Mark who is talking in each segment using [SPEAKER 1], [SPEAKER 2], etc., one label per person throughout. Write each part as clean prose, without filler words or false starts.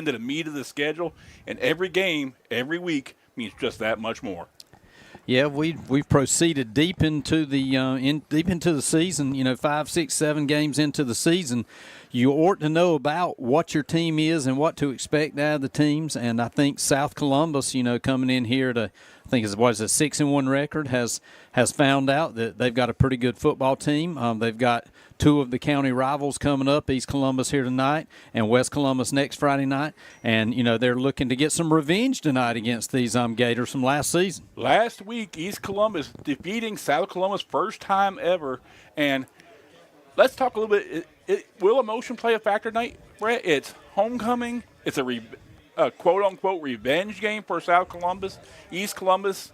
[SPEAKER 1] into the meat of the schedule, and every game, every week means just that much more.
[SPEAKER 2] Yeah, we've proceeded deep into the deep into the season. 5, 6, 7 games into the season, you ought to know about what your team is and what to expect out of the teams. And I think South Columbus, coming in here to, I think it was a 6-1 record, has found out that they've got a pretty good football team. They've got 2 of the county rivals coming up, East Columbus here tonight and West Columbus next Friday night. And, they're looking to get some revenge tonight against these Gators from last season.
[SPEAKER 1] Last week, East Columbus defeating South Columbus first time ever. And let's talk a little bit. Will emotion play a factor tonight, Brett? It's homecoming. It's a quote-unquote revenge game for South Columbus. East Columbus,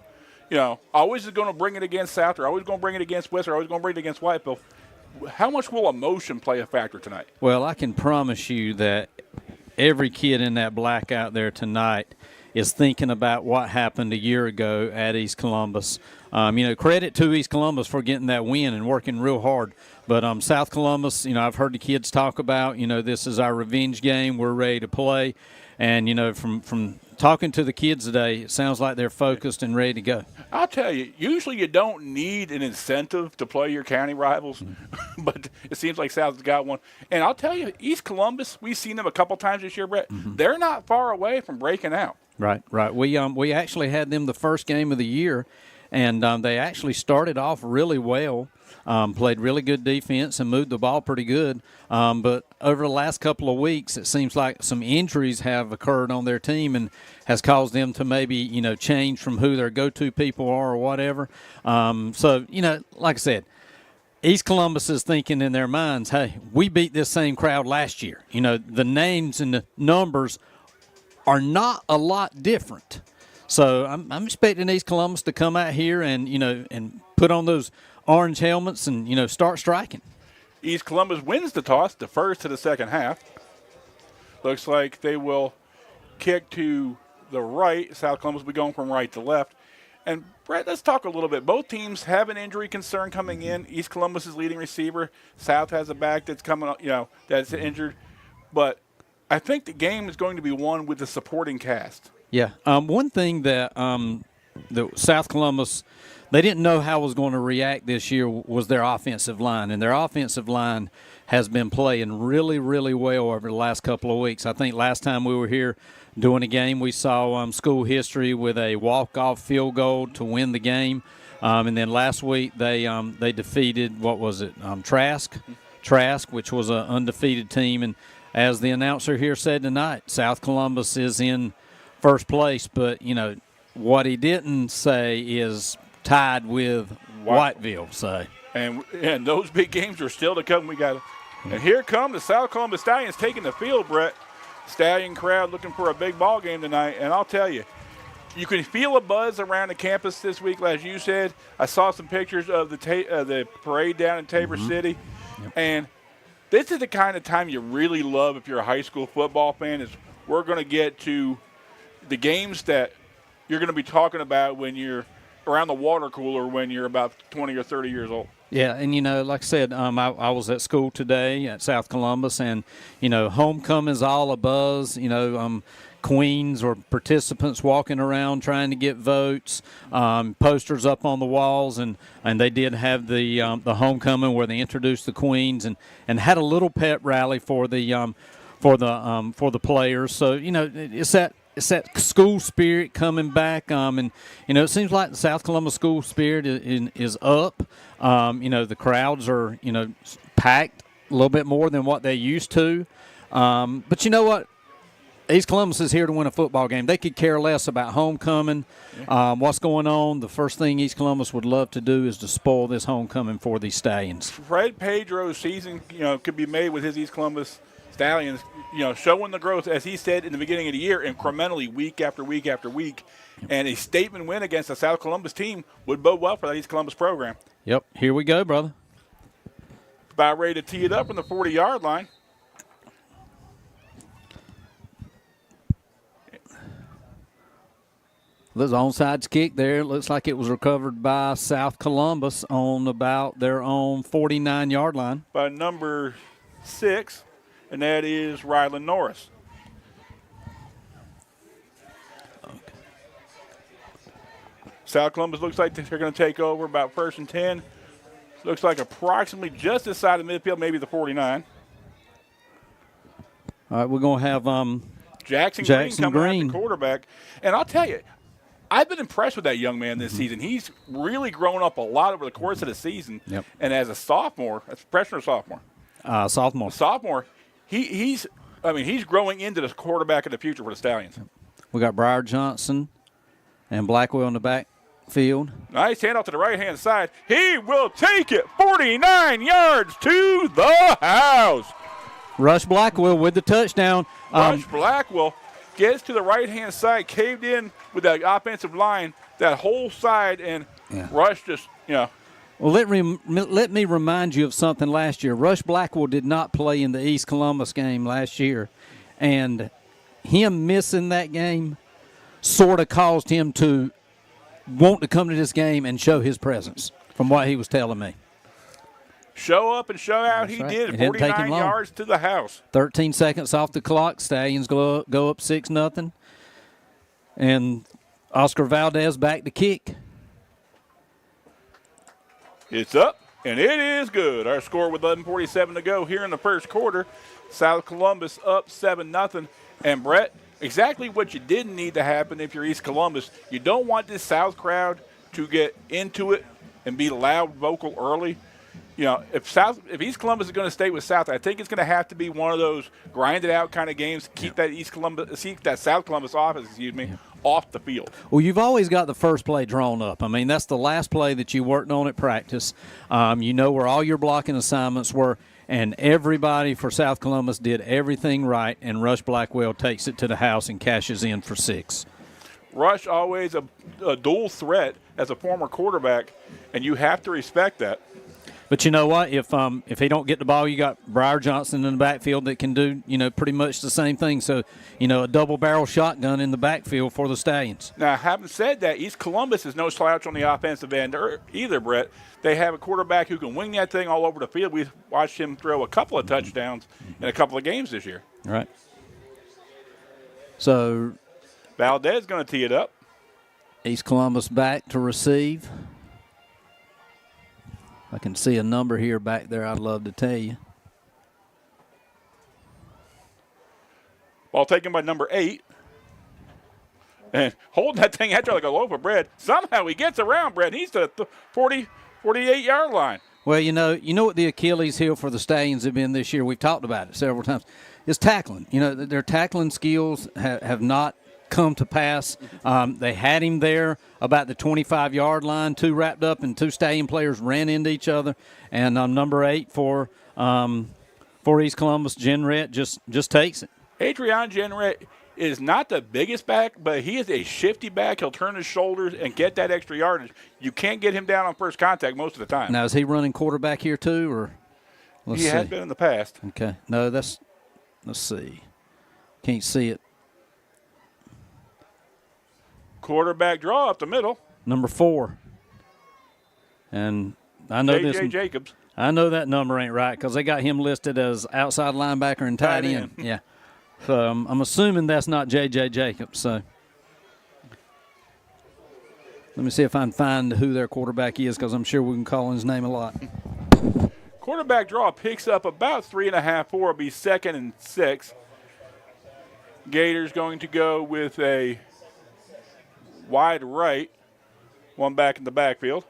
[SPEAKER 1] always is going to bring it against South. They're always going to bring it against West. They're always going to bring it against Whiteville. How much will emotion play a factor tonight?
[SPEAKER 2] Well, I can promise you that every kid in that blackout there tonight is thinking about what happened a year ago at East Columbus. Credit to East Columbus for getting that win and working real hard. But South Columbus, I've heard the kids talk about, this is our revenge game. We're ready to play. And, from talking to the kids today, it sounds like they're focused and ready to go.
[SPEAKER 1] I'll tell you, usually you don't need an incentive to play your county rivals, but it seems like South's got one. And I'll tell you, East Columbus, we've seen them a couple times this year, Brett. They're not far away from breaking out.
[SPEAKER 2] Right. We actually had them the first game of the year, and they actually started off really well. Played really good defense and moved the ball pretty good. But over the last couple of weeks, it seems like some injuries have occurred on their team and has caused them to maybe, change from who their go-to people are or whatever. So, like I said, East Columbus is thinking in their minds, hey, we beat this same crowd last year. The names and the numbers are not a lot different. So I'm expecting East Columbus to come out here and, and put on those orange helmets and, start striking.
[SPEAKER 1] East Columbus wins the toss, the first to the second half. Looks like they will kick to the right. South Columbus will be going from right to left. And, Brett, let's talk a little bit. Both teams have an injury concern coming in. East Columbus is leading receiver. South has a back that's coming up, that's injured. But I think the game is going to be won with the supporting cast.
[SPEAKER 2] Yeah. One thing that the South Columbus, they didn't know how it was going to react this year was their offensive line. And their offensive line has been playing really, really well over the last couple of weeks. I think last time we were here doing a game, we saw school history with a walk-off field goal to win the game. And then last week they defeated, Trask, which was an undefeated team. And as the announcer here said tonight, South Columbus is in first place. But, what he didn't say is tied with Whiteville. So.
[SPEAKER 1] And those big games are still to come. And here come the South Columbus Stallions taking the field, Brett. Stallion crowd looking for a big ball game tonight. And I'll tell you, you can feel a buzz around the campus this week, as you said. I saw some pictures of the parade down in Tabor City. Yep. And this is the kind of time you really love if you're a high school football fan, is we're going to get to the games that you're going to be talking about when you're around the water cooler when you're about 20 or 30 years old.
[SPEAKER 2] Yeah, and, like I said, I was at school today at South Columbus, and, homecoming's all a buzz, queens or participants walking around trying to get votes, posters up on the walls, and they did have the homecoming where they introduced the queens and had a little pep rally for the players. So, it's that school spirit coming back, and it seems like the South Columbus school spirit is up. The crowds are packed a little bit more than what they used to. But you know what? East Columbus is here to win a football game. They could care less about homecoming, what's going on. The first thing East Columbus would love to do is to spoil this homecoming for these Stallions. Fred
[SPEAKER 1] Pedro's season, could be made with his East Columbus Stallions, showing the growth, as he said in the beginning of the year, incrementally week after week after week. And a statement win against the South Columbus team would bode well for that East Columbus program.
[SPEAKER 2] Yep, here we go, brother.
[SPEAKER 1] About ready to tee it up from the 40-yard line.
[SPEAKER 2] There's an onside kick there. It looks like it was recovered by South Columbus on about their own 49-yard line.
[SPEAKER 1] By number 6, and that is Rylan Norris. South Columbus looks like they're going to take over about 1st and 10. Looks like approximately just this side of midfield, maybe the 49.
[SPEAKER 2] All right, we're going to have
[SPEAKER 1] Jackson Green coming out the quarterback. And I'll tell you, I've been impressed with that young man this season. He's really grown up a lot over the course of the season.
[SPEAKER 2] Yep.
[SPEAKER 1] And as a sophomore, as a freshman or sophomore?
[SPEAKER 2] Sophomore.
[SPEAKER 1] Sophomore, he's growing into the quarterback of the future for the Stallions.
[SPEAKER 2] We got Briar Johnson and Blackwell in the backfield.
[SPEAKER 1] Nice handoff to the right-hand side. He will take it 49 yards to the house.
[SPEAKER 2] Rush Blackwell with the touchdown.
[SPEAKER 1] Rush Blackwell gets to the right-hand side, caved in with that offensive line, that whole side, and Rush just,
[SPEAKER 2] Well, let me remind you of something last year. Rush Blackwell did not play in the East Columbus game last year, and him missing that game sort of caused him to want to come to this game and show his presence, from what he was telling me.
[SPEAKER 1] Show up and show out.
[SPEAKER 2] That's
[SPEAKER 1] he
[SPEAKER 2] right.
[SPEAKER 1] did.
[SPEAKER 2] It didn't take
[SPEAKER 1] 49
[SPEAKER 2] him long.
[SPEAKER 1] yards to the house.
[SPEAKER 2] 13 seconds off the clock. Stallions go up 6-0. And Oscar Valdez back to kick.
[SPEAKER 1] It's up, and it is good. Our score with 11:47 to go here in the first quarter. South Columbus up 7-0. And, Brett, exactly what you didn't need to happen if you're East Columbus. You don't want this South crowd to get into it and be loud vocal early. You know, if East Columbus is going to stay with South, I think it's going to have to be one of those grinded out kind of games. Keep that South Columbus office, off the field.
[SPEAKER 2] Well, you've always got the first play drawn up. I mean, that's the last play that you worked on at practice. You know where all your blocking assignments were, and everybody for South Columbus did everything right, and Rush Blackwell takes it to the house and cashes in for 6.
[SPEAKER 1] Rush always a dual threat as a former quarterback, and you have to respect that.
[SPEAKER 2] But you know what? If he don't get the ball, you got Briar Johnson in the backfield that can do, pretty much the same thing. So, a double-barrel shotgun in the backfield for the Stallions.
[SPEAKER 1] Now, having said that, East Columbus is no slouch on the offensive end either, Brett. They have a quarterback who can wing that thing all over the field. We've watched him throw a couple of touchdowns in a couple of games this year.
[SPEAKER 2] Right. So
[SPEAKER 1] Valdez is going to tee it up.
[SPEAKER 2] East Columbus back to receive. I can see a number here back there I'd love to tell you.
[SPEAKER 1] Ball taken by number 8. And holding that thing out there like a loaf of bread. Somehow he gets around, Brett. He's to the 48-yard line.
[SPEAKER 2] Well, you know what the Achilles heel for the Stallions have been this year? We've talked about it several times. It's tackling. Their tackling skills have not come to pass. They had him there about the 25-yard line, 2 wrapped up, and 2 Stallion players ran into each other. And number 8 for East Columbus, Jenrette just takes it.
[SPEAKER 1] Adrian Jenrette is not the biggest back, but he is a shifty back. He'll turn his shoulders and get that extra yardage. You can't get him down on first contact most of the time.
[SPEAKER 2] Now, is he running quarterback here too, or let's see.
[SPEAKER 1] He has been in the past.
[SPEAKER 2] Okay. No, let's see. Can't see it.
[SPEAKER 1] Quarterback draw up the middle.
[SPEAKER 2] Number 4. And I know
[SPEAKER 1] J.J. Jacobs.
[SPEAKER 2] I know that number ain't right because they got him listed as outside linebacker and tight end. Yeah. So I'm assuming that's not J.J. Jacobs. So let me see if I can find who their quarterback is because I'm sure we can call his name a lot.
[SPEAKER 1] Quarterback draw picks up about 3.5, 4. Will be 2nd and 6. Gators going to go with a wide right, one back in the backfield.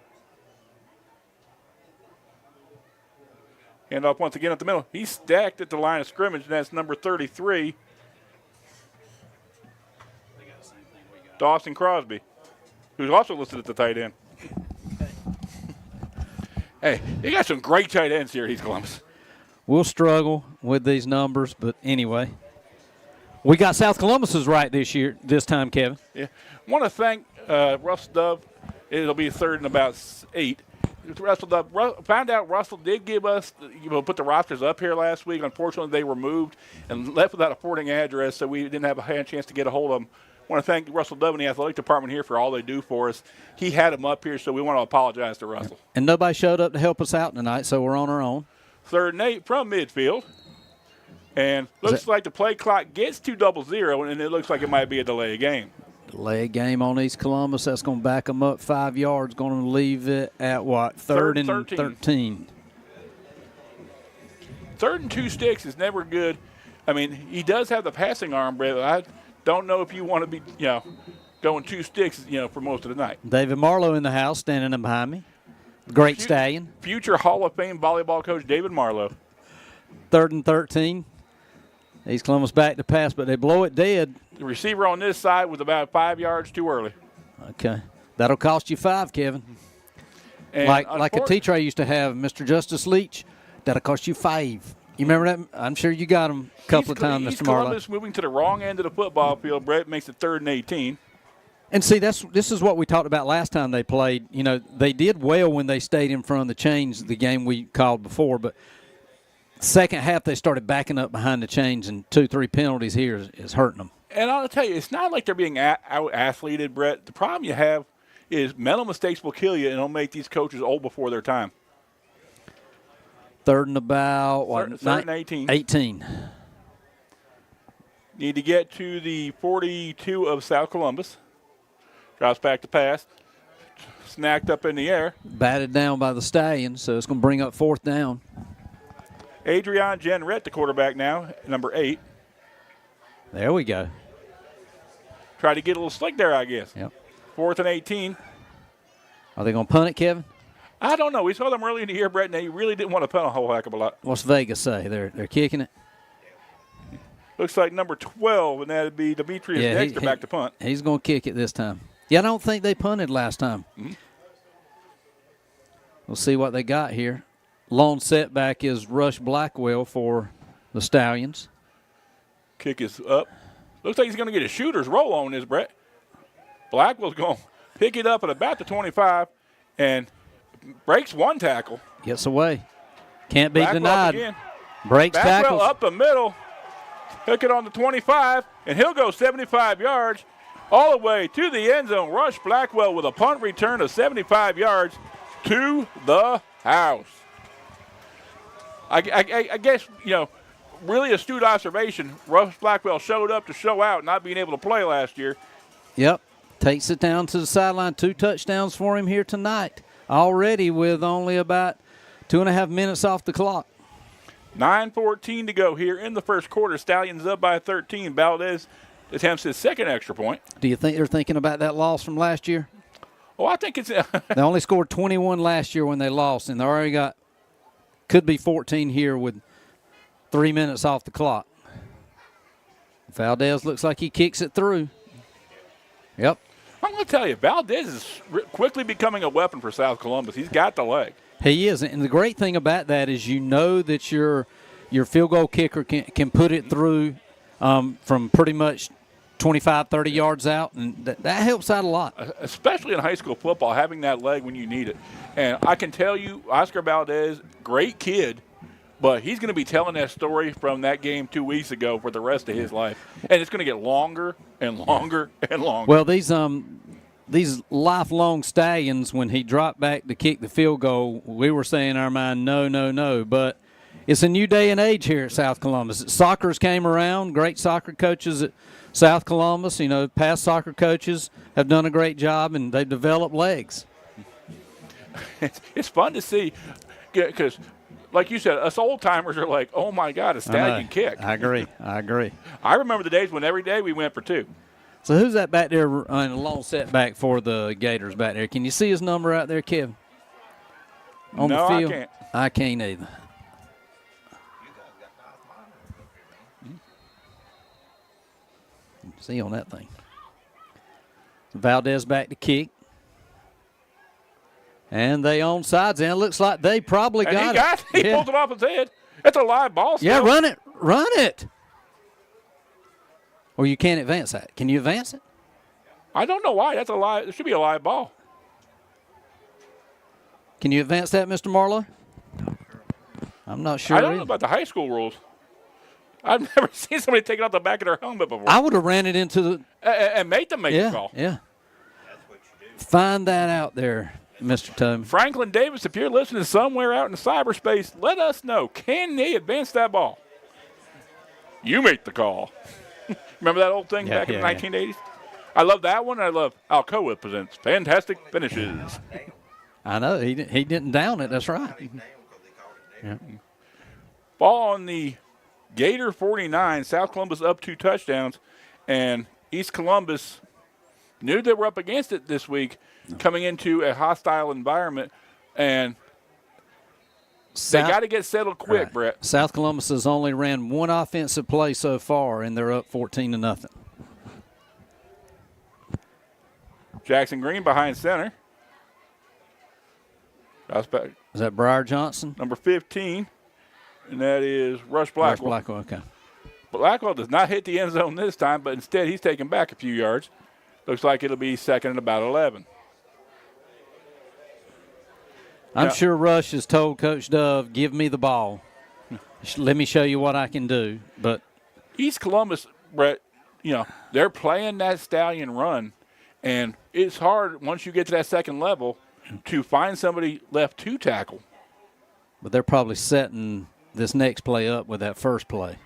[SPEAKER 1] Hand off once again at the middle. He's stacked at the line of scrimmage, and that's number 33, Dawson Crosby, who's also listed at the tight end. Hey, they got some great tight ends here at East Columbus.
[SPEAKER 2] We'll struggle with these numbers, but anyway. We got South Columbus's right this time, Kevin.
[SPEAKER 1] Yeah. Want to thank Russell Dove. It'll be 3rd and about 8. Russell Dove found out Russell did give us, put the rosters up here last week. Unfortunately, they were moved and left without a forwarding address, so we didn't have a chance to get a hold of them. Want to thank Russell Dove and the athletic department here for all they do for us. He had them up here, so we want to apologize to Russell.
[SPEAKER 2] And nobody showed up to help us out tonight, so we're on our own.
[SPEAKER 1] 3rd and 8 from midfield. And looks like the play clock gets to 00, and it looks like it might be a delay game.
[SPEAKER 2] Delay game on East Columbus. That's going to back them up 5 yards. Going to leave it at what? Third and 13.
[SPEAKER 1] 3rd and 2 sticks is never good. I mean, he does have the passing arm, but I don't know if you want to be, going 2 sticks, for most of the night.
[SPEAKER 2] David Marlowe in the house, standing up behind me. Great stallion.
[SPEAKER 1] Future Hall of Fame volleyball coach David Marlowe.
[SPEAKER 2] 3rd and 13. East Columbus back to pass, but they blow it dead.
[SPEAKER 1] The receiver on this side was about 5 yards too early.
[SPEAKER 2] Okay. That'll cost you 5, Kevin.
[SPEAKER 1] And
[SPEAKER 2] like a teacher I used to have, Mr. Justice Leach, that'll cost you 5. You remember that? I'm sure you got him a couple of times, Mr. Marlowe.
[SPEAKER 1] Columbus moving to the wrong end of the football field, Brett, makes it 3rd and 18.
[SPEAKER 2] And see, this is what we talked about last time they played. They did well when they stayed in front of the chains, the game we called before, but second half they started backing up behind the chains, and 2-3 penalties here is hurting them. And
[SPEAKER 1] I'll tell you, it's not like they're being out-athleted, Brett. The problem you have is mental mistakes will kill you, and it'll make these coaches old before their time.
[SPEAKER 2] 3rd and about, what?
[SPEAKER 1] 3rd and 18.
[SPEAKER 2] 18.
[SPEAKER 1] Need to get to the 42 of South Columbus. Drops back to pass. Snacked up in the air.
[SPEAKER 2] Batted down by the Stallions, so it's going to bring up 4th down.
[SPEAKER 1] Adrian Jenrette, the quarterback now, number 8.
[SPEAKER 2] There we go.
[SPEAKER 1] Try to get a little slick there, I guess.
[SPEAKER 2] Yep.
[SPEAKER 1] 4th and 18.
[SPEAKER 2] Are they going to punt it, Kevin?
[SPEAKER 1] I don't know. We saw them early in the year, Brett, and they really didn't want to punt a whole heck of a lot.
[SPEAKER 2] What's Vegas say? They're kicking it?
[SPEAKER 1] Looks like number 12, and that would be Demetrius Dexter back to punt.
[SPEAKER 2] He's going to kick it this time. Yeah, I don't think they punted last time.
[SPEAKER 1] Mm-hmm.
[SPEAKER 2] We'll see what they got here. Lone setback is Rush Blackwell for the Stallions.
[SPEAKER 1] Kick is up. Looks like he's going to get a shooter's roll on this, Brett. Blackwell's going to pick it up at about the 25 and breaks one tackle.
[SPEAKER 2] Gets away. Can't be
[SPEAKER 1] Blackwell
[SPEAKER 2] denied.
[SPEAKER 1] Again.
[SPEAKER 2] Breaks
[SPEAKER 1] Blackwell
[SPEAKER 2] tackles.
[SPEAKER 1] up the middle. Hook it on the 25, and he'll go 75 yards all the way to the end zone. Rush Blackwell with a punt return of 75 yards to the house. I guess, really astute observation. Rush Blackwell showed up to show out, not being able to play last year.
[SPEAKER 2] Yep. Takes it down to the sideline. 2 touchdowns for him here tonight. Already with only about 2.5 minutes off the clock.
[SPEAKER 1] 9:14 to go here in the first quarter. Stallions up by 13. Valdez attempts his second extra point.
[SPEAKER 2] Do you think they're thinking about that loss from last year?
[SPEAKER 1] Oh, I think it's
[SPEAKER 2] They only scored 21 last year when they lost, and they already got could be 14 here with 3 minutes off the clock. Valdez looks like he kicks it through. Yep.
[SPEAKER 1] I'm going to tell you, Valdez is quickly becoming a weapon for South Columbus. He's got the leg.
[SPEAKER 2] He is, and the great thing about that is that your field goal kicker can put it through from pretty much 25, 30 yards out, and that helps out a lot.
[SPEAKER 1] Especially in high school football, having that leg when you need it. And I can tell you, Oscar Valdez, great kid, but he's going to be telling that story from that game 2 weeks ago for the rest of his life. And it's going to get longer and longer and longer.
[SPEAKER 2] Well, these lifelong Stallions, when he dropped back to kick the field goal, we were saying in our mind, no, no, no. But it's a new day and age here at South Columbus. Soccer's came around, great soccer coaches at South Columbus. Past soccer coaches have done a great job, and they've developed legs.
[SPEAKER 1] It's fun to see because, like you said, us old-timers are like, oh, my God, a Stallion kick.
[SPEAKER 2] I agree.
[SPEAKER 1] I remember the days when every day we went for 2.
[SPEAKER 2] So who's that back there on a long setback for the Gators back there? Can you see his number out there, Kevin? On
[SPEAKER 1] no,
[SPEAKER 2] the field?
[SPEAKER 1] I can't.
[SPEAKER 2] I can't either. See on that thing. Valdez back to kick. And they on sides, and it looks like they probably got it.
[SPEAKER 1] He pulled it off his head. That's a live ball still.
[SPEAKER 2] Yeah, run it. Or you can't advance that. Can you advance it?
[SPEAKER 1] I don't know why. That's a live. It should be a live ball.
[SPEAKER 2] Can you advance that, Mr. Marlowe? I'm not sure.
[SPEAKER 1] I don't know about the high school rules. I've never seen somebody take it off the back of their helmet before.
[SPEAKER 2] I would have ran it into the
[SPEAKER 1] and made them make the call.
[SPEAKER 2] Yeah. That's what you do. Find that out there, Mr. Tobin.
[SPEAKER 1] Franklin Davis, if you're listening somewhere out in the cyberspace, let us know. Can they advance that ball? You make the call. Remember that old thing back in the 1980s? I love that one. I love Alcoa presents Fantastic Finishes.
[SPEAKER 2] I know he didn't down it. That's right. Yeah.
[SPEAKER 1] Ball on the Gator 49. South Columbus up 2 touchdowns, and East Columbus knew they were up against it this week, coming into a hostile environment, and they got to get settled quick,
[SPEAKER 2] right.
[SPEAKER 1] Brett.
[SPEAKER 2] South Columbus has only ran one offensive play so far, and they're up 14-0.
[SPEAKER 1] Jackson Green behind center. That's back.
[SPEAKER 2] Is that Briar Johnson?
[SPEAKER 1] Number 15, and that is Rush Blackwell.
[SPEAKER 2] Rush Blackwell, okay.
[SPEAKER 1] Blackwell does not hit the end zone this time, but instead he's taken back a few yards. Looks like it'll be second and about 11.
[SPEAKER 2] I'm sure Rush has told Coach Dove, give me the ball. Let me show you what I can do. But
[SPEAKER 1] East Columbus, Brett, they're playing that stallion run, and it's hard once you get to that second level to find somebody left to tackle.
[SPEAKER 2] But they're probably setting this next play up with that first play.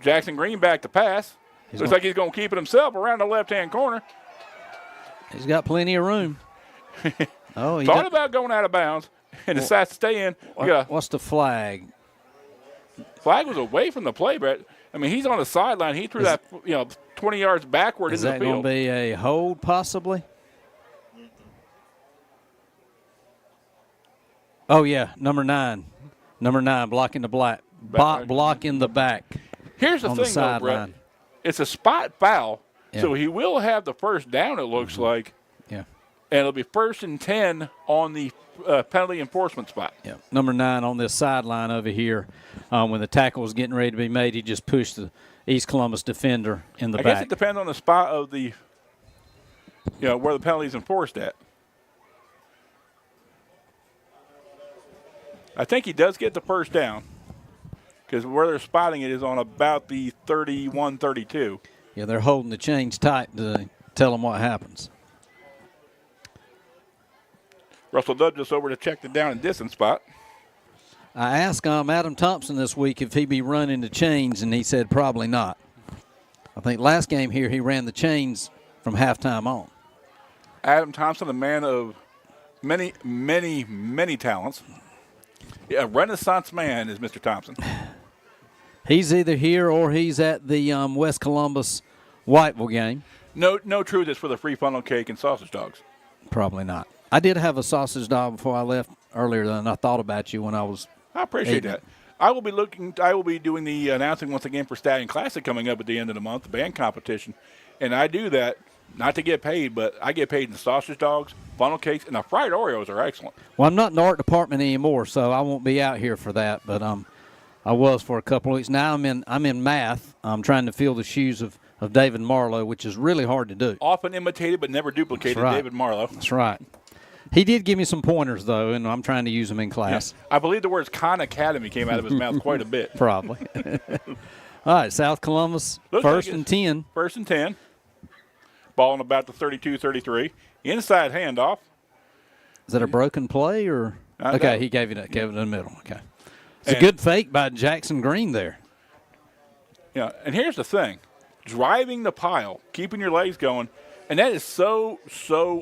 [SPEAKER 1] Jackson Green back to pass. Looks like he's going to keep it himself around the left-hand corner.
[SPEAKER 2] He's got plenty of room. Oh,
[SPEAKER 1] Thought about going out of bounds and decides to stay in.
[SPEAKER 2] What's the flag?
[SPEAKER 1] Flag was away from the play, Brett. I mean, he's on the sideline. He threw that 20 yards backward into the field.
[SPEAKER 2] Is that going to be a hold possibly? Oh, yeah, number 9. Number 9, blocking the blocking the back.
[SPEAKER 1] Here's the thing, though, Brett. It's a spot foul, so he will have the first down, it looks like.
[SPEAKER 2] Yeah.
[SPEAKER 1] And it'll be 1st and 10 on the penalty enforcement spot.
[SPEAKER 2] Yeah. Number 9 on this sideline over here. When the tackle was getting ready to be made, he just pushed the East Columbus defender in the back.
[SPEAKER 1] I guess it depends on the spot of the, where the penalty is enforced at. I think he does get the first down because where they're spotting it is on about the 31-32.
[SPEAKER 2] Yeah, they're holding the chains tight to tell them what happens.
[SPEAKER 1] Russell Dove just over to check the down and distance spot.
[SPEAKER 2] I asked Adam Thompson this week if he'd be running the chains, and he said probably not. I think last game here he ran the chains from halftime on.
[SPEAKER 1] Adam Thompson, a man of many, many, many talents. A renaissance man is Mr. Thompson.
[SPEAKER 2] He's either here or he's at the West Columbus Whiteville game.
[SPEAKER 1] No truth is for the free funnel cake and sausage dogs.
[SPEAKER 2] Probably not. I did have a sausage dog before I left earlier, and I thought about you when I was.
[SPEAKER 1] I appreciate that. I will be doing the announcing once again for Stallion Classic coming up at the end of the month, the band competition, and I do that not to get paid, but I get paid in sausage dogs, funnel cakes, and the fried Oreos are excellent.
[SPEAKER 2] Well, I'm not in the art department anymore, so I won't be out here for that. But I was for a couple of weeks. Now I'm in math. I'm trying to fill the shoes of David Marlowe, which is really hard to do.
[SPEAKER 1] Often imitated but never duplicated,
[SPEAKER 2] That's right.
[SPEAKER 1] David Marlowe.
[SPEAKER 2] That's right. He did give me some pointers, though, and I'm trying to use them in class.
[SPEAKER 1] Yeah. I believe the words Khan Academy came out of his mouth quite a bit.
[SPEAKER 2] Probably. All right, South Columbus, first and 10.
[SPEAKER 1] 1st and 10. Ball on about the 32-33. Inside handoff.
[SPEAKER 2] Is that a broken play or? Okay, he gave it in the middle. Okay. It's a good fake by Jackson Green there.
[SPEAKER 1] Yeah, and here's the thing. Driving the pile, keeping your legs going, and that is so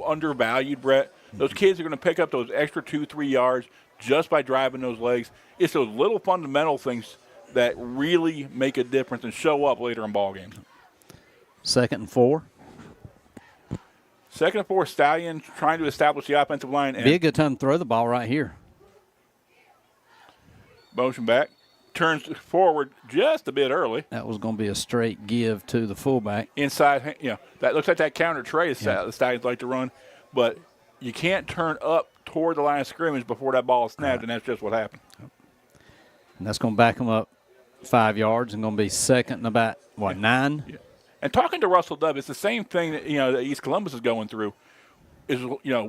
[SPEAKER 1] undervalued, Brett. Those kids are going to pick up those extra 2-3 yards just by driving those legs. It's those little fundamental things that really make a difference and show up later in ball games.
[SPEAKER 2] 2nd and 4.
[SPEAKER 1] 2nd and 4, Stallions trying to establish the offensive line.
[SPEAKER 2] Be a good time to throw the ball right here.
[SPEAKER 1] Motion back. Turns forward just a bit early.
[SPEAKER 2] That was going to be a straight give to the fullback.
[SPEAKER 1] Inside, that looks like that counter tray the Stallions like to run. But you can't turn up toward the line of scrimmage before that ball is snapped, and that's just what happened.
[SPEAKER 2] And that's going to back them up 5 yards and going to be 2nd and about, 9?
[SPEAKER 1] Yeah. And talking to Russell Dove, it's the same thing that, that East Columbus is going through. Is,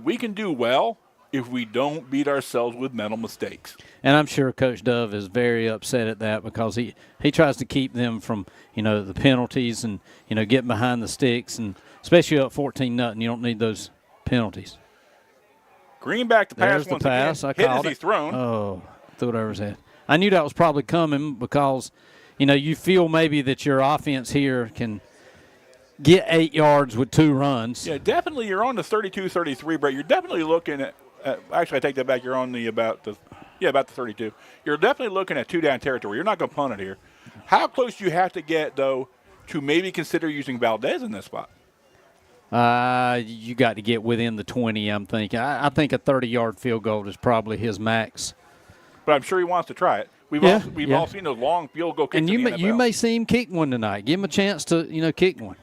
[SPEAKER 1] we can do well if we don't beat ourselves with mental mistakes.
[SPEAKER 2] And I'm sure Coach Dove is very upset at that because he tries to keep them from, the penalties and, getting behind the sticks. And especially up 14-0, you don't need those penalties.
[SPEAKER 1] Green back to pass
[SPEAKER 2] There's the
[SPEAKER 1] once
[SPEAKER 2] pass.
[SPEAKER 1] again.
[SPEAKER 2] I
[SPEAKER 1] Hit
[SPEAKER 2] called
[SPEAKER 1] as he's
[SPEAKER 2] it.
[SPEAKER 1] thrown.
[SPEAKER 2] Oh, threw it over his head. I knew that was probably coming because, you feel maybe that your offense here can get 8 yards with 2 runs.
[SPEAKER 1] Yeah, definitely you're on the 32-33, Brett. You're definitely looking at actually, I take that back. You're on the about the 32. You're definitely looking at 2-down territory. You're not going to punt it here. How close do you have to get, though, to maybe consider using Valdez in this spot?
[SPEAKER 2] You got to get within the 20, I'm thinking. I think a 30-yard field goal is probably his max.
[SPEAKER 1] But I'm sure he wants to try it. We've all seen those long field goal kicks.
[SPEAKER 2] And you may see him kick one tonight. Give him a chance to kick one.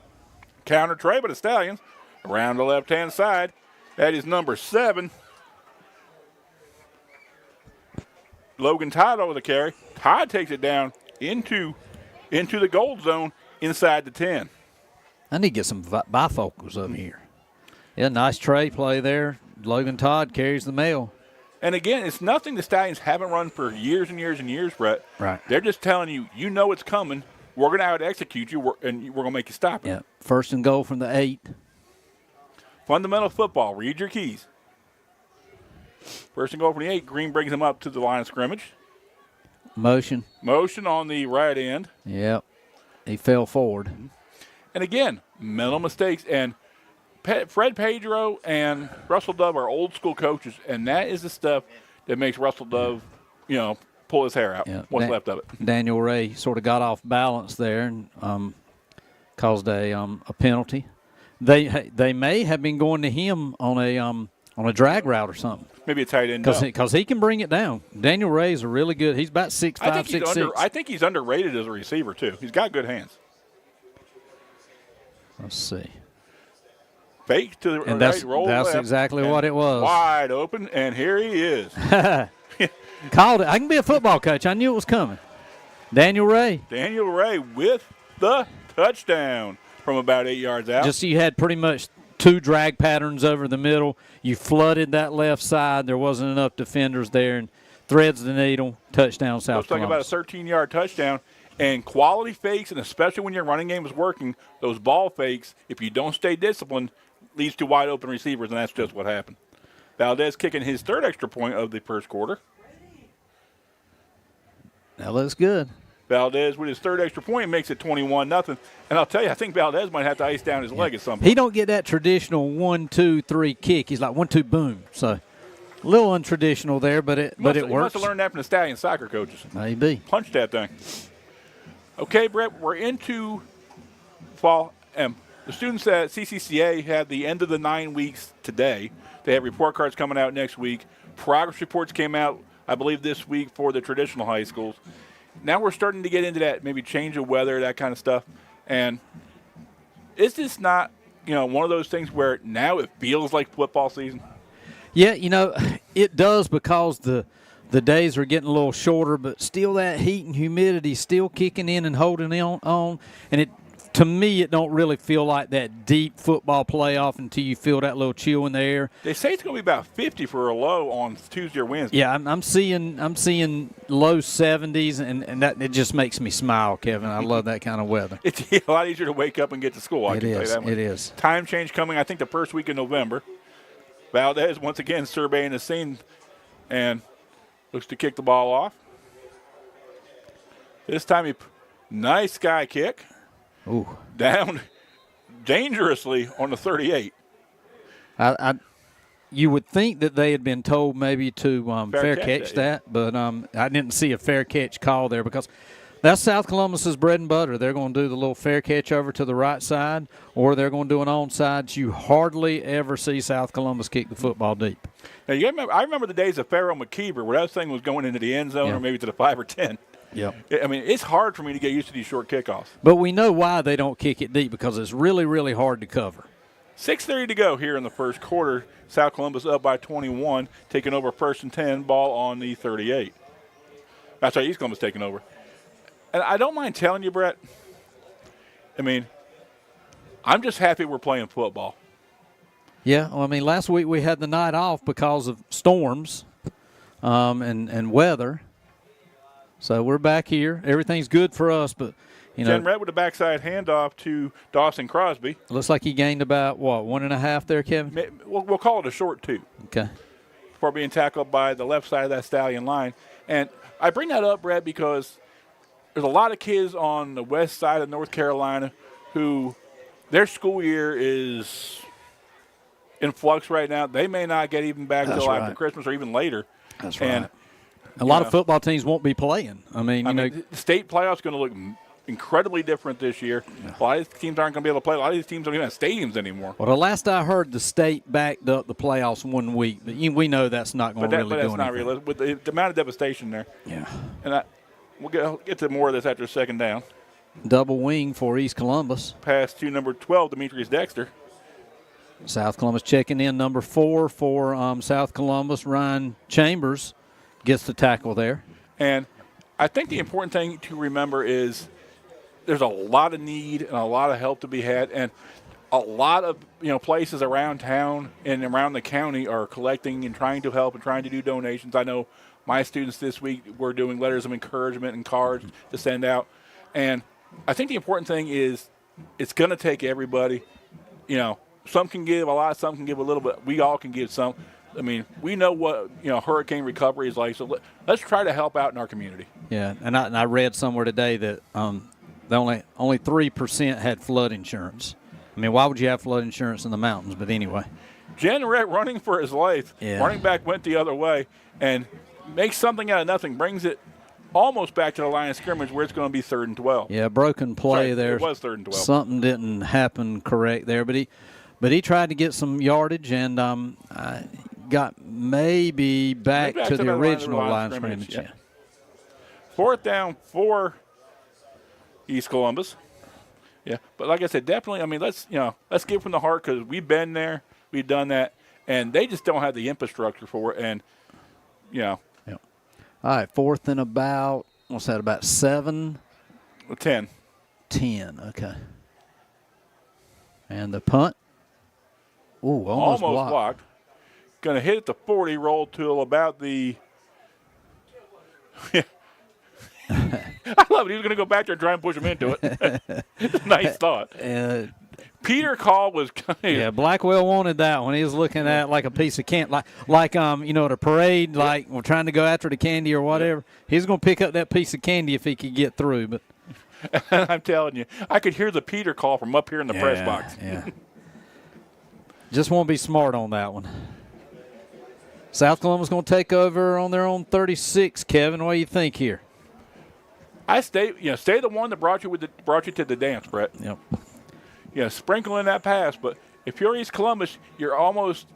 [SPEAKER 1] Counter tray by the Stallions around the left-hand side. That is number 7. Logan Todd over the carry. Todd takes it down into the gold zone inside the 10.
[SPEAKER 2] I need to get some bifocals over here. Yeah, nice tray play there. Logan Todd carries the mail.
[SPEAKER 1] And again, it's nothing the Stallions haven't run for years and years and years, Brett.
[SPEAKER 2] Right.
[SPEAKER 1] They're just telling you, you know it's coming. We're going to out-execute you, and we're going to make you stop it.
[SPEAKER 2] Yeah, 1st and goal from the 8.
[SPEAKER 1] Fundamental football. Read your keys. 1st and goal from the 8. Green brings him up to the line of scrimmage.
[SPEAKER 2] Motion
[SPEAKER 1] on the right end.
[SPEAKER 2] Yep. He fell forward.
[SPEAKER 1] And again, mental mistakes. And Fred Pedro and Russell Dove are old-school coaches, and that is the stuff that makes Russell Dove, pull his hair out, what's left of it.
[SPEAKER 2] Daniel Ray sort of got off balance there and caused a penalty. They may have been going to him on a drag route or something.
[SPEAKER 1] Maybe a tight end.
[SPEAKER 2] Because he can bring it down. Daniel Ray's a really good. He's about 6'5", 6'6".
[SPEAKER 1] I think he's underrated as a receiver, too. He's got good hands.
[SPEAKER 2] Let's see.
[SPEAKER 1] Fake to the
[SPEAKER 2] and
[SPEAKER 1] right, roll
[SPEAKER 2] that's
[SPEAKER 1] left,
[SPEAKER 2] exactly what it was.
[SPEAKER 1] Wide open, and here he is.
[SPEAKER 2] Called it. I can be a football coach. I knew it was coming. Daniel Ray
[SPEAKER 1] with the touchdown from about 8 yards out.
[SPEAKER 2] Just you had pretty much 2 drag patterns over the middle. You flooded that left side. There wasn't enough defenders there, and threads the needle. Touchdown, South Columbus.
[SPEAKER 1] Looks like about a 13-yard touchdown. And quality fakes, and especially when your running game is working, those ball fakes, if you don't stay disciplined, leads to wide open receivers, and that's just what happened. Valdez kicking his 3rd extra point of the first quarter.
[SPEAKER 2] That looks good.
[SPEAKER 1] Valdez with his 3rd extra point makes it 21-0. And I'll tell you, I think Valdez might have to ice down his leg at some point.
[SPEAKER 2] He don't get that traditional 1-2-3 kick. He's like 1-2 boom. So a little untraditional there, but it works. He
[SPEAKER 1] must have learned that from the Stallion soccer coaches.
[SPEAKER 2] Maybe.
[SPEAKER 1] Punch that thing. Okay, Brett, we're into fall. The students at CCCA had the end of the 9 weeks today. They have report cards coming out next week. Progress reports came out, I believe, this week for the traditional high schools. Now we're starting to get into that, maybe change of weather, that kind of stuff. And is this not, one of those things where now it feels like football season?
[SPEAKER 2] Yeah, it does because the days are getting a little shorter, but still that heat and humidity still kicking in and holding on. And to me, it don't really feel like that deep football playoff until you feel that little chill in the air.
[SPEAKER 1] They say it's going to be about 50 for a low on Tuesday or Wednesday.
[SPEAKER 2] Yeah, I'm seeing low 70s, and that it just makes me smile, Kevin. I love that kind of weather.
[SPEAKER 1] It's a lot easier to wake up and get to school. I can tell you that much.
[SPEAKER 2] It is.
[SPEAKER 1] Time change coming, I think, the first week in November. Valdez once again surveying the scene and looks to kick the ball off. This time nice sky kick.
[SPEAKER 2] Ooh.
[SPEAKER 1] Down dangerously on the 38.
[SPEAKER 2] You would think that they had been told maybe to fair catch that, but I didn't see a fair catch call there because that's South Columbus's bread and butter. They're going to do the little fair catch over to the right side, or they're going to do an onside. You hardly ever see South Columbus kick the football deep.
[SPEAKER 1] Now, I remember the days of Pharaoh McKeever where that thing was going into the end zone or maybe to the 5 or 10.
[SPEAKER 2] Yep.
[SPEAKER 1] I mean, it's hard for me to get used to these short kickoffs.
[SPEAKER 2] But we know why they don't kick it deep, because it's really, really hard to cover.
[SPEAKER 1] 6:30 to go here in the first quarter. South Columbus up by 21, taking over 1st and 10, ball on the 38. That's right, East Columbus taking over. And I don't mind telling you, Brett, I mean, I'm just happy we're playing football.
[SPEAKER 2] Yeah, well, I mean, last week we had the night off because of storms and weather. So we're back here. Everything's good for us, but,
[SPEAKER 1] Jen Red with a backside handoff to Dawson Crosby.
[SPEAKER 2] Looks like he gained about, 1.5 there, Kevin?
[SPEAKER 1] We'll call it a short 2.
[SPEAKER 2] Okay.
[SPEAKER 1] Before being tackled by the left side of that Stallion line. And I bring that up, Brett, because there's a lot of kids on the west side of North Carolina who their school year is in flux right now. They may not get even back until after Christmas or even later.
[SPEAKER 2] That's right. A lot of football teams won't be playing. I mean,
[SPEAKER 1] the state playoffs going to look incredibly different this year. Yeah. A lot of these teams aren't going to be able to play. A lot of these teams don't even have stadiums anymore.
[SPEAKER 2] Well, the last I heard, the state backed up the playoffs 1 week, but we know that's not going to really do anything. But that's not realistic.
[SPEAKER 1] With the amount of devastation there.
[SPEAKER 2] Yeah.
[SPEAKER 1] And we'll get to more of this after a second down.
[SPEAKER 2] Double wing for East Columbus.
[SPEAKER 1] Pass to number 12, Demetrius Dexter.
[SPEAKER 2] South Columbus checking in number 4 for South Columbus. Ryan Chambers gets the tackle there.
[SPEAKER 1] And I think the important thing to remember is there's a lot of need and a lot of help to be had, and a lot of places around town and around the county are collecting and trying to help and trying to do donations. I know my students this week were doing letters of encouragement and cards to send out, and I think the important thing is it's going to take everybody. Some can give a lot, some can give a little bit. We all can give some. I mean, we know what hurricane recovery is like, so let's try to help out in our community.
[SPEAKER 2] Yeah, and I read somewhere today that only 3% had flood insurance. I mean, why would you have flood insurance in the mountains? But anyway.
[SPEAKER 1] Jenrette running for his life. Yeah. Running back went the other way and makes something out of nothing, brings it almost back to the line of scrimmage where it's going to be 3rd and 12.
[SPEAKER 2] Yeah, broken play there.
[SPEAKER 1] It was 3rd and 12.
[SPEAKER 2] Something didn't happen correct there, but he tried to get some yardage and got maybe back to the original line of scrimmage. Yeah.
[SPEAKER 1] 4th down for East Columbus. Yeah, but like I said, definitely. I mean, let's give from the heart because we've been there, we've done that, and they just don't have the infrastructure for it. And
[SPEAKER 2] Yeah. All right, 4th and about. What's that? About 7.
[SPEAKER 1] 10.
[SPEAKER 2] 10. Okay. And the punt. Ooh, almost blocked.
[SPEAKER 1] Going to hit at the 40, roll to about the. I love it. He was going to go back there and try and push him into it. Nice thought. Peter Call was kind of.
[SPEAKER 2] Yeah, Blackwell wanted that one. He was looking at like a piece of candy, like at a parade, like we're trying to go after the candy or whatever. He's going to pick up that piece of candy if he could get through. But
[SPEAKER 1] I'm telling you, I could hear the Peter Call from up here in the press box.
[SPEAKER 2] Yeah. Just want to be smart on that one. South Columbus going to take over on their own 36. Kevin, what do you think here?
[SPEAKER 1] I stay the one that brought you to the dance, Brett.
[SPEAKER 2] Yep.
[SPEAKER 1] Sprinkle in that pass, but if you're East Columbus, you're almost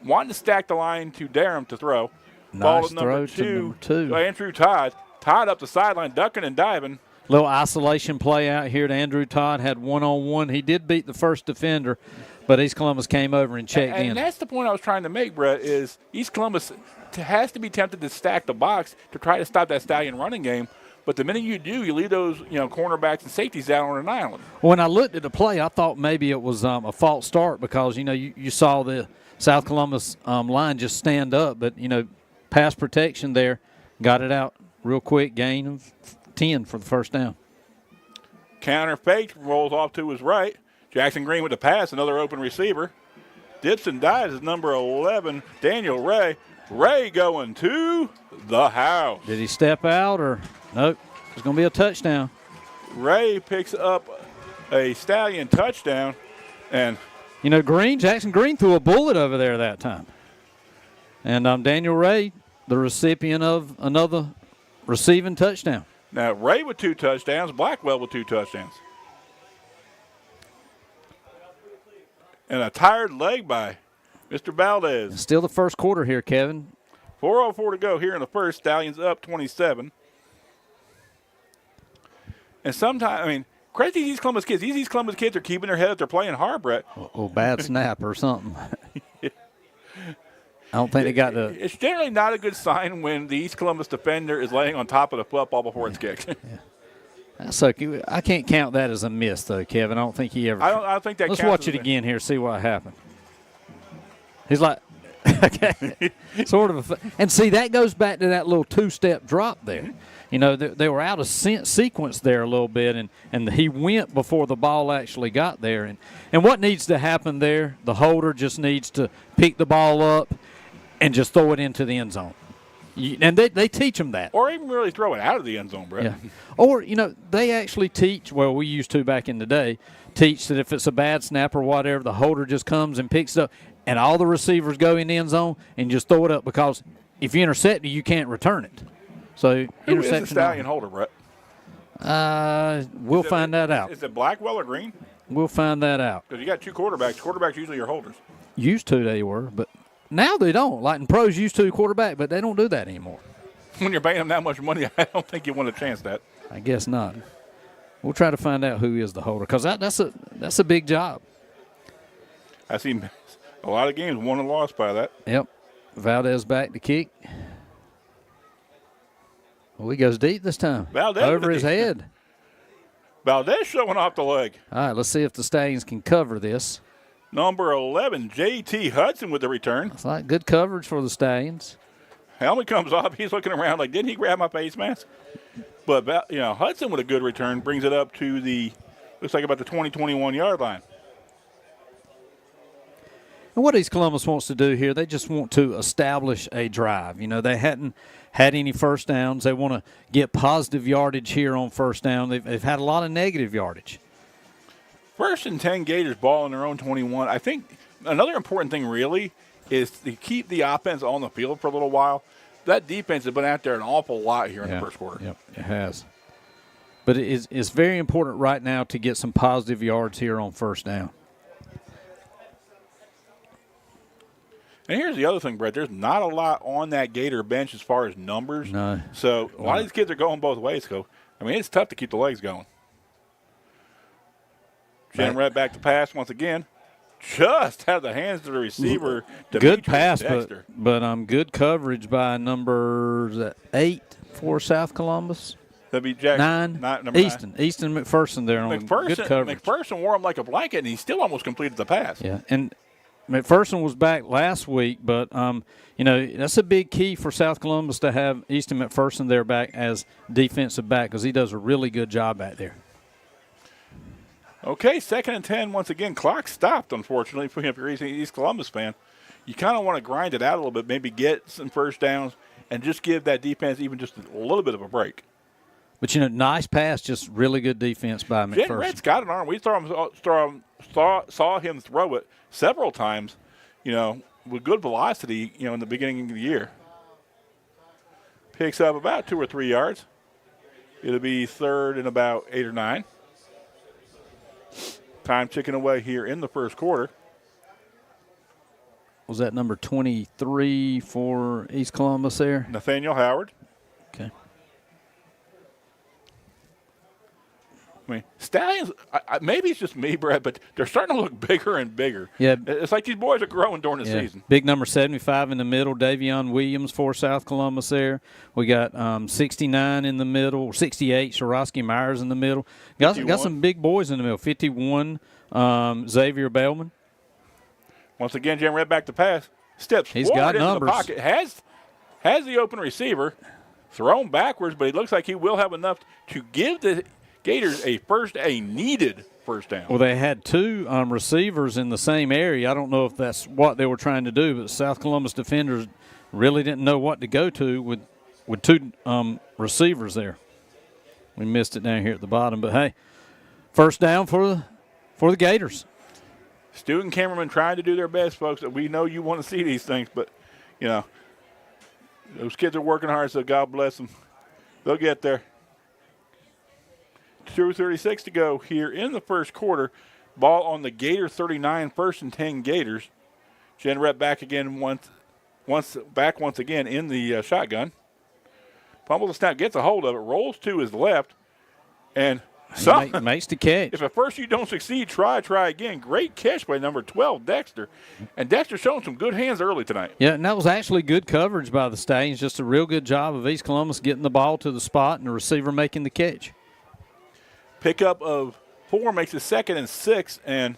[SPEAKER 1] wanting to stack the line to Durham to throw.
[SPEAKER 2] Nice
[SPEAKER 1] Ball
[SPEAKER 2] throw to number 2.
[SPEAKER 1] Andrew Todd up the sideline, ducking and diving.
[SPEAKER 2] Little isolation play out here to Andrew Todd. Had one-on-one. He did beat the first defender, but East Columbus came over and checked in.
[SPEAKER 1] And that's the point I was trying to make, Brett, is East Columbus has to be tempted to stack the box to try to stop that Stallion running game. But the minute you do, you leave those cornerbacks and safeties out on an island.
[SPEAKER 2] When I looked at the play, I thought maybe it was a false start because, you saw the South Columbus line just stand up. But, pass protection there, got it out real quick, gain of 10 for the first down.
[SPEAKER 1] Counter fake, rolls off to his right. Jackson Green with the pass, another open receiver. Dips and dives is number 11, Daniel Ray. Ray going to the house.
[SPEAKER 2] Did he step out or nope? It's going to be a touchdown.
[SPEAKER 1] Ray picks up a Stallion touchdown. And,
[SPEAKER 2] Jackson Green threw a bullet over there that time. And Daniel Ray, the recipient of another receiving touchdown.
[SPEAKER 1] Now, Ray with 2 touchdowns, Blackwell with 2 touchdowns. And a tired leg by Mr. Valdez.
[SPEAKER 2] Still the first quarter here, Kevin.
[SPEAKER 1] 4:04 to go here in the first. Stallions up 27. And sometimes, credit these East Columbus kids. These East Columbus kids are keeping their head up. They're playing hard, Brett.
[SPEAKER 2] Oh, bad snap or something. I don't think they got the.
[SPEAKER 1] It's generally not a good sign when the East Columbus defender is laying on top of the football before it's kicked.
[SPEAKER 2] Yeah. So I can't count that as a miss, though, Kevin. I don't think he ever.
[SPEAKER 1] I don't think that.
[SPEAKER 2] Let's watch it again here, see what happened. He's like, okay, sort of. And see, that goes back to that little 2-step drop there. They were out of sequence there a little bit, and he went before the ball actually got there. And what needs to happen there, the holder just needs to pick the ball up and just throw it into the end zone. And they teach them that.
[SPEAKER 1] Or even really throw it out of the end zone, Brett.
[SPEAKER 2] Yeah. Or, they actually teach, well, we used to back in the day, teach that if it's a bad snap or whatever, the holder just comes and picks it up, and all the receivers go in the end zone and just throw it up, because if you intercept it, you can't return it. So
[SPEAKER 1] Who is the Stallion holder, Brett?
[SPEAKER 2] We'll find that out.
[SPEAKER 1] Is it Blackwell or Green?
[SPEAKER 2] We'll find that out.
[SPEAKER 1] Because you got two quarterbacks. Quarterbacks usually are holders.
[SPEAKER 2] Used to they were, but now they don't. Like in pros used to quarterback, but they don't do that anymore.
[SPEAKER 1] When you're paying them that much money, I don't think you want to chance that.
[SPEAKER 2] I guess not. We'll try to find out who is the holder, because that's a big job.
[SPEAKER 1] I've seen a lot of games won and lost by that.
[SPEAKER 2] Yep. Valdez back to kick. Well, he goes deep this time.
[SPEAKER 1] Valdez
[SPEAKER 2] over his head.
[SPEAKER 1] Valdez showing off the leg.
[SPEAKER 2] All right, let's see if the Stallions can cover this.
[SPEAKER 1] Number 11, J.T. Hudson with the return.
[SPEAKER 2] It's like good coverage for the Stallions.
[SPEAKER 1] Helmet comes off. He's looking around like, didn't he grab my face mask? But, Hudson with a good return brings it up to looks like about the 20-21-yard line.
[SPEAKER 2] And what East Columbus wants to do here, they just want to establish a drive. They hadn't had any first downs. They want to get positive yardage here on first down. They've had a lot of negative yardage.
[SPEAKER 1] 1st and 10 Gators ball in their own 21. I think another important thing really is to keep the offense on the field for a little while. That defense has been out there an awful lot here in the first quarter.
[SPEAKER 2] Yep, it has. But it's very important right now to get some positive yards here on first down.
[SPEAKER 1] And here's the other thing, Brett. There's not a lot on that Gator bench as far as numbers.
[SPEAKER 2] No.
[SPEAKER 1] So a lot of these kids are going both ways. It's tough to keep the legs going. Jen Red back to pass once again. Just had the hands to the receiver.
[SPEAKER 2] Good pass, but good coverage by number 8 for South Columbus.
[SPEAKER 1] That'd be Jack.
[SPEAKER 2] 9.
[SPEAKER 1] Number
[SPEAKER 2] Easton.
[SPEAKER 1] 9.
[SPEAKER 2] Easton McPherson there on good coverage.
[SPEAKER 1] McPherson wore him like a blanket, and he still almost completed the pass.
[SPEAKER 2] Yeah, and McPherson was back last week, but that's a big key for South Columbus to have Easton McPherson there back as defensive back, because he does a really good job back there.
[SPEAKER 1] Okay, 2nd and 10 once again. Clock stopped, unfortunately, if you're an East Columbus fan. You kind of want to grind it out a little bit, maybe get some first downs, and just give that defense even just a little bit of a break.
[SPEAKER 2] But, nice pass, just really good defense by McPherson.
[SPEAKER 1] Jen Red's got an arm. We saw him throw it several times, with good velocity, in the beginning of the year. Picks up about 2 or 3 yards. It'll be 3rd and about 8 or 9. Time ticking away here in the first quarter.
[SPEAKER 2] Was that number 23 for East Columbus there?
[SPEAKER 1] Nathaniel Howard.
[SPEAKER 2] Okay.
[SPEAKER 1] Stallions, maybe it's just me, Brad, but they're starting to look bigger and bigger.
[SPEAKER 2] Yeah.
[SPEAKER 1] It's like these boys are growing during the season.
[SPEAKER 2] Big number 75 in the middle, Davion Williams for South Columbus there. We got 69 in the middle, 68, Shorosky Myers in the middle. Got some big boys in the middle, 51, Xavier Bellman.
[SPEAKER 1] Once again, Jim Red back to pass. Steps
[SPEAKER 2] He's
[SPEAKER 1] forward
[SPEAKER 2] got
[SPEAKER 1] into
[SPEAKER 2] numbers.
[SPEAKER 1] the pocket. Has the open receiver. Thrown backwards, but he looks like he will have enough to give the Gators a needed first down.
[SPEAKER 2] Well, they had 2 receivers in the same area. I don't know if that's what they were trying to do, but South Columbus defenders really didn't know what to go to with 2 receivers there. We missed it down here at the bottom, but hey, first down for the Gators.
[SPEAKER 1] Student cameramen trying to do their best, folks. We know you want to see these things, but those kids are working hard, so God bless them. They'll get there. 2:36 to go here in the first quarter. Ball on the Gator 39, 1st and 10 Gators. Jen Rep back again once again in the shotgun. Pummel the snap, gets a hold of it, rolls to his left, and
[SPEAKER 2] makes the catch.
[SPEAKER 1] If at first you don't succeed, try again. Great catch by number 12, Dexter. And Dexter showing some good hands early tonight.
[SPEAKER 2] Yeah, and that was actually good coverage by the Stallions. Just a real good job of East Columbus getting the ball to the spot and the receiver making the catch.
[SPEAKER 1] Pickup of 4 makes it 2nd and 6, and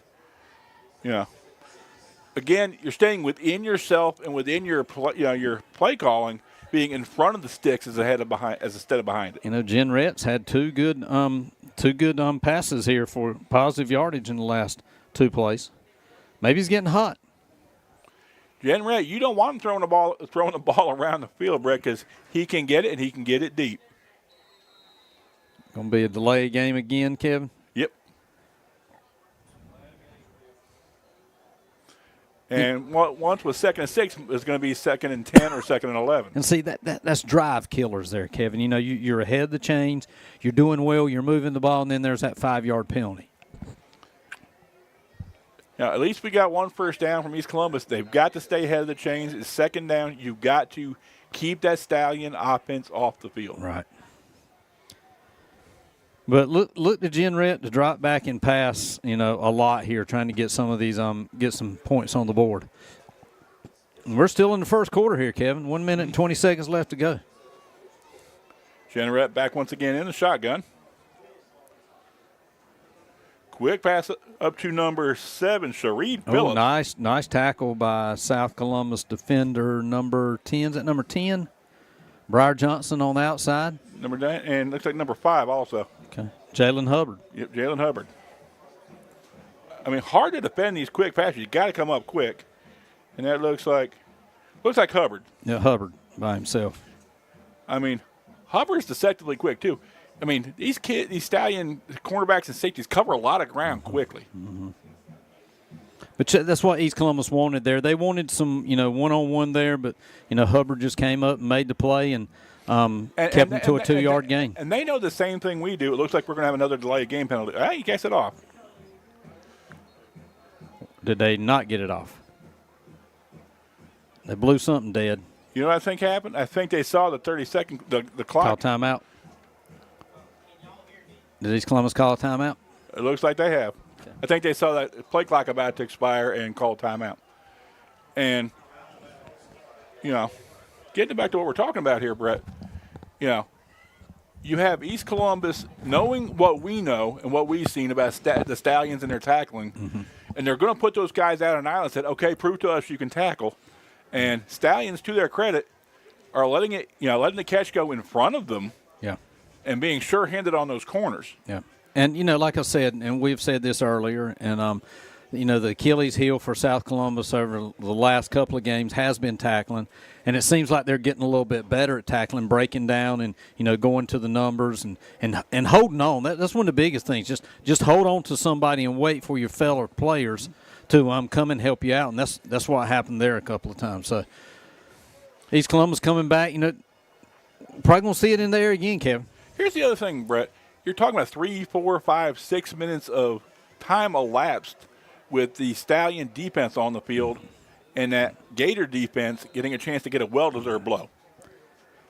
[SPEAKER 1] again, you're staying within yourself and within your play calling, being in front of the sticks instead of behind it.
[SPEAKER 2] Jen Retz had two good passes here for positive yardage in the last 2 plays. Maybe he's getting hot.
[SPEAKER 1] Jen Rett, you don't want him throwing the ball around the field, Brett, because he can get it and he can get it deep.
[SPEAKER 2] Going to be a delay game again, Kevin?
[SPEAKER 1] Yep. And once with 2nd and 6 is going to be 2nd and 10 or 2nd and 11.
[SPEAKER 2] And see, that's drive killers there, Kevin. You know, you're ahead of the chains, you're doing well, you're moving the ball, and then there's that 5-yard penalty.
[SPEAKER 1] Now, at least we got one first down from East Columbus. They've got to stay ahead of the chains. It's 2nd down. You've got to keep that Stallion offense off the field.
[SPEAKER 2] Right. But look to Jenrette to drop back and pass, you know, a lot here, trying to get some of these get some points on the board. And we're still in the first quarter here, Kevin. 1 minute and 20 seconds left to go.
[SPEAKER 1] Jenrette back once again in the shotgun. Quick pass up to number 7, Shareed Phillips.
[SPEAKER 2] Oh, nice tackle by South Columbus defender number 10. Is that number 10? Briar Johnson on the outside.
[SPEAKER 1] Number 9, and looks like number 5 also.
[SPEAKER 2] Okay. Jalen Hubbard.
[SPEAKER 1] Yep, Jalen Hubbard. I mean, hard to defend these quick passes. You got to come up quick. And that looks like Hubbard.
[SPEAKER 2] Yeah, Hubbard by himself.
[SPEAKER 1] I mean, Hubbard's deceptively quick too. I mean, these Stallion cornerbacks and safeties cover a lot of ground quickly.
[SPEAKER 2] Mm-hmm. But that's what East Columbus wanted there. They wanted some, you know, one-on-one there, but, you know, Hubbard just came up and made the play and kept them to a 2-yard gain.
[SPEAKER 1] And they know the same thing we do. It looks like we're going to have another delayed game penalty. Hey, you guys it off.
[SPEAKER 2] Did they not get it off? They blew something dead.
[SPEAKER 1] You know what I think happened? I think they saw the 30-second, the clock.
[SPEAKER 2] Call timeout. Did East Columbus call a timeout?
[SPEAKER 1] It looks like they have. Okay. I think they saw that play clock about to expire and called timeout. And, you know, getting back to what we're talking about here, Brett, you know, you have East Columbus knowing what we know and what we've seen about the Stallions and their tackling, and they're going to put those guys out on an island and said, okay, prove to us you can tackle. And Stallions, to their credit, are letting the catch go in front of them.
[SPEAKER 2] Yeah.
[SPEAKER 1] And being sure-handed on those corners.
[SPEAKER 2] Yeah. And, you know, like I said, and we've said this earlier, and, you know, the Achilles heel for South Columbus over the last couple of games has been tackling. And it seems like they're getting a little bit better at tackling, breaking down and, you know, going to the numbers and holding on. That's one of the biggest things. Just hold on to somebody and wait for your fellow players to come and help you out. And that's what happened there a couple of times. So East Columbus coming back, you know, probably going to see it in there again, Kevin.
[SPEAKER 1] Here's the other thing, Brett. You're talking about 3, 4, 5, 6 minutes of time elapsed with the Stallion defense on the field and that Gator defense getting a chance to get a well-deserved blow.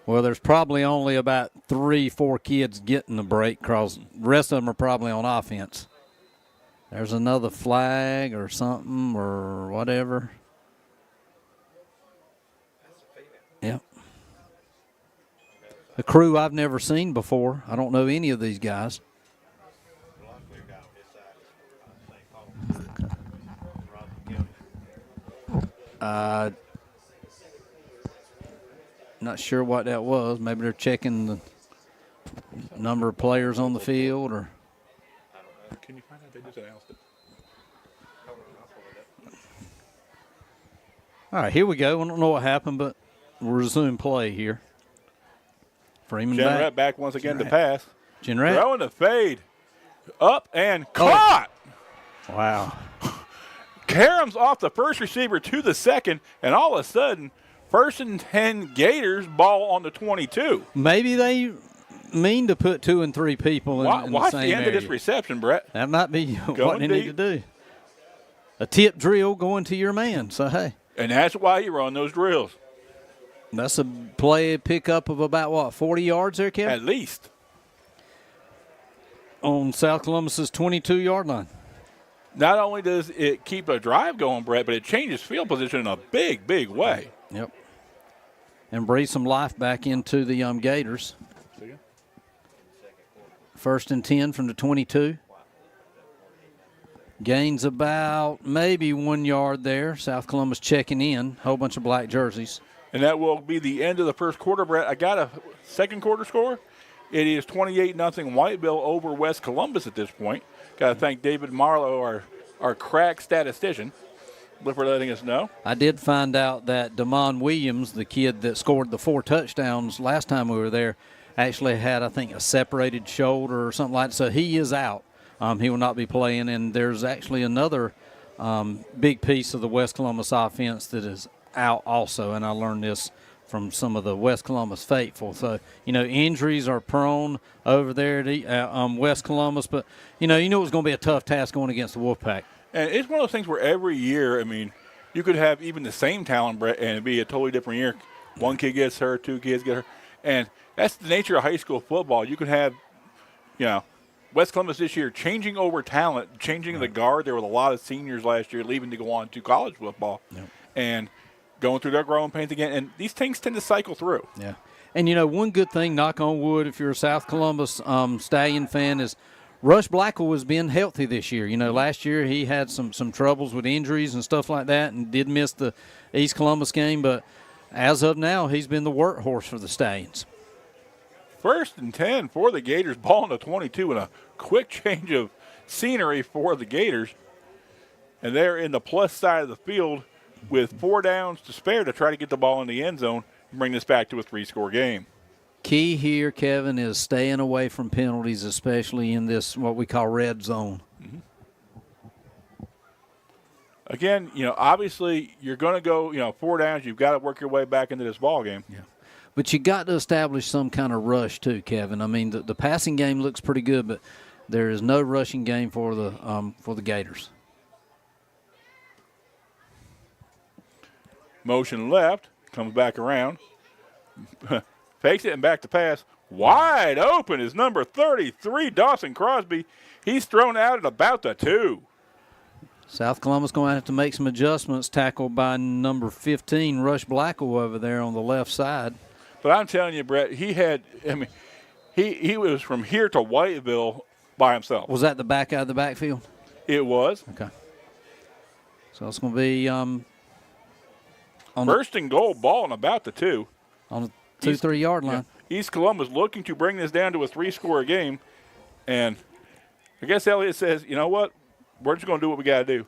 [SPEAKER 2] Well, there's probably only about 3, 4 kids getting the break because the rest of them are probably on offense. There's another flag or something or whatever. Yep. A crew I've never seen before. I don't know any of these guys. Not sure what that was. Maybe they're checking the number of players on the field, or.
[SPEAKER 1] Can you find out they just announced it?
[SPEAKER 2] All right, here we go. I don't know what happened, but we'll resume play here. Freeman
[SPEAKER 1] Jenrette back once again to pass.
[SPEAKER 2] Jenrette
[SPEAKER 1] throwing the fade. Up and caught.
[SPEAKER 2] Oh. Wow.
[SPEAKER 1] Karam's off the first receiver to the second, and all of a sudden, 1st and 10 Gators, ball on the 22.
[SPEAKER 2] Maybe they mean to put 2 and 3 people in the same area.
[SPEAKER 1] Watch the end of this reception, Brett.
[SPEAKER 2] That might be what they need to do. A tip drill going to your man, so hey.
[SPEAKER 1] And that's why you run those drills.
[SPEAKER 2] That's a play pickup of about, 40 yards there, Kevin?
[SPEAKER 1] At least.
[SPEAKER 2] On South Columbus's 22-yard line.
[SPEAKER 1] Not only does it keep a drive going, Brett, but it changes field position in a big, big way.
[SPEAKER 2] Yep. And breathe some life back into the Gators. 1st and 10 from the 22. Gains about maybe 1 yard there. South Columbus checking in. Whole bunch of black jerseys.
[SPEAKER 1] And that will be the end of the first quarter, Brett. I got a second quarter score. It is 28-0 Whiteville over West Columbus at this point. Got to thank David Marlowe, our crack statistician, for letting us know.
[SPEAKER 2] I did find out that Damon Williams, the kid that scored the 4 touchdowns last time we were there, actually had, I think, a separated shoulder or something like that. So he is out. He will not be playing. And there's actually another big piece of the West Columbus offense that is out also, and I learned this from some of the West Columbus faithful. So, injuries are prone over there at West Columbus, but, it was going to be a tough task going against the Wolfpack.
[SPEAKER 1] And it's one of those things where every year, you could have even the same talent, Brett, and it'd be a totally different year. One kid gets hurt, two kids get hurt. And that's the nature of high school football. You could have, West Columbus this year changing over talent, changing the guard. There were a lot of seniors last year leaving to go on to college football.
[SPEAKER 2] Yep. And
[SPEAKER 1] going through their growing pains again. And these things tend to cycle through.
[SPEAKER 2] Yeah. And, one good thing, knock on wood, if you're a South Columbus Stallion fan, is Rush Blackwell was being healthy this year. Last year he had some troubles with injuries and stuff like that and did miss the East Columbus game. But as of now, he's been the workhorse for the Stallions.
[SPEAKER 1] 1st and 10 for the Gators, ball in the 22, and a quick change of scenery for the Gators. And they're in the plus side of the field with 4 downs to spare to try to get the ball in the end zone and bring this back to a 3-score game.
[SPEAKER 2] Key here, Kevin, is staying away from penalties, especially in this what we call red zone.
[SPEAKER 1] Mm-hmm. Again, obviously you're going to go, 4 downs. You've got to work your way back into this ball game.
[SPEAKER 2] Yeah. But you got to establish some kind of rush too, Kevin. The passing game looks pretty good, but there is no rushing game for the Gators.
[SPEAKER 1] Motion left, comes back around, fakes it and back to pass. Wide open is number 33, Dawson Crosby. He's thrown out at about the 2.
[SPEAKER 2] South Columbus going to have to make some adjustments, tackled by number 15, Rush Blackwell over there on the left side.
[SPEAKER 1] But I'm telling you, Brett, he was from here to Whiteville by himself.
[SPEAKER 2] Was that the back out of the backfield?
[SPEAKER 1] It was.
[SPEAKER 2] Okay. So it's going to be
[SPEAKER 1] first and goal, ball and about the 2.
[SPEAKER 2] On the 2-3 yard line.
[SPEAKER 1] Yeah. East Columbus looking to bring this down to a 3-score game. And I guess Elliott says, you know what? We're just going to do what we got to do.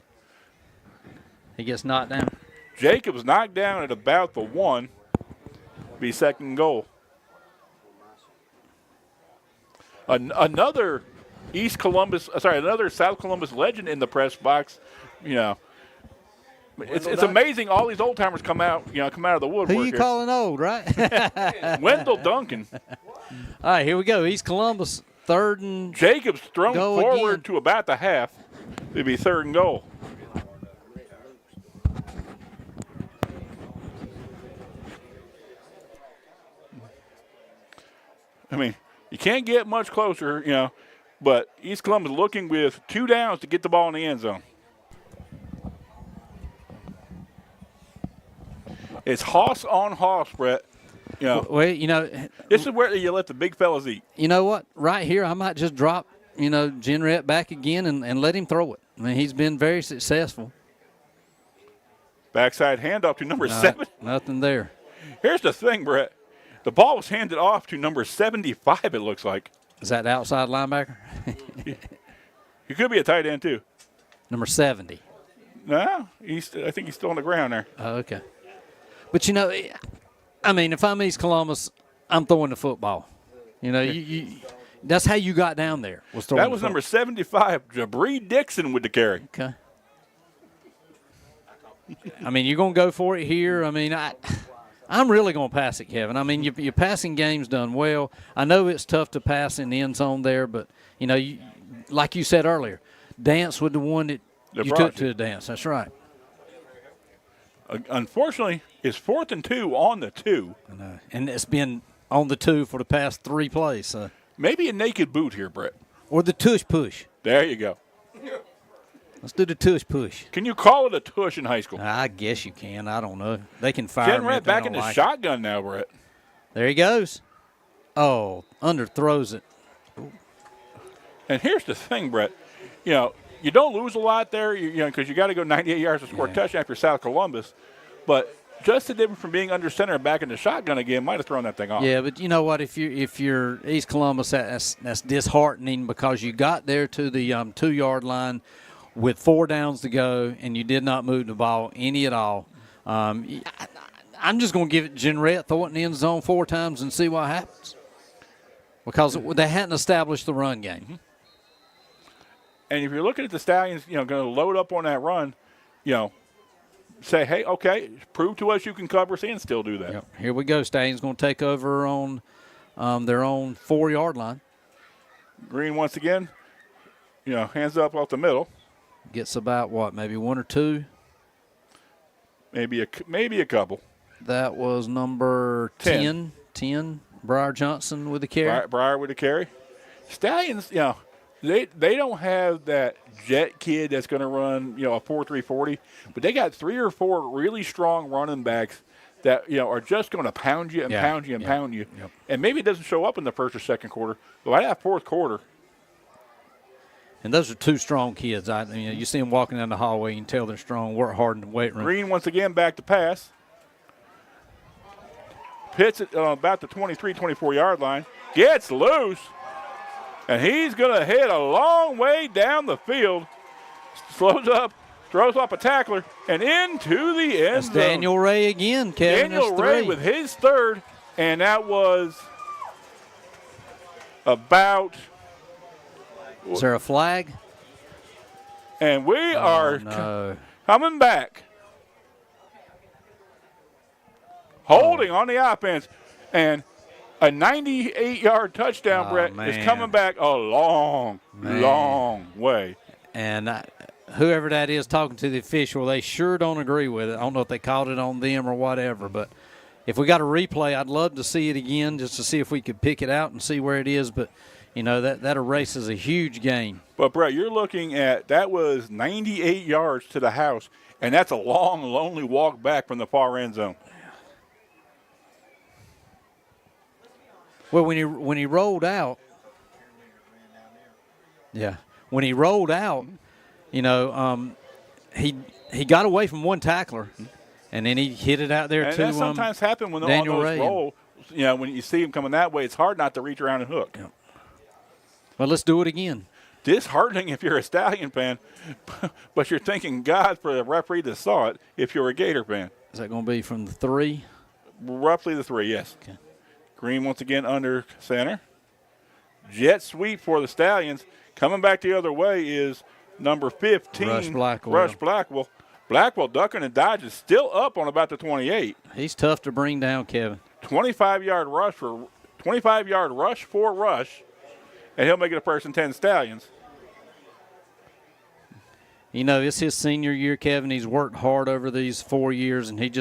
[SPEAKER 2] He gets knocked down.
[SPEAKER 1] Jacobs knocked down at about the 1. Be 2nd goal. Another another South Columbus legend in the press box. It's amazing all these old timers come out of the woodwork.
[SPEAKER 2] Who you calling old, right?
[SPEAKER 1] Wendell Duncan.
[SPEAKER 2] All right, here we go. East Columbus, 3rd and
[SPEAKER 1] Jacobs thrown forward
[SPEAKER 2] again.
[SPEAKER 1] to about the half. It'd be 3rd and goal. You can't get much closer, but East Columbus looking with 2 downs to get the ball in the end zone. It's hoss on hoss, Brett.
[SPEAKER 2] Well,
[SPEAKER 1] this is where you let the big fellas eat.
[SPEAKER 2] You know what? Right here, I might just drop, Jenrette back again and let him throw it. He's been very successful.
[SPEAKER 1] Backside handoff to number 7.
[SPEAKER 2] Nothing there.
[SPEAKER 1] Here's the thing, Brett. The ball was handed off to number 75, it looks like.
[SPEAKER 2] Is that the outside linebacker?
[SPEAKER 1] He could be a tight end, too.
[SPEAKER 2] Number 70.
[SPEAKER 1] No, I think he's still on the ground there.
[SPEAKER 2] Oh, okay. But, if I'm East Columbus, I'm throwing the football. That's how you got down there.
[SPEAKER 1] That was number 75, Jabri Dixon with the carry.
[SPEAKER 2] Okay. You're going to go for it here. I'm really going to pass it, Kevin. Your passing game's done well. I know it's tough to pass in the end zone there, but, like you said earlier, dance with the one that you took to the dance. That's right.
[SPEAKER 1] Unfortunately, it's 4th and 2 on the 2.
[SPEAKER 2] I know. And it's been on the 2 for the past 3 plays. So.
[SPEAKER 1] Maybe a naked boot here, Brett.
[SPEAKER 2] Or the tush push.
[SPEAKER 1] There you go.
[SPEAKER 2] Let's do the tush push.
[SPEAKER 1] Can you call it a tush in high school?
[SPEAKER 2] I guess you can. I don't know. They can fire me.
[SPEAKER 1] Jenrette back in the shotgun now, Brett.
[SPEAKER 2] There he goes. Oh, underthrows it.
[SPEAKER 1] And here's the thing, Brett. You don't lose a lot there, because you got to go 98 yards to score a touchdown after South Columbus. But just the difference from being under center and back in the shotgun again might have thrown that thing off.
[SPEAKER 2] Yeah, but you know what? If you're East Columbus, that's disheartening because you got there to the 2-yard line with 4 downs to go, and you did not move the ball any at all. I'm just going to give it Jenrette, throw it in the end zone 4 times and see what happens because they hadn't established the run game.
[SPEAKER 1] And if you're looking at the Stallions, going to load up on that run, say, hey, okay, prove to us you can cover us and still do that.
[SPEAKER 2] Yep. Here we go. Stallions going to take over on their own 4-yard line.
[SPEAKER 1] Green once again, hands up off the middle.
[SPEAKER 2] Gets about what, maybe 1 or 2?
[SPEAKER 1] Maybe a couple.
[SPEAKER 2] That was number 10. 10, Briar Johnson with the carry.
[SPEAKER 1] Briar with the carry. Stallions, they don't have that jet kid that's going to run, a 4.340, but they got 3 or 4 really strong running backs that, are just going to pound you and pound you and pound you.
[SPEAKER 2] Yep.
[SPEAKER 1] And maybe it doesn't show up in the first or second quarter, but by that fourth quarter.
[SPEAKER 2] And those are 2 strong kids. You see them walking down the hallway, you can tell they're strong, work hard in the weight room.
[SPEAKER 1] Green once again back to pass. Pitts it about the 23, 24-yard line. Gets loose. And he's going to hit a long way down the field. Slows up, throws off a tackler, and into the end zone.
[SPEAKER 2] Daniel Ray again, Kevin.
[SPEAKER 1] Daniel Ray with his third, and that was about.
[SPEAKER 2] Is there a flag?
[SPEAKER 1] And we are coming back. Holding on the offense. And a 98-yard touchdown, Brett, is coming back a long way.
[SPEAKER 2] And whoever that is talking to the official, they sure don't agree with it. I don't know if they called it on them or whatever, but if we got a replay, I'd love to see it again just to see if we could pick it out and see where it is. But, that erases a huge gain.
[SPEAKER 1] But, Brett, you're looking at that was 98 yards to the house, and that's a long, lonely walk back from the far end zone.
[SPEAKER 2] Well, when he rolled out, when he rolled out, he got away from one tackler, and then he hit it out there
[SPEAKER 1] and
[SPEAKER 2] to
[SPEAKER 1] that sometimes happen when
[SPEAKER 2] Daniel
[SPEAKER 1] on those
[SPEAKER 2] Ray.
[SPEAKER 1] roll. When you see him coming that way, it's hard not to reach around and hook.
[SPEAKER 2] Yep. Well, let's do it again.
[SPEAKER 1] Disheartening if you're a Stallion fan, but you're thanking God for the referee that saw it if you're a Gator fan.
[SPEAKER 2] Is that going to be from the 3?
[SPEAKER 1] Roughly the 3, yes.
[SPEAKER 2] Okay.
[SPEAKER 1] Green once again under center. Jet sweep for the Stallions. Coming back the other way is number 15,
[SPEAKER 2] Rush Blackwell.
[SPEAKER 1] Rush Blackwell. Blackwell ducking and dodging, still up on about the 28.
[SPEAKER 2] He's tough to bring down, Kevin.
[SPEAKER 1] 25-yard rush for Rush, and he'll make it a 1st and 10 Stallions.
[SPEAKER 2] It's his senior year, Kevin. He's worked hard over these 4 years, and he's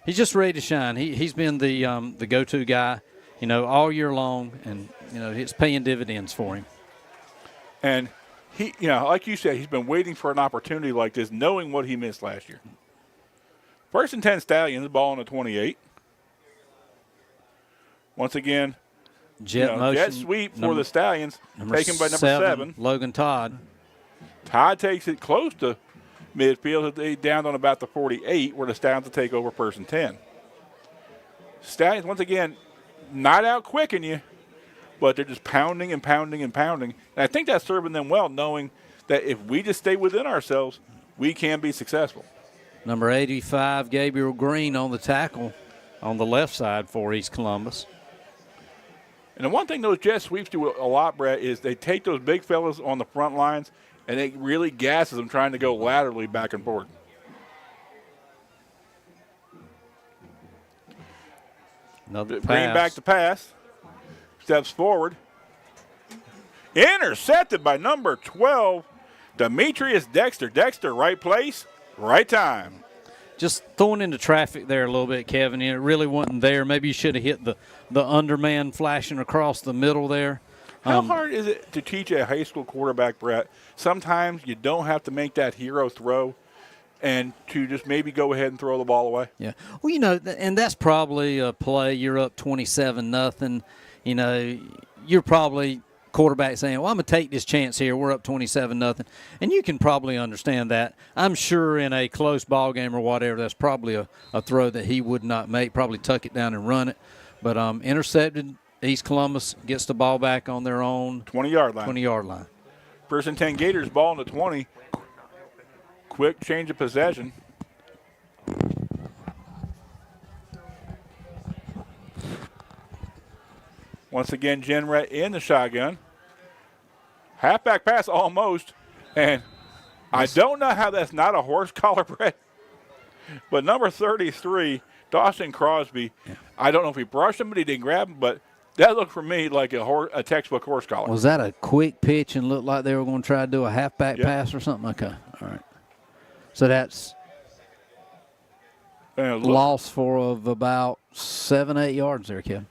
[SPEAKER 2] just ready to shine. He's been the go-to guy, all year long, and it's paying dividends for him.
[SPEAKER 1] And he, like you said, he's been waiting for an opportunity like this, knowing what he missed last year. 1st and 10 Stallions, ball on the 28. Once again, jet sweep for the Stallions, taken by number 7.
[SPEAKER 2] Logan Todd.
[SPEAKER 1] Todd takes it close to midfield. They down on about the 48, where the Stallions will take over 1st and 10. Stallions, once again, not out quicking you, but they're just pounding and pounding and pounding. And I think that's serving them well, knowing that if we just stay within ourselves, we can be successful.
[SPEAKER 2] Number 85, Gabriel Green on the tackle on the left side for East Columbus.
[SPEAKER 1] And the one thing those jet sweeps do a lot, Brett, is they take those big fellas on the front lines, and it really gasses them trying to go laterally back and forth.
[SPEAKER 2] Another pass.
[SPEAKER 1] Green back to pass. Steps forward. Intercepted by number 12, Demetrius Dexter. Dexter, right place, right time.
[SPEAKER 2] Just throwing into traffic there a little bit, Kevin. It really wasn't there. Maybe you should have hit the underman flashing across the middle there.
[SPEAKER 1] How hard is it to teach a high school quarterback, Brett? Sometimes you don't have to make that hero throw and to just maybe go ahead and throw the ball away.
[SPEAKER 2] Yeah. Well, and that's probably a play. You're up 27-0. You're probably quarterback saying, well, I'm going to take this chance here. We're up 27-0. And you can probably understand that. I'm sure in a close ball game or whatever, that's probably a throw that he would not make, probably tuck it down and run it. But intercepted. East Columbus gets the ball back on their own
[SPEAKER 1] 20-yard line.
[SPEAKER 2] 20-yard line.
[SPEAKER 1] 1st and 10 Gators, ball in the 20. Quick change of possession. Once again, Jenrette in the shotgun. Halfback pass almost. And I don't know how that's not a horse collar, Brett. But number 33, Dawson Crosby, I don't know if he brushed him, but he didn't grab him, but that looked for me like a textbook horse collar.
[SPEAKER 2] Was that a quick pitch and looked like they were going to try to do a halfback pass or something? Okay, all right. So that's loss of about 7-8 yards there, Kevin.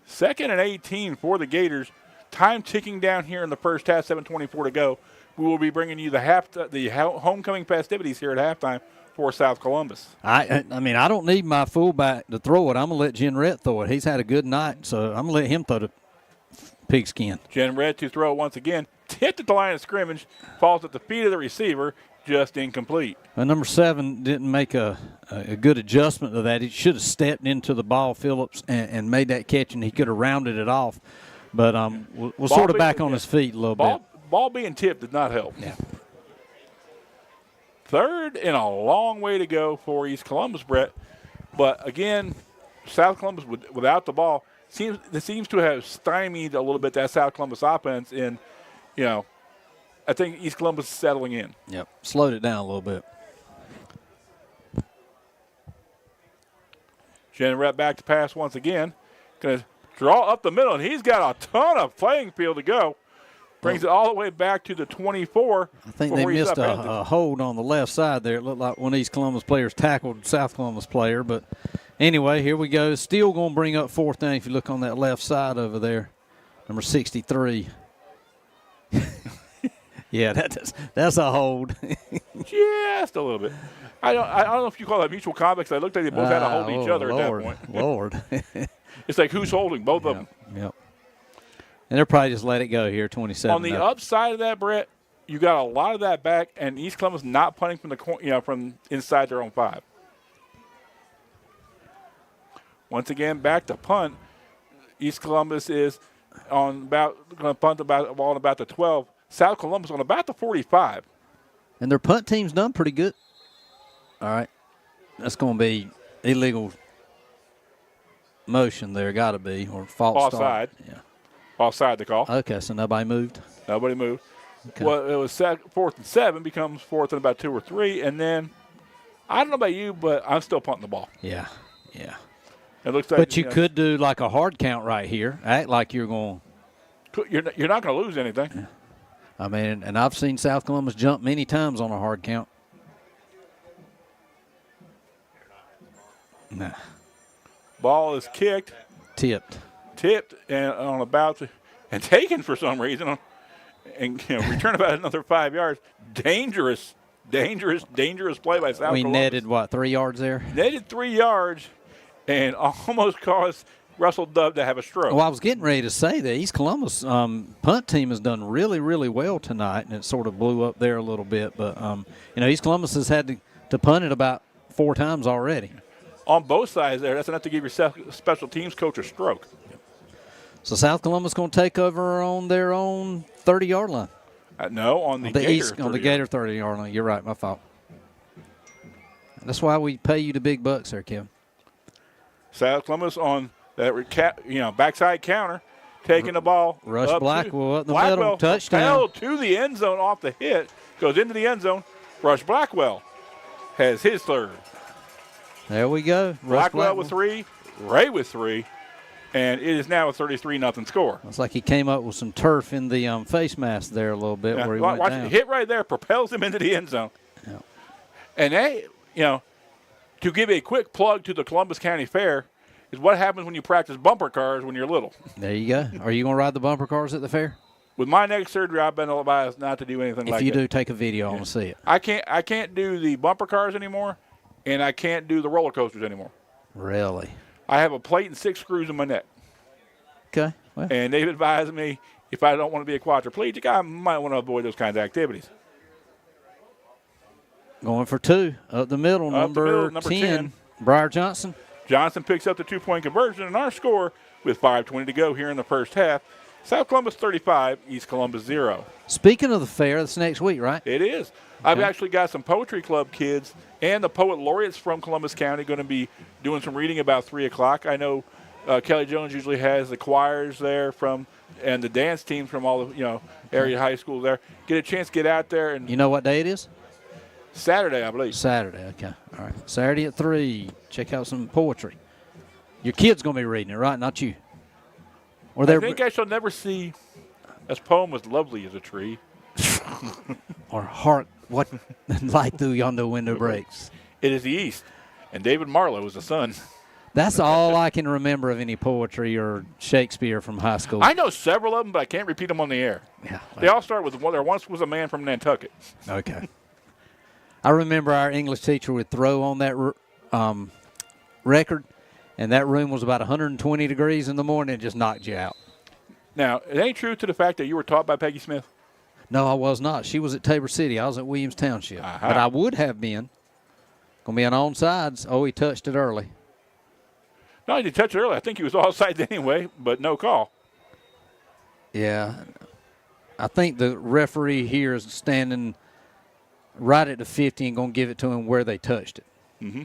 [SPEAKER 1] 2nd and 18 for the Gators. Time ticking down here in the first half, 7:24 to go. We will be bringing you the homecoming festivities here at halftime for South Columbus.
[SPEAKER 2] I mean, I don't need my fullback to throw it. I'm going to let Jenrette throw it. He's had a good night, so I'm going to let him throw the pigskin.
[SPEAKER 1] Jenrette to throw it once again. Tipped at the line of scrimmage. Falls at the feet of the receiver. Just incomplete.
[SPEAKER 2] Number 7 didn't make a good adjustment to that. He should have stepped into the ball, Phillips, and made that catch, and he could have rounded it off. But we're sort of back on his feet a little bit.
[SPEAKER 1] Ball being tipped did not help.
[SPEAKER 2] Yeah.
[SPEAKER 1] 3rd and a long way to go for East Columbus, Brett. But, again, South Columbus without the ball seems to have stymied a little bit that South Columbus offense. And, I think East Columbus is settling in.
[SPEAKER 2] Yep, slowed it down a little bit.
[SPEAKER 1] Jenrette back to pass once again. Going to draw up the middle, and he's got a ton of playing field to go. Brings it all the way back to the 24.
[SPEAKER 2] I think they missed a hold on the left side there. It looked like one of East Columbus players tackled South Columbus player. But anyway, here we go. Still going to bring up 4th down if you look on that left side over there. Number 63. Yeah, that's a hold.
[SPEAKER 1] Just a little bit. I don't know if you call that mutual combat, because I looked like they both had to hold each other
[SPEAKER 2] Lord,
[SPEAKER 1] at that point.
[SPEAKER 2] Lord.
[SPEAKER 1] It's like who's holding both of them.
[SPEAKER 2] Yep. And they'll probably just let it go here, 27.
[SPEAKER 1] On the upside of that, Brett, you got a lot of that back, and East Columbus not punting from from inside their own 5. Once again, back to punt. East Columbus is going to punt the ball on about the 12. South Columbus on about the 45.
[SPEAKER 2] And their punt team's done pretty good. All right. That's going to be illegal motion there, got to be, or false start.
[SPEAKER 1] Offside.
[SPEAKER 2] Yeah.
[SPEAKER 1] Offside the call.
[SPEAKER 2] Okay, so nobody moved?
[SPEAKER 1] Nobody moved.
[SPEAKER 2] Okay.
[SPEAKER 1] Well, it was 4th and 7, becomes 4th and about 2 or 3, and then I don't know about you, but I'm still punting the ball.
[SPEAKER 2] Yeah, yeah.
[SPEAKER 1] It looks like.
[SPEAKER 2] But you could do like a hard count right here. Act like you're going.
[SPEAKER 1] You're not going to lose anything.
[SPEAKER 2] Yeah. I mean, and I've seen South Columbus jump many times on a hard count. Nah.
[SPEAKER 1] Ball is kicked.
[SPEAKER 2] Tipped,
[SPEAKER 1] and on about to, and taken for some reason, and return about another 5 yards. Dangerous play by South Columbus.
[SPEAKER 2] We netted, 3 yards there?
[SPEAKER 1] Netted 3 yards and almost caused Russell Dove to have a stroke.
[SPEAKER 2] Well, I was getting ready to say that East Columbus punt team has done really, really well tonight, and it sort of blew up there a little bit. But, East Columbus has had to punt it about 4 times already.
[SPEAKER 1] On both sides there, that's enough to give your special teams coach a stroke.
[SPEAKER 2] So South Columbus going to take over on their own 30-yard line.
[SPEAKER 1] No, on the Gator
[SPEAKER 2] on the Gator 30-yard line. You're right, my fault. That's why we pay you the big bucks there, Kim.
[SPEAKER 1] South Columbus on that backside counter, taking the ball.
[SPEAKER 2] Rush Blackwell up the middle, touchdown.
[SPEAKER 1] To the end zone off the hit, goes into the end zone. Rush Blackwell has his 3rd.
[SPEAKER 2] There we go.
[SPEAKER 1] Blackwell with 3, Ray with 3, and it is now a 33-0 score.
[SPEAKER 2] It's like he came up with some turf in the face mask there a little bit where he went down.
[SPEAKER 1] The hit right there propels him into the end zone.
[SPEAKER 2] Yeah.
[SPEAKER 1] And to give a quick plug to the Columbus County Fair is what happens when you practice bumper cars when you're little.
[SPEAKER 2] There you go. Are you going to ride the bumper cars at the fair?
[SPEAKER 1] With my neck surgery, I've been advised not to do anything like that.
[SPEAKER 2] If you do, take a video. I want to see it.
[SPEAKER 1] I can't do the bumper cars anymore, and I can't do the roller coasters anymore.
[SPEAKER 2] Really?
[SPEAKER 1] I have a plate and 6 screws in my neck.
[SPEAKER 2] Okay. Well.
[SPEAKER 1] And they've advised me if I don't want to be a quadriplegic, I might want to avoid those kinds of activities.
[SPEAKER 2] Going for 2 up the middle, number 10, Briar Johnson.
[SPEAKER 1] Johnson picks up the 2-point conversion, and our score with 5:20 to go here in the first half. South Columbus 35, East Columbus 0.
[SPEAKER 2] Speaking of the fair, that's next week, right?
[SPEAKER 1] It is. I've actually got some poetry club kids and the poet laureates from Columbus County going to be doing some reading about 3 o'clock. I know Kelly Jones usually has the choirs there and the dance teams from all the area high schools there. Get a chance to get out there. And
[SPEAKER 2] You know what day it is?
[SPEAKER 1] Saturday, I believe.
[SPEAKER 2] Saturday, okay. All right. Saturday at 3. Check out some poetry. Your kid's going to be reading it, right? Not you. Or
[SPEAKER 1] I think I shall never see as poem as lovely as a tree.
[SPEAKER 2] Or hark what light through yonder window breaks.
[SPEAKER 1] It is the East, and David Marlowe is the sun.
[SPEAKER 2] That's all I can remember of any poetry or Shakespeare from high school.
[SPEAKER 1] I know several of them, but I can't repeat them on the air.
[SPEAKER 2] Yeah.
[SPEAKER 1] They all start with, there once was a man from Nantucket.
[SPEAKER 2] Okay. I remember our English teacher would throw on that record, and that room was about 120 degrees in the morning and just knocked you out. Now,
[SPEAKER 1] it ain't true to the fact that you were taught by Peggy Smith?
[SPEAKER 2] No, I was not. She was at Tabor City. I was at Williams Township.
[SPEAKER 1] Uh-huh.
[SPEAKER 2] But I would have been. Going to be on onside. Oh, he touched it early.
[SPEAKER 1] No, he didn't touch it early. I think he was offside anyway, but no call.
[SPEAKER 2] Yeah. I think the referee here is standing right at the 50 and going to give it to him where they touched it.
[SPEAKER 1] Mm-hmm.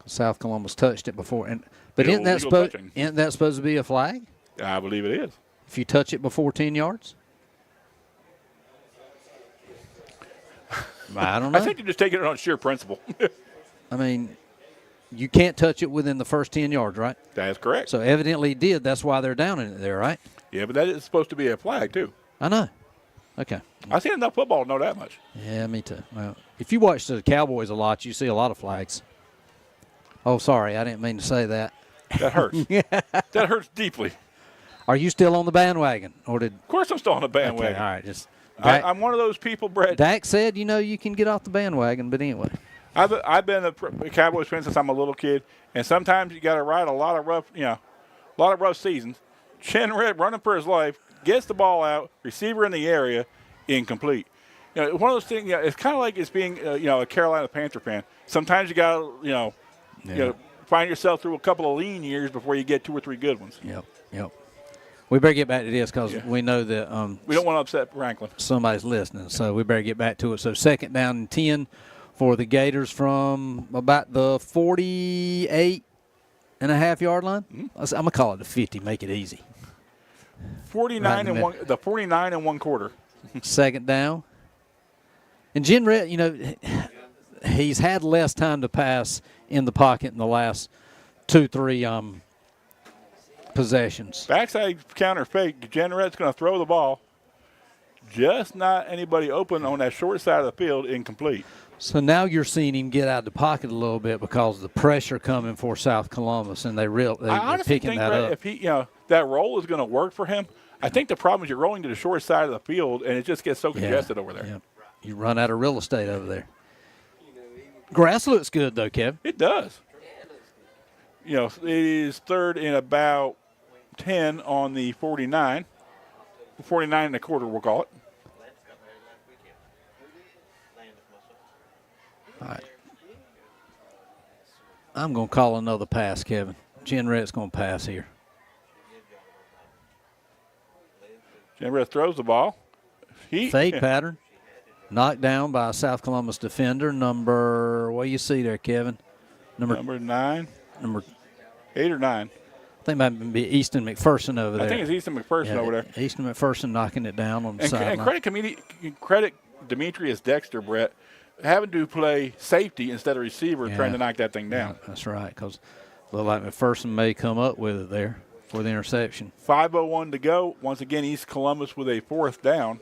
[SPEAKER 2] South Columbus touched it before. But isn't that supposed to be a flag?
[SPEAKER 1] I believe it is.
[SPEAKER 2] If you touch it before 10 yards? I don't know.
[SPEAKER 1] I think you're just taking it on sheer principle.
[SPEAKER 2] I mean, you can't touch it within the first 10 yards, right?
[SPEAKER 1] That is correct.
[SPEAKER 2] So evidently he did. That's why they're down in it there, right?
[SPEAKER 1] Yeah, but that is supposed to be a flag, too.
[SPEAKER 2] I know. Okay.
[SPEAKER 1] I've seen enough football to know that much.
[SPEAKER 2] Yeah, me too. Well, if you watch the Cowboys a lot, you see a lot of flags. Oh, sorry. I didn't mean to say that.
[SPEAKER 1] That hurts. That hurts deeply.
[SPEAKER 2] Are you still on the bandwagon?
[SPEAKER 1] Of course I'm still on the bandwagon.
[SPEAKER 2] Okay, all right. Just
[SPEAKER 1] I'm one of those people, Brett.
[SPEAKER 2] Dak said, you can get off the bandwagon, but anyway.
[SPEAKER 1] I've been a Cowboys fan since I'm a little kid, and sometimes you got to ride a lot of rough seasons. Chin Red running for his life, gets the ball out, receiver in the area, incomplete. One of those things. It's kind of like it's being a Carolina Panther fan. Sometimes you got to find yourself through a couple of lean years before you get 2 or 3 good ones.
[SPEAKER 2] Yep. We better get back to this because we know that
[SPEAKER 1] we don't want to upset Franklin.
[SPEAKER 2] Somebody's listening, so we better get back to it. So 2nd down and 10 for the Gators from about the 48.5-yard line. Mm-hmm. I'm going to call it the 50, make it easy.
[SPEAKER 1] 49 and 1/4.
[SPEAKER 2] 2nd down. And Jen Redd, he's had less time to pass in the pocket in the last 2-3 possessions.
[SPEAKER 1] Backside counter fake. Jennerett's going to throw the ball. Just not anybody open on that short side of the field, incomplete.
[SPEAKER 2] So now you're seeing him get out of the pocket a little bit because of the pressure coming for South Columbus, and they're picking that up.
[SPEAKER 1] If that roll is going to work for him, I think the problem is you're rolling to the short side of the field, and it just gets so congested over there.
[SPEAKER 2] Yeah. You run out of real estate over there. Grass looks good, though, Kevin.
[SPEAKER 1] It does. It is 3rd and about 10 on the 49. 49.25, we'll call it.
[SPEAKER 2] All right. I'm going to call another pass, Kevin. Jen Redd's going to pass here.
[SPEAKER 1] Jen Redd throws the ball.
[SPEAKER 2] Fade pattern. Knocked down by a South Columbus defender. What do you see there, Kevin?
[SPEAKER 1] Number 9.
[SPEAKER 2] Number
[SPEAKER 1] 8 or 9.
[SPEAKER 2] I think it might be Easton McPherson over there.
[SPEAKER 1] I think it's Easton McPherson over there.
[SPEAKER 2] Easton McPherson knocking it down on the sideline.
[SPEAKER 1] And credit Demetrius Dexter, Brett, having to play safety instead of receiver trying to knock that thing down.
[SPEAKER 2] Yeah, that's right, because it looked like McPherson may come up with it there for the interception.
[SPEAKER 1] 5:01 to go. Once again, East Columbus with a 4th down.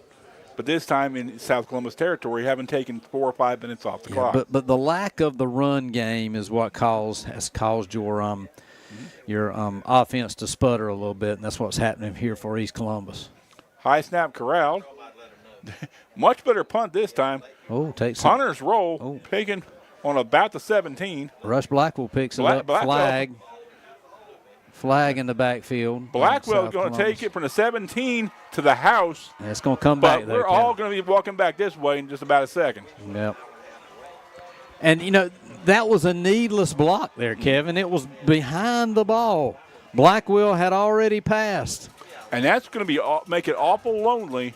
[SPEAKER 1] But this time in South Columbus territory, having taken 4 or 5 minutes off the clock.
[SPEAKER 2] But the lack of the run game is what has caused your offense to sputter a little bit, and that's what's happening here for East Columbus.
[SPEAKER 1] High snap corralled. Much better punt this time. Punter's roll, taken on about the 17.
[SPEAKER 2] Rush Blackwell picks it up. Flag in the backfield.
[SPEAKER 1] Blackwell's going to take it from the 17 to the house.
[SPEAKER 2] And it's going to come back.
[SPEAKER 1] But we're all going to be walking back this way in just about a second.
[SPEAKER 2] Yep. And, that was a needless block there, Kevin. It was behind the ball. Blackwell had already passed.
[SPEAKER 1] And that's going to make it awful lonely,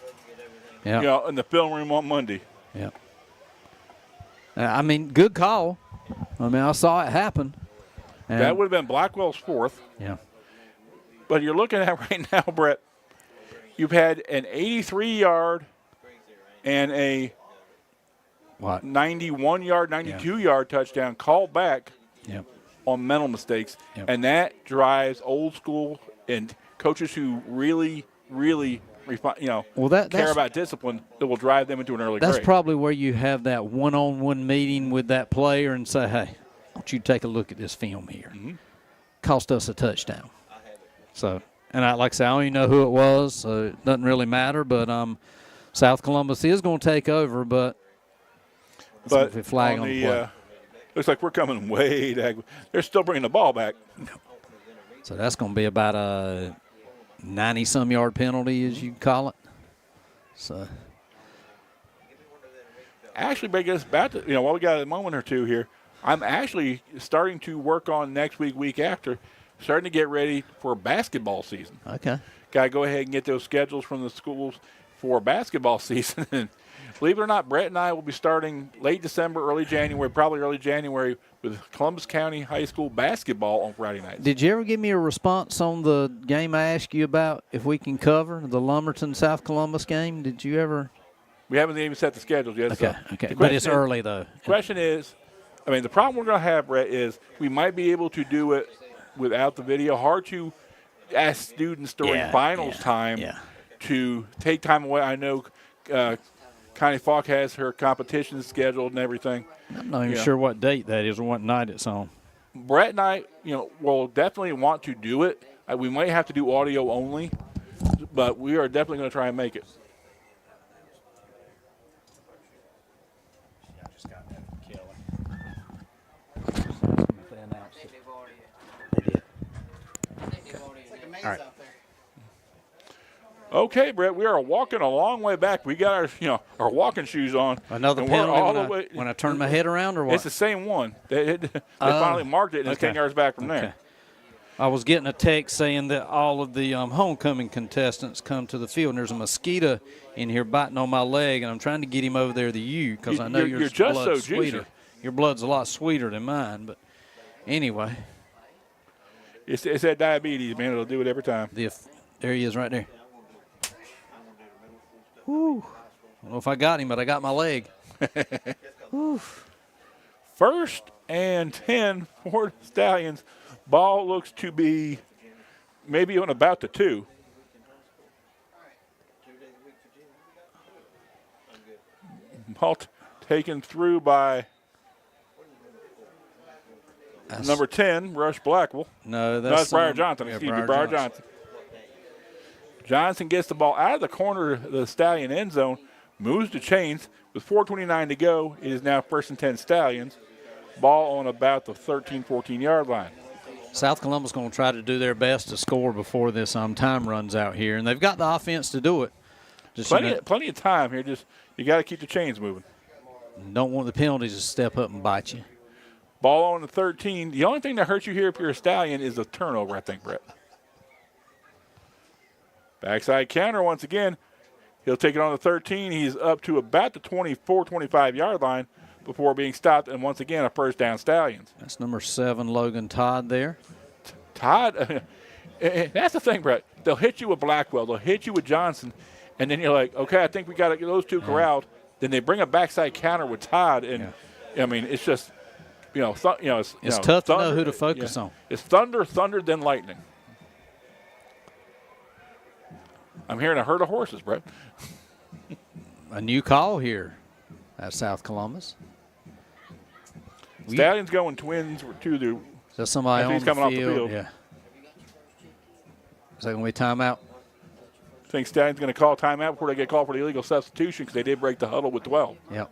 [SPEAKER 1] in the film room on Monday.
[SPEAKER 2] Yep. Good call. I saw it happen. And,
[SPEAKER 1] that would have been Blackwell's fourth.
[SPEAKER 2] Yeah.
[SPEAKER 1] But you're looking at right now, Brett, you've had an 83-yard and a 91-yard, 92-yard touchdown called back on mental mistakes. And that drives old school and coaches who really, really care about discipline that will drive them into an early grade.
[SPEAKER 2] That's probably where you have that one-on-one meeting with that player and say, hey, I want you to take a look at this film here. Cost us a touchdown. So, and like I say, I don't even know who it was, so it doesn't really matter. But South Columbus is going to take over, but a flag on the play.
[SPEAKER 1] Looks like we're coming way back. They're still bringing the ball back.
[SPEAKER 2] So that's going to be about a 90-some-yard penalty, as you call it. So,
[SPEAKER 1] actually, but I guess while we got a moment or two here, I'm actually starting to work on next week after, starting to get ready for basketball season.
[SPEAKER 2] Okay.
[SPEAKER 1] Got to go ahead and get those schedules from the schools for basketball season. And believe it or not, Brett and I will be starting late December, probably early January, with Columbus County High School basketball on Friday nights.
[SPEAKER 2] Did you ever give me a response on the game I asked you about if we can cover, the Lumberton South Columbus game? Did you ever?
[SPEAKER 1] We haven't even set the schedules yet.
[SPEAKER 2] Okay. But it's early, though.
[SPEAKER 1] The question is, the problem we're going to have, Brett, is we might be able to do it without the video. Hard to ask students during finals time to take time away. I know Connie Falk has her competition scheduled and everything.
[SPEAKER 2] I'm not even sure what date that is or what night it's on.
[SPEAKER 1] Brett and I, will definitely want to do it. We might have to do audio only, but we are definitely going to try and make it.
[SPEAKER 2] All right.
[SPEAKER 1] Okay, Brett, we are walking a long way back. We got our walking shoes on.
[SPEAKER 2] Another penalty when I turn my head around, or what?
[SPEAKER 1] It's the same one. They finally marked it, and it's 10 yards back from there.
[SPEAKER 2] I was getting a text saying that all of the homecoming contestants come to the field, and there's a mosquito in here biting on my leg, and I'm trying to get him over there to you because I know your
[SPEAKER 1] you're just
[SPEAKER 2] blood's
[SPEAKER 1] so
[SPEAKER 2] sweeter.
[SPEAKER 1] juicy.
[SPEAKER 2] Your blood's a lot sweeter than mine, but anyway.
[SPEAKER 1] It's that diabetes, man. It'll do it every time.
[SPEAKER 2] There he is right there. Whew. I don't know if I got him, but I got my leg.
[SPEAKER 1] First and 10 for the Stallions. Ball looks to be maybe on about the 2. Ball taken through by number 10, Rush Blackwell.
[SPEAKER 2] No, that's
[SPEAKER 1] Briar Johnson. Briar Johnson. Johnson gets the ball out of the corner of the Stallion end zone, moves the chains. With 4:29 to go, it is now 1st and 10 Stallions. Ball on about the 13, 14-yard line.
[SPEAKER 2] South Columbus going to try to do their best to score before this time runs out here, and they've got the offense to do it. Just
[SPEAKER 1] plenty of time here. Just you got to keep the chains moving.
[SPEAKER 2] Don't want the penalties to step up and bite you.
[SPEAKER 1] Ball on the 13. The only thing that hurts you here if you're a Stallion is a turnover, I think, Brett. Backside counter once again. He'll take it on the 13. He's up to about the 24, 25-yard line before being stopped, and once again, a first down Stallions.
[SPEAKER 2] That's number 7, Logan Todd there.
[SPEAKER 1] Todd, that's the thing, Brett. They'll hit you with Blackwell. They'll hit you with Johnson, and then you're like, okay, I think we got to get those two corralled. Then they bring a backside counter with Todd, and, it's just, it's
[SPEAKER 2] tough to know who to focus on.
[SPEAKER 1] It's thunder, then lightning. I'm hearing a herd of horses, Brett.
[SPEAKER 2] A new call here at South Columbus.
[SPEAKER 1] Stallions going twins to the.
[SPEAKER 2] Is that somebody on
[SPEAKER 1] he's coming
[SPEAKER 2] off the
[SPEAKER 1] field?
[SPEAKER 2] Yeah. Is that going to be timeout?
[SPEAKER 1] I think Stallion's going to call timeout before they get called for the illegal substitution because they did break the huddle with 12.
[SPEAKER 2] Yep.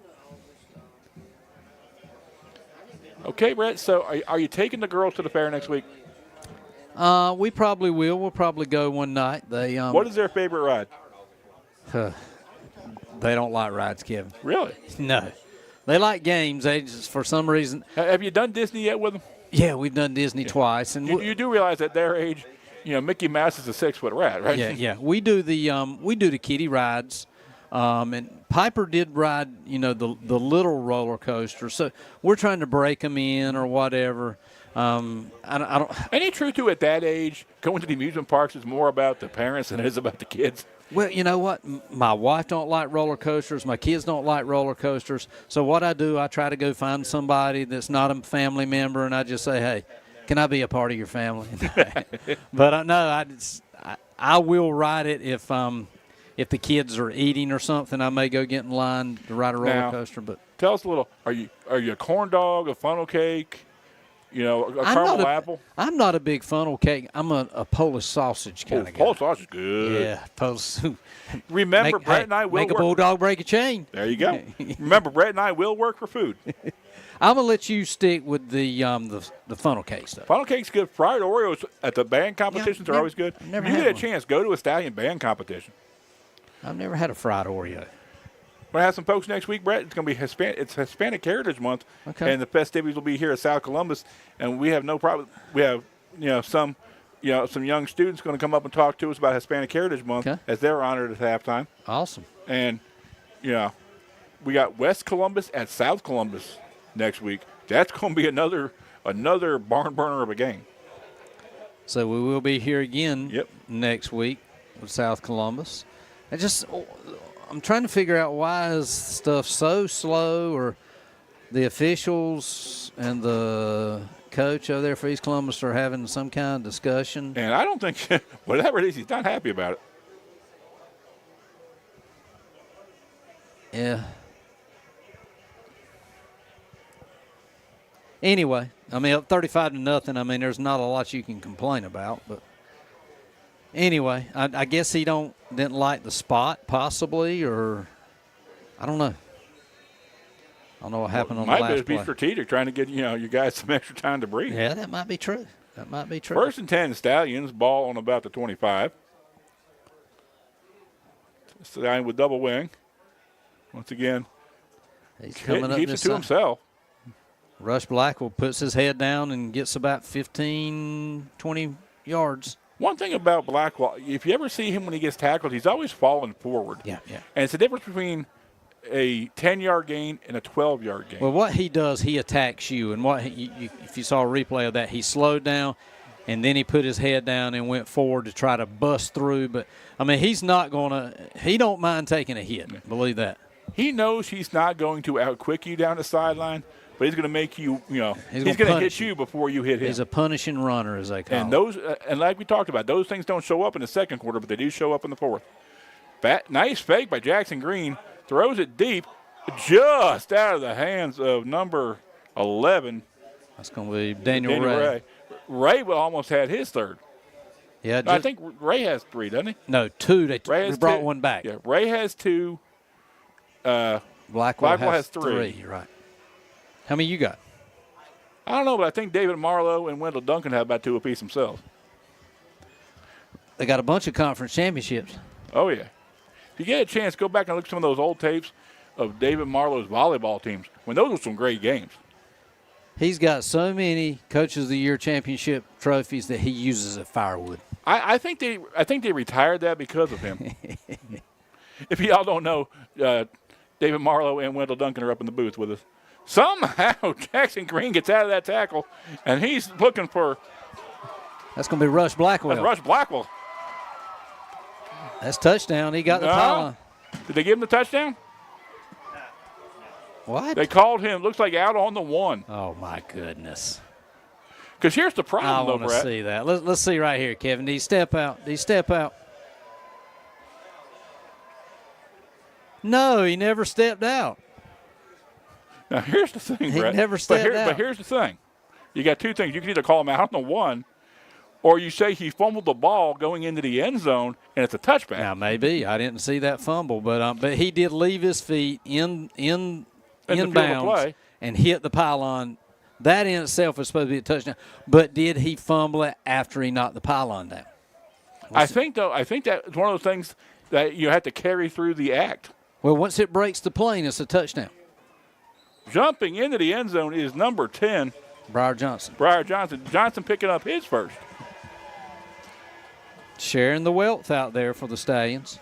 [SPEAKER 1] Okay, Brett, so are you taking the girls to the fair next week?
[SPEAKER 2] We probably will. We'll probably go one night.
[SPEAKER 1] What is their favorite ride?
[SPEAKER 2] They don't like rides, Kevin.
[SPEAKER 1] Really?
[SPEAKER 2] No. They like games. They just, for some reason.
[SPEAKER 1] Have you done Disney yet with them?
[SPEAKER 2] Yeah, we've done Disney twice. And
[SPEAKER 1] you do realize at their age, Mickey Mouse is a 6-foot rat, right?
[SPEAKER 2] Yeah. We do the kiddie rides, and Piper did ride, the little roller coaster. So we're trying to break them in or whatever. I don't.
[SPEAKER 1] Any truth to at that age, going to the amusement parks is more about the parents than it is about the kids?
[SPEAKER 2] Well, you know what? My wife don't like roller coasters. My kids don't like roller coasters. So what I do, I try to go find somebody that's not a family member, and I just say, hey, can I be a part of your family? But no, I will ride it if the kids are eating or something. I may go get in line to ride a roller coaster. But
[SPEAKER 1] tell us a little. Are you a corn dog, a funnel cake? A caramel apple?
[SPEAKER 2] I'm not a big funnel cake. I'm a Polish sausage kind of guy.
[SPEAKER 1] Polish sausage, good.
[SPEAKER 2] Yeah, Polish.
[SPEAKER 1] Remember, Brett and I will
[SPEAKER 2] make a bulldog break a chain.
[SPEAKER 1] There you go. Remember, Brett and I will work for food.
[SPEAKER 2] I'm gonna let you stick with the funnel cake stuff.
[SPEAKER 1] Funnel cake's good. Fried Oreos at the band competitions are always good. If you get a chance, go to a stallion band competition.
[SPEAKER 2] I've never had a fried Oreo.
[SPEAKER 1] We're going to have some folks next week, Brett. It's going to be Hispanic Heritage Month, and the festivities will be here at South Columbus. And we have no problem. We have some young students going to come up and talk to us about Hispanic Heritage Month as they're honored at halftime.
[SPEAKER 2] Awesome.
[SPEAKER 1] And we got West Columbus at South Columbus next week. That's going to be another barn burner of a game.
[SPEAKER 2] So we will be here again next week with South Columbus. I'm trying to figure out why is stuff so slow, or the officials and the coach over there for East Columbus are having some kind of discussion.
[SPEAKER 1] And I don't think, whatever it is, he's not happy about it.
[SPEAKER 2] Yeah. Anyway, up 35-0. There's not a lot you can complain about, but anyway, I guess he didn't like the spot, possibly, or I don't know. I don't know what happened on the last play.
[SPEAKER 1] Might be strategic, trying to get you guys some extra time to breathe.
[SPEAKER 2] Yeah, that might be true.
[SPEAKER 1] First and 10, Stallions, ball on about the 25. Stallion with double wing. Once again,
[SPEAKER 2] he's coming up
[SPEAKER 1] keeps it to himself.
[SPEAKER 2] Rush Blackwell puts his head down and gets about 15, 20 yards.
[SPEAKER 1] One thing about Blackwell, if you ever see him when he gets tackled, he's always falling forward.
[SPEAKER 2] Yeah.
[SPEAKER 1] And it's the difference between a 10-yard gain and a 12-yard gain.
[SPEAKER 2] Well, what he does, he attacks you. And if you saw a replay of that, he slowed down, and then he put his head down and went forward to try to bust through. But, he don't mind taking a hit. Believe that.
[SPEAKER 1] He knows he's not going to out-quick you down the sideline, but he's going to make you, he's going to hit you before you hit him.
[SPEAKER 2] He's a punishing runner, as they call
[SPEAKER 1] it. And like we talked about, those things don't show up in the second quarter, but they do show up in the fourth. Nice fake by Jackson Green. Throws it deep, just out of the hands of number 11.
[SPEAKER 2] That's going to be Daniel Ray.
[SPEAKER 1] Ray almost had his third.
[SPEAKER 2] Yeah,
[SPEAKER 1] I think Ray has 3, doesn't he?
[SPEAKER 2] No, 2. They brought 1 back.
[SPEAKER 1] Yeah, Ray has 2.
[SPEAKER 2] Blackwell has 3. Right. How many you got?
[SPEAKER 1] I don't know, but I think David Marlowe and Wendell Duncan have about 2 apiece themselves.
[SPEAKER 2] They got a bunch of conference championships.
[SPEAKER 1] Oh, yeah. If you get a chance, go back and look at some of those old tapes of David Marlowe's volleyball teams. Those were some great games.
[SPEAKER 2] He's got so many Coaches of the Year championship trophies that he uses as firewood.
[SPEAKER 1] I think they retired that because of him. If y'all don't know, David Marlowe and Wendell Duncan are up in the booth with us. Somehow Jackson Green gets out of that tackle, and he's looking for.
[SPEAKER 2] That's going to be Rush Blackwell.
[SPEAKER 1] That's Rush Blackwell.
[SPEAKER 2] That's touchdown. He got the pylon.
[SPEAKER 1] Did they give him the touchdown?
[SPEAKER 2] What?
[SPEAKER 1] They called him, looks like out on the 1.
[SPEAKER 2] Oh, my goodness.
[SPEAKER 1] Because here's the problem,
[SPEAKER 2] though, Brett. I want to see that. Let's see right here, Kevin. Did he step out? No, he never stepped out.
[SPEAKER 1] Now, here's the thing, Brett.
[SPEAKER 2] He never stepped out.
[SPEAKER 1] But here's the thing. You got 2 things. You can either call him out on the 1, or you say he fumbled the ball going into the end zone, and it's a touchback.
[SPEAKER 2] Now, maybe. I didn't see that fumble, but he did leave his feet in bounds and hit the pylon. That in itself was supposed to be a touchdown. But did he fumble it after he knocked the pylon down?
[SPEAKER 1] I think that's one of those things that you have to carry through the act.
[SPEAKER 2] Well, once it breaks the plane, it's a touchdown.
[SPEAKER 1] Jumping into the end zone is number 10.
[SPEAKER 2] Briar Johnson.
[SPEAKER 1] Johnson picking up his first.
[SPEAKER 2] Sharing the wealth out there for the Stallions.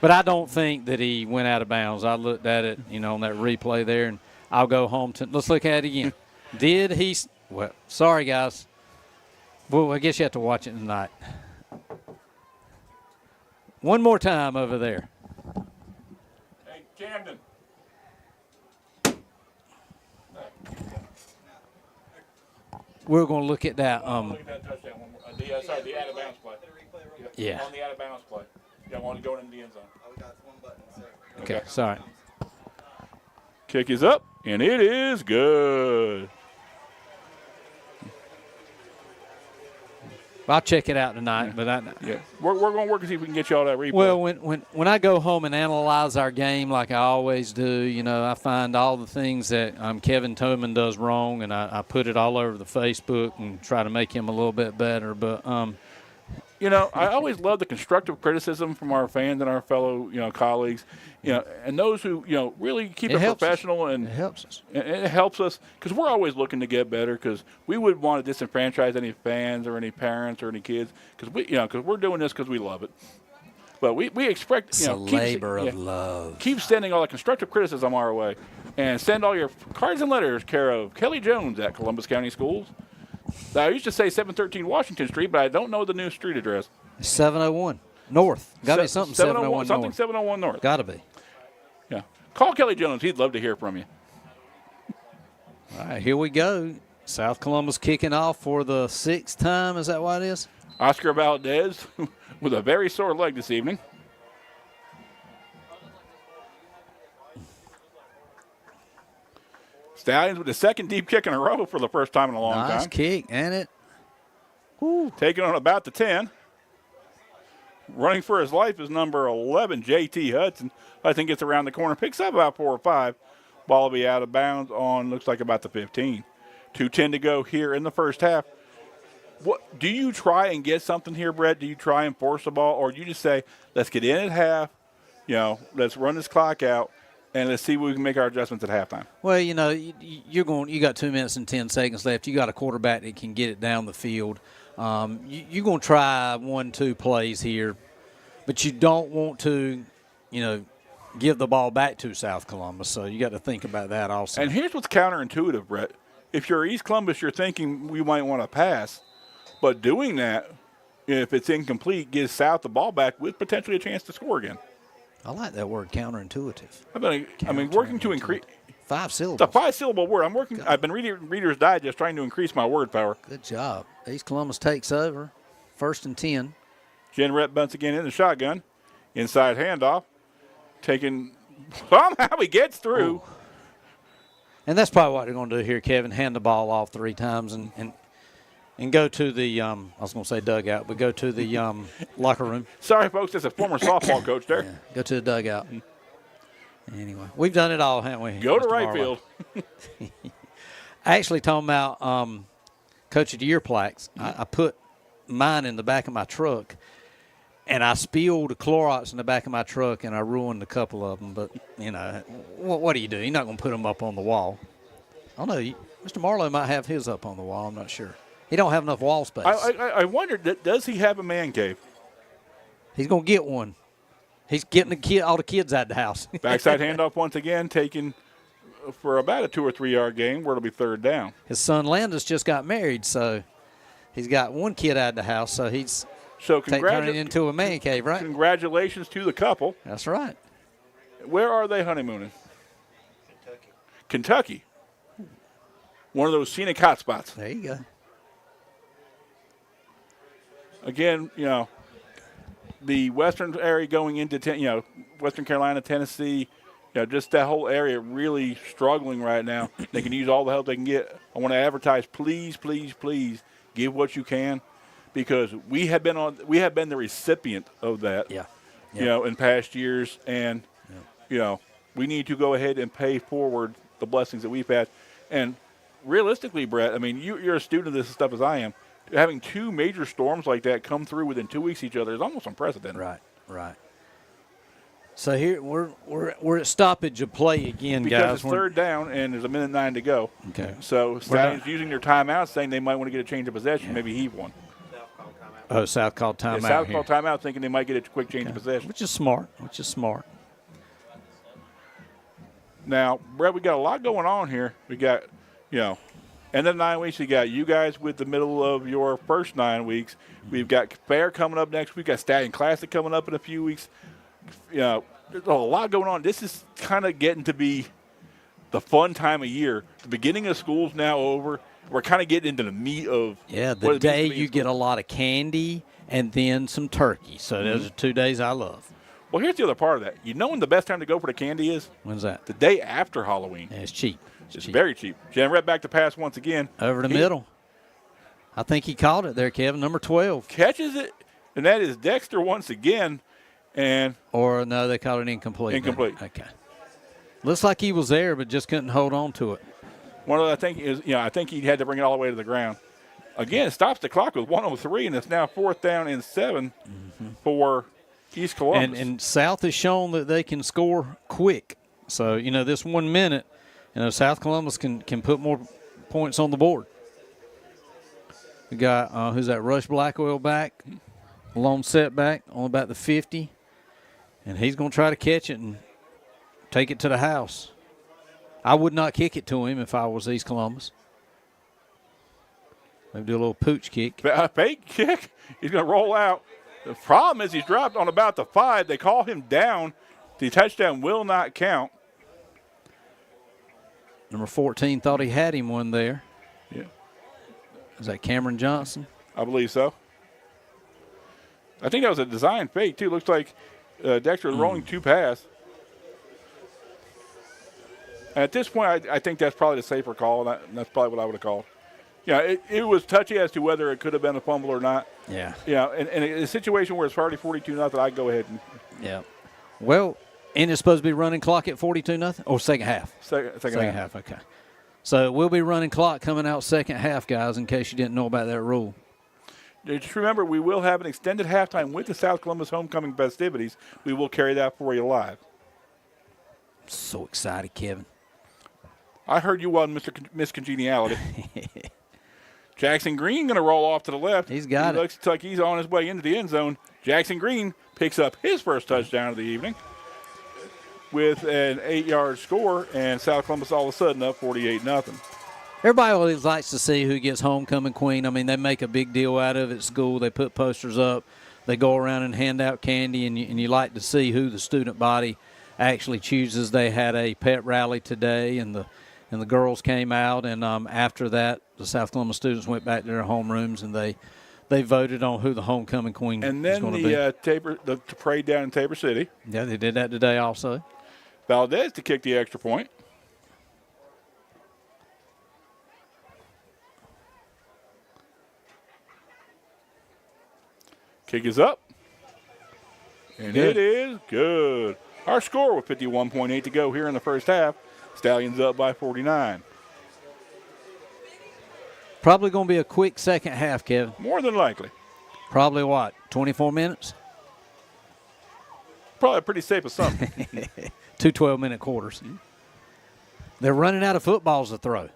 [SPEAKER 2] But I don't think that he went out of bounds. I looked at it, on that replay there, and I'll go home to – let's look at it again. Did he – well, sorry, guys. Well, I guess you have to watch it tonight. One more time over there.
[SPEAKER 1] Hey, Camden.
[SPEAKER 2] We're going to look at that.
[SPEAKER 1] Look at that touchdown. The out of bounds play.
[SPEAKER 2] Yeah.
[SPEAKER 1] On the out of bounds play. You want to go into the end zone.
[SPEAKER 3] We got one button, sir.
[SPEAKER 2] Okay, sorry.
[SPEAKER 1] Kick is up, and it is good.
[SPEAKER 2] I'll check it out tonight, but
[SPEAKER 1] We're going to work and see if we can get you all that replay.
[SPEAKER 2] Well, when I go home and analyze our game like I always do, I find all the things that Kevin Toman does wrong, and I put it all over the Facebook and try to make him a little bit better. But
[SPEAKER 1] I always love the constructive criticism from our fans and our fellow, colleagues, and those who, really keep it professional. And
[SPEAKER 2] it helps us.
[SPEAKER 1] And it helps us because we're always looking to get better because we wouldn't want to disenfranchise any fans or any parents or any kids because because we're doing this because we love it. But we expect,
[SPEAKER 2] it's a labor of love.
[SPEAKER 1] Keep sending all that constructive criticism our way and send all your cards and letters care of Kelly Jones at Columbus County Schools. I used to say 713 Washington Street, but I don't know the new street address.
[SPEAKER 2] 701 North. Got to be something 701
[SPEAKER 1] something
[SPEAKER 2] North.
[SPEAKER 1] 701 North.
[SPEAKER 2] Got to be.
[SPEAKER 1] Yeah. Call Kelly Jones. He'd love to hear from you.
[SPEAKER 2] All right, here we go. South Columbus kicking off for the 6th time. Is that what it is?
[SPEAKER 1] Oscar Valdez with a very sore leg this evening. Stallions with the second deep kick in a row for the first time in a long time.
[SPEAKER 2] Nice kick, and it.
[SPEAKER 1] Taking on about the 10. Running for his life is number 11, J.T. Hudson. I think it's around the corner. Picks up about 4 or 5. Ball will be out of bounds on, looks like about the 15. 2:10 to go here in the first half. What do you try and get something here, Brett? Do you try and force the ball, or do you just say, let's get in at half, let's run this clock out, and let's see what we can make our adjustments at halftime?
[SPEAKER 2] Well, you got 2 minutes and 10 seconds left. You got a quarterback that can get it down the field. You're going to try 1-2 plays here, but you don't want to, give the ball back to South Columbus. So you got to think about that also.
[SPEAKER 1] And here's what's counterintuitive, Brett. If you're East Columbus, you're thinking we might want to pass, but doing that, if it's incomplete, gives South the ball back with potentially a chance to score again.
[SPEAKER 2] I like that word, counterintuitive.
[SPEAKER 1] Working to increase
[SPEAKER 2] 5 syllables.
[SPEAKER 1] It's a 5-syllable word. I've been reading Reader's Digest trying to increase my word power.
[SPEAKER 2] Good job. East Columbus takes over. 1st and 10.
[SPEAKER 1] Jen Rett bunts again in the shotgun. Inside handoff. Somehow he gets through.
[SPEAKER 2] Ooh. And that's probably what they're going to do here, Kevin. Hand the ball off 3 times and go to the I was going to say dugout, but go to the locker room.
[SPEAKER 1] Sorry, folks. That's a former softball coach there.
[SPEAKER 2] Yeah, go to the dugout. Anyway, we've done it all, haven't we?
[SPEAKER 1] Go to right field.
[SPEAKER 2] Actually, talking about Coach of the Year plaques, I put mine in the back of my truck, and I spilled Clorox in the back of my truck, and I ruined a couple of them. But, what do you do? You're not going to put them up on the wall. I don't know. Mr. Marlowe might have his up on the wall. I'm not sure. He don't have enough wall space.
[SPEAKER 1] I wondered, does he have a man cave?
[SPEAKER 2] He's going to get one. He's getting all the kids out of the house.
[SPEAKER 1] Backside handoff once again, taken for about a 2 or 3 yard gain where it'll be 3rd down.
[SPEAKER 2] His son Landis just got married, so he's got one kid out of the house, so he's turning into a man cave, right?
[SPEAKER 1] Congratulations to the couple.
[SPEAKER 2] That's right.
[SPEAKER 1] Where are they honeymooning? Kentucky. One of those scenic hot spots.
[SPEAKER 2] There you go.
[SPEAKER 1] Again, the western area going into, Western Carolina, Tennessee, just that whole area really struggling right now. They can use all the help they can get. I want to advertise, please, please, please give what you can, because we have been the recipient of that.
[SPEAKER 2] Yeah.
[SPEAKER 1] In past years, and we need to go ahead and pay forward the blessings that we've had. And realistically, Brett, you're a student of this stuff as I am. Having 2 major storms like that come through within 2 weeks of each other is almost unprecedented.
[SPEAKER 2] Right. So here we're at stoppage of play again,
[SPEAKER 1] because
[SPEAKER 2] guys.
[SPEAKER 1] It's 3rd down and there's 1:09 to go.
[SPEAKER 2] Okay.
[SPEAKER 1] So Stallions using their timeout, saying they might want to get a change of possession, maybe heave one.
[SPEAKER 2] Oh, South called
[SPEAKER 1] Yeah,
[SPEAKER 2] timeout
[SPEAKER 1] South
[SPEAKER 2] here.
[SPEAKER 1] called timeout, thinking they might get a quick change of possession.
[SPEAKER 2] Which is smart.
[SPEAKER 1] Now, Brett, we got a lot going on here. We got, end of 9 weeks. We got you guys with the middle of your first 9 weeks. We've got Fair coming up next week. Got Stallion Classic coming up in a few weeks. There's a lot going on. This is kind of getting to be the fun time of year. The beginning of school's now over. We're kind of getting into the meat of
[SPEAKER 2] the day you get a lot of candy and then some turkey. So those are 2 days I love.
[SPEAKER 1] Well, here's the other part of that. You know when the best time to go for the candy is?
[SPEAKER 2] When's that?
[SPEAKER 1] The day after Halloween.
[SPEAKER 2] Yeah, it's cheap.
[SPEAKER 1] It's very cheap. Jan Rep back to pass once again.
[SPEAKER 2] Over the middle. I think he caught it there, Kevin. Number 12.
[SPEAKER 1] Catches it, and that is Dexter once again.
[SPEAKER 2] Or no, they called it incomplete.
[SPEAKER 1] Incomplete.
[SPEAKER 2] Okay. Looks like he was there, but just couldn't hold on to it.
[SPEAKER 1] One of the things is, I think he had to bring it all the way to the ground. Again, it stops the clock with 1:03, and it's now 4th down and 7 for East Columbus.
[SPEAKER 2] And South has shown that they can score quick. So, this 1 minute, South Columbus can put more points on the board. We got, who's that, Rush Blackwell back, long setback on about the 50. And he's going to try to catch it and take it to the house. I would not kick it to him if I was East Columbus. Maybe do a little pooch kick.
[SPEAKER 1] Fake kick. He's going to roll out. The problem is he's dropped on about the 5. They call him down. The touchdown will not count.
[SPEAKER 2] Number 14 thought he had him one there.
[SPEAKER 1] Yeah.
[SPEAKER 2] Is that Cameron Johnson?
[SPEAKER 1] I believe so. I think that was a design fake, too. Looks like Dexter was rolling 2 pass. And at this point, I think that's probably the safer call, and that's probably what I would have called. It was touchy as to whether it could have been a fumble or not.
[SPEAKER 2] Yeah.
[SPEAKER 1] And in a situation where it's already 42-0, I'd go ahead and.
[SPEAKER 2] Yeah. Well, and it's supposed to be running clock at 42-0? Or second half?
[SPEAKER 1] Second half.
[SPEAKER 2] Okay. So we'll be running clock coming out second half, guys, in case you didn't know about that rule.
[SPEAKER 1] Just remember, we will have an extended halftime with the South Columbus homecoming festivities. We will carry that for you live.
[SPEAKER 2] So excited, Kevin.
[SPEAKER 1] I heard you on Miss Congeniality. Jackson Green going to roll off to the left.
[SPEAKER 2] He's got it.
[SPEAKER 1] Looks like he's on his way into the end zone. Jackson Green picks up his first touchdown of the evening with an 8-yard score, and South Columbus all of a sudden up 48-0.
[SPEAKER 2] Everybody always likes to see who gets homecoming queen. I mean, they make a big deal out of it at school. They put posters up. They go around and hand out candy, and you like to see who the student body actually chooses. They had a pet rally today, and the girls came out, and after that, the South Columbus students went back to their homerooms, and they voted on who the homecoming queen
[SPEAKER 1] and
[SPEAKER 2] was going to be.
[SPEAKER 1] And then the parade down in Tabor City.
[SPEAKER 2] Yeah, they did that today also.
[SPEAKER 1] Valdez to kick the extra point. Kick is up. And
[SPEAKER 2] Good.
[SPEAKER 1] it is good. Our score with 51.8 to go here in the first half. Stallions up by 49.
[SPEAKER 2] Probably going to be a quick second half, Kevin.
[SPEAKER 1] More than likely.
[SPEAKER 2] Probably what, 24 minutes?
[SPEAKER 1] Probably a pretty safe assumption.
[SPEAKER 2] 2 12-minute quarters. They're running out of footballs to throw.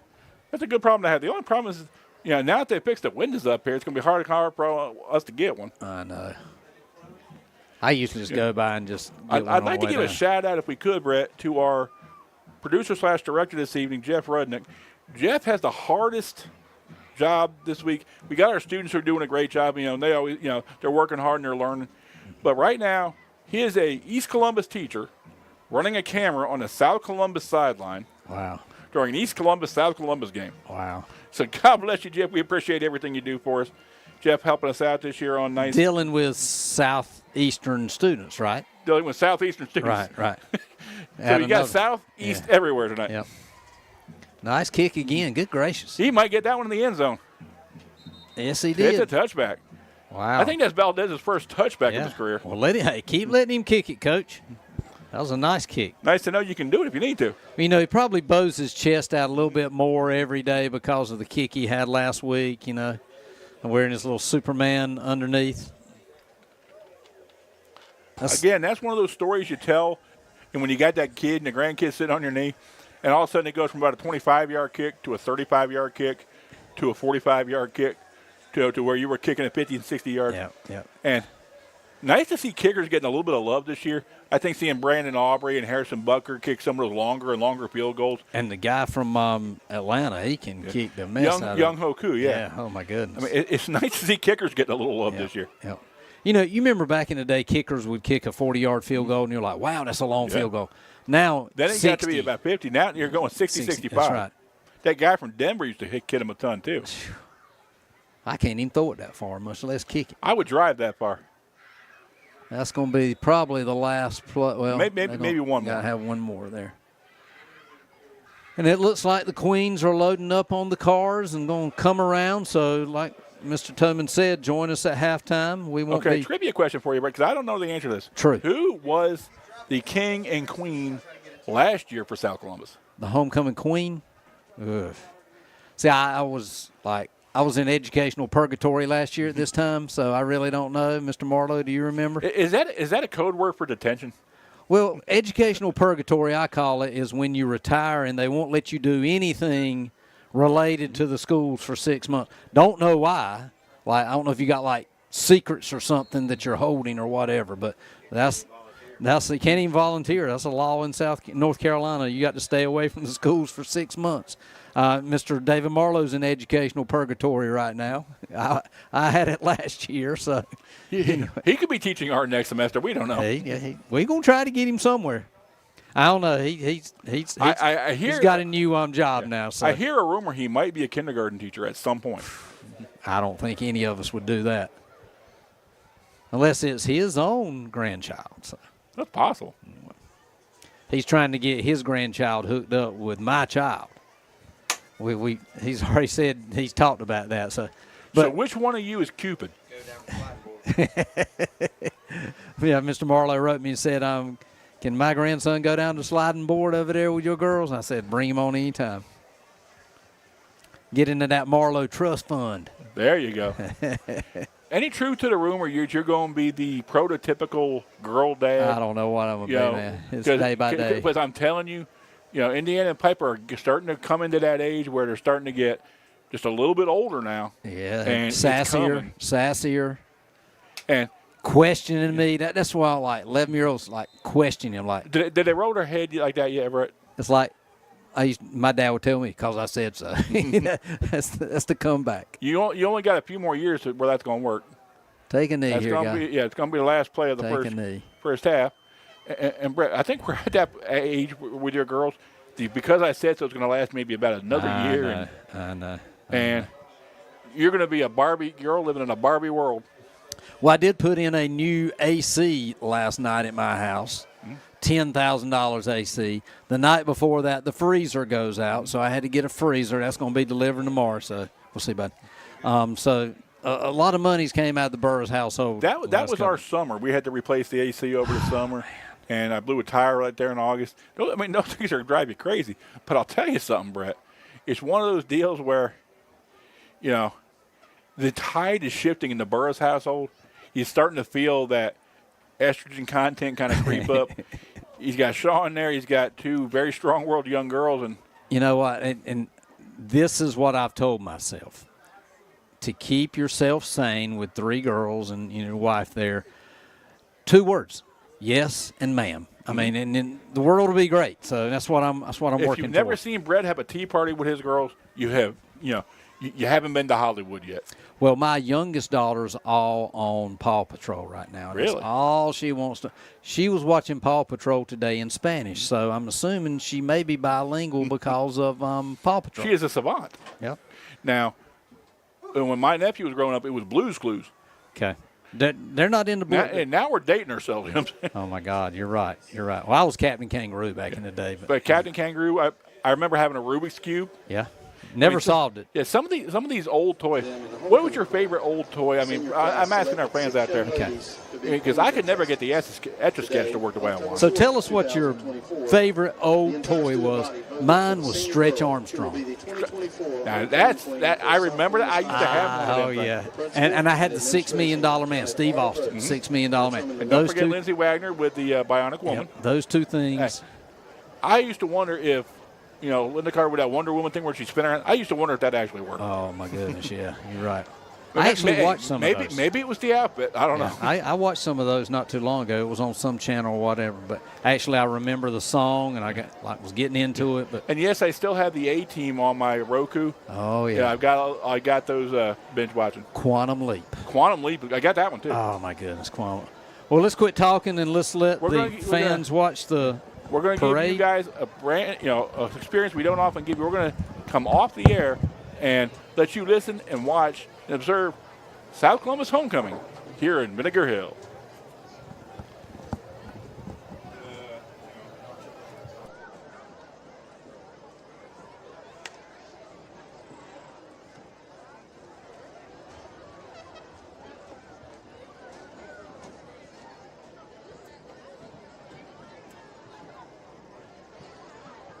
[SPEAKER 1] That's a good problem to have. The only problem is, now that they fixed the windows up here, it's going to be hard for us to get one.
[SPEAKER 2] I know. I usually just go by and just get one
[SPEAKER 1] I'd like to give a shout out, if we could, Brett, to our producer/director this evening, Jeff Rudnick. Jeff has the hardest job this week. We got our students who are doing a great job. And they always, they're working hard and they're learning. But right now, he is a East Columbus teacher running a camera on the South Columbus sideline.
[SPEAKER 2] Wow.
[SPEAKER 1] During an East Columbus-South Columbus game.
[SPEAKER 2] Wow.
[SPEAKER 1] So God bless you, Jeff. We appreciate everything you do for us. Jeff helping us out this year on nice.
[SPEAKER 2] Dealing with Southeastern students, right?
[SPEAKER 1] Dealing with Southeastern students.
[SPEAKER 2] Right.
[SPEAKER 1] So you got Southeast everywhere tonight.
[SPEAKER 2] Yep. Nice kick again. Good gracious.
[SPEAKER 1] He might get that one in the end zone.
[SPEAKER 2] Yes, he did.
[SPEAKER 1] It's a touchback.
[SPEAKER 2] Wow.
[SPEAKER 1] I think that's Valdez's first touchback of his career.
[SPEAKER 2] Well, keep letting him kick it, Coach. That was a nice kick.
[SPEAKER 1] Nice to know you can do it if you need to.
[SPEAKER 2] He probably bows his chest out a little bit more every day because of the kick he had last week, and wearing his little Superman underneath.
[SPEAKER 1] Again, that's one of those stories you tell, and when you got that kid and the grandkid sitting on your knee, and all of a sudden it goes from about a 25-yard kick to a 35-yard kick to a 45-yard kick. to where you were kicking at 50 and 60 yards.
[SPEAKER 2] Yeah.
[SPEAKER 1] And nice to see kickers getting a little bit of love this year. I think seeing Brandon Aubrey and Harrison Butker kick some of those longer and longer field goals.
[SPEAKER 2] And the guy from Atlanta, he can kick the mess out of
[SPEAKER 1] Young Hoku, yeah.
[SPEAKER 2] Oh, my goodness.
[SPEAKER 1] I mean, it's nice to see kickers getting a little love this year.
[SPEAKER 2] Yeah. You know, you remember back in the day, kickers would kick a 40-yard field goal, and you're like, wow, that's a long field goal. Now,
[SPEAKER 1] then it
[SPEAKER 2] 60.
[SPEAKER 1] got to be about 50. Now you're going 60, 65.
[SPEAKER 2] That's right.
[SPEAKER 1] That guy from Denver used to hit him a ton, too.
[SPEAKER 2] I can't even throw it that far, much less kick it.
[SPEAKER 1] I would drive that far.
[SPEAKER 2] That's going to be probably the last play. Well,
[SPEAKER 1] maybe one more.
[SPEAKER 2] Got to have one more there. And it looks like the Queens are loading up on the cars and going to come around. So, like Mr. Tubman said, join us at halftime. We won't be.
[SPEAKER 1] Trivia question for you, because I don't know the answer to this.
[SPEAKER 2] True.
[SPEAKER 1] Who was the king and queen last year for South Columbus?
[SPEAKER 2] The homecoming queen? Ugh. See, I was in educational purgatory last year at this time, so I really don't know. Mr. Marlowe, do you remember?
[SPEAKER 1] Is that a code word for detention?
[SPEAKER 2] Well, educational purgatory, I call it, is when you retire and they won't let you do anything related to the schools for 6 months. Don't know why. Like, I don't know if you got, like, secrets or something that you're holding or whatever, but that's you can't even volunteer. That's a law in North Carolina. You got to stay away from the schools for 6 months. Mr. David Marlowe's in educational purgatory right now. I had it last year, so
[SPEAKER 1] he could be teaching art next semester. We don't know.
[SPEAKER 2] We're gonna try to get him somewhere. I don't know. He's got a new job now. So
[SPEAKER 1] I hear a rumor he might be a kindergarten teacher at some point.
[SPEAKER 2] I don't think any of us would do that unless it's his own grandchild. So.
[SPEAKER 1] That's possible.
[SPEAKER 2] He's trying to get his grandchild hooked up with my child. He's already said he's talked about that. So
[SPEAKER 1] which one of you is Cupid?
[SPEAKER 2] Yeah, Mr. Marlowe wrote me and said, can my grandson go down the sliding board over there with your girls? And I said, bring him on anytime. Get into that Marlowe Trust Fund.
[SPEAKER 1] There you go. Any truth to the rumor you're going to be the prototypical girl dad?
[SPEAKER 2] I don't know what I'm going to be, man. It's day by day.
[SPEAKER 1] Because I'm telling you, Indiana and Piper are starting to come into that age where they're starting to get just a little bit older now.
[SPEAKER 2] Yeah,
[SPEAKER 1] and
[SPEAKER 2] sassier.
[SPEAKER 1] And
[SPEAKER 2] questioning me. That's why I like 11-year-olds like questioning him. Like,
[SPEAKER 1] did they roll their head like that yet, Brett?
[SPEAKER 2] It's like my dad would tell me because I said so. That's the comeback.
[SPEAKER 1] You only got a few more years where that's going to work.
[SPEAKER 2] Take a knee here, guy.
[SPEAKER 1] It's going to be the last play of the first half. And Brett, I think we're at that age with your girls. Because I said so, it's going to last maybe about another year.
[SPEAKER 2] I know.
[SPEAKER 1] And you're going to be a Barbie girl living in a Barbie world.
[SPEAKER 2] Well, I did put in a new AC last night at my house, $10,000 AC. The night before that, the freezer goes out, so I had to get a freezer. That's going to be delivered tomorrow, so we'll see about it. So a lot of monies came out of the Burris household.
[SPEAKER 1] That was our summer. We had to replace the AC over the summer. And I blew a tire right there in August. I mean, those things are going to drive you crazy. But I'll tell you something, Brett. It's one of those deals where, the tide is shifting in the Burris household. He's starting to feel that estrogen content kind of creep up. He's got Sean there. He's got two very strong-willed young girls. And
[SPEAKER 2] you know what? And this is what I've told myself. To keep yourself sane with 3 girls and your wife there, 2 words. Yes and ma'am. I mean, and the world will be great. So that's what I'm working towards.
[SPEAKER 1] If you've never seen Brett have a tea party with his girls, you haven't been to Hollywood yet.
[SPEAKER 2] Well, my youngest daughter's all on Paw Patrol right now.
[SPEAKER 1] Really?
[SPEAKER 2] That's all she wants to. She was watching Paw Patrol today in Spanish, so I'm assuming she may be bilingual because of Paw Patrol.
[SPEAKER 1] She is a savant.
[SPEAKER 2] Yep.
[SPEAKER 1] Now, when my nephew was growing up, it was Blue's Clues.
[SPEAKER 2] Okay. They're not in the book.
[SPEAKER 1] And now we're dating ourselves. You know what I'm saying?
[SPEAKER 2] Oh, my God. You're right. Well, I was Captain Kangaroo back in the day.
[SPEAKER 1] But Captain Kangaroo, I remember having a Rubik's Cube.
[SPEAKER 2] Yeah. Never solved it.
[SPEAKER 1] Yeah, some of these old toys. What was your favorite old toy? I mean, I'm asking our fans out there.
[SPEAKER 2] Okay.
[SPEAKER 1] Because I could never get the Etch-a-Sketch to work the way I want.
[SPEAKER 2] So tell us what your favorite old toy was. Mine was Stretch Armstrong.
[SPEAKER 1] Now I remember that. I used to have one.
[SPEAKER 2] Oh, yeah. And I had the $6 million man, Steve Austin, $6 million man.
[SPEAKER 1] And don't forget Lindsay Wagner with the Bionic Woman.
[SPEAKER 2] Yep, those 2 things.
[SPEAKER 1] Hey, I used to wonder if, Linda Carter with that Wonder Woman thing where she's spinning around. I used to wonder if that actually worked.
[SPEAKER 2] Oh, my goodness, yeah. You're right. I actually watched some of those.
[SPEAKER 1] Maybe it was the outfit. I don't know.
[SPEAKER 2] I watched some of those not too long ago. It was on some channel or whatever. But actually, I remember the song, and I was getting into it. But
[SPEAKER 1] and yes, I still have the A-Team on my Roku.
[SPEAKER 2] Oh yeah,
[SPEAKER 1] I got those binge watching.
[SPEAKER 2] Quantum Leap.
[SPEAKER 1] Quantum Leap. I got that one too.
[SPEAKER 2] Oh my goodness, Quantum. Well, let's quit talking and let's let fans watch the.
[SPEAKER 1] We're going to give you guys a brand, an experience we don't often give you. We're going to come off the air and let you listen and watch and observe South Columbus homecoming here in Vinegar Hill.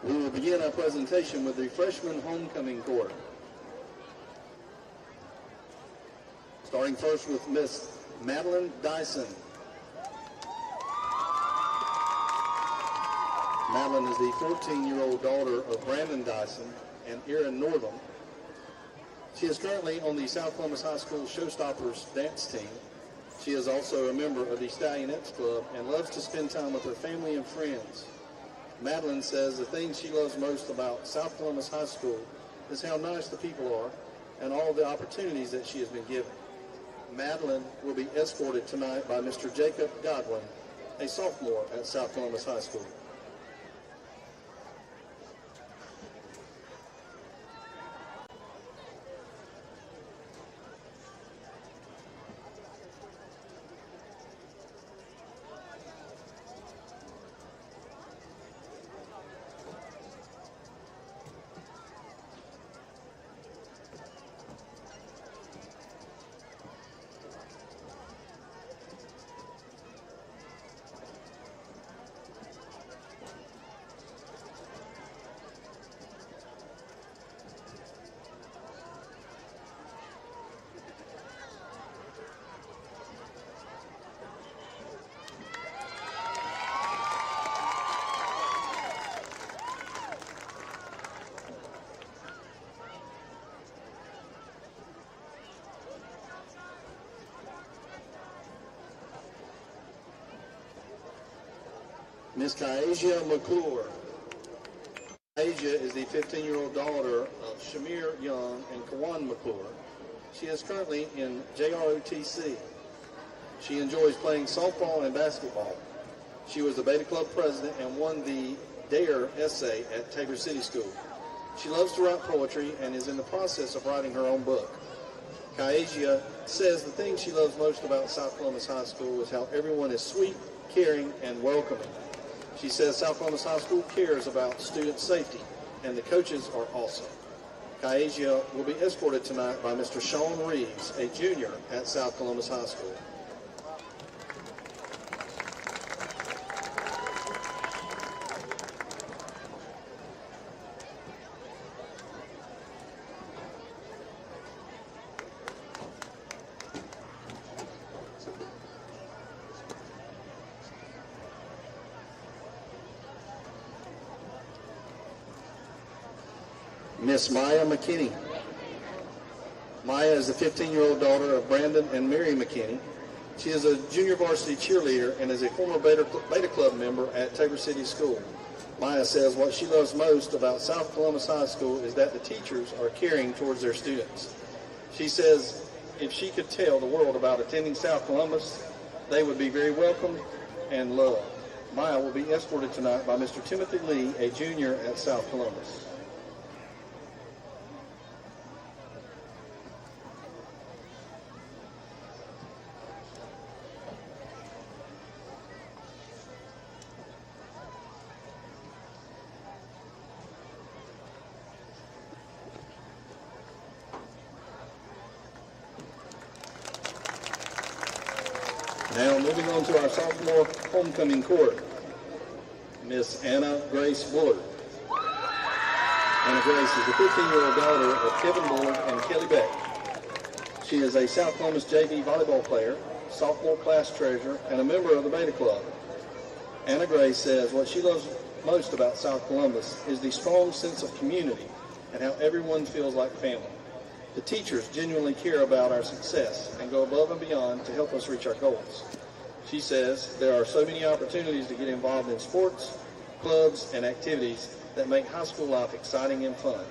[SPEAKER 3] We will begin our presentation with the freshman homecoming court. Starting first with Miss Madeline Dyson. Madeline is the 14-year-old daughter of Brandon Dyson and Erin Northam. She is currently on the South Columbus High School Showstoppers dance team. She is also a member of the Stallionettes Club and loves to spend time with her family and friends. Madeline says the thing she loves most about South Columbus High School is how nice the people are and all the opportunities that she has been given. Madeline will be escorted tonight by Mr. Jacob Godwin, a sophomore at South Columbus High School. Miss Kyasia McClure. Kyasia is the 15-year-old daughter of Shamir Young and Kawan McClure. She is currently in JROTC. She enjoys playing softball and basketball. She was the Beta Club president and won the DARE essay at Tabor City School. She loves to write poetry and is in the process of writing her own book. Kyasia says the thing she loves most about South Columbus High School is how everyone is sweet, caring, and welcoming. She says South Columbus High School cares about student safety, and the coaches are awesome. Kyasia will be escorted tonight by Mr. Sean Reeves, a junior at South Columbus High School. Miss Maya McKinney. Maya is the 15-year-old daughter of Brandon and Mary McKinney. She is a junior varsity cheerleader and is a former Beta Club member at Tabor City School. Maya says what she loves most about South Columbus High School is that the teachers are caring towards their students. She says if she could tell the world about attending South Columbus, they would be very welcomed and loved. Maya will be escorted tonight by Mr. Timothy Lee, a junior at South Columbus. Now moving on to our sophomore homecoming court, Miss Anna Grace Bullard. Anna Grace is the 15-year-old daughter of Kevin Bullard and Kelly Beck. She is a South Columbus JV volleyball player, sophomore class treasurer, and a member of the Beta Club. Anna Grace says what she loves most about South Columbus is the strong sense of community and how everyone feels like family. The teachers genuinely care about our success and go above and beyond to help us reach our goals. She says there are so many opportunities to get involved in sports, clubs, and activities that make high school life exciting and fun.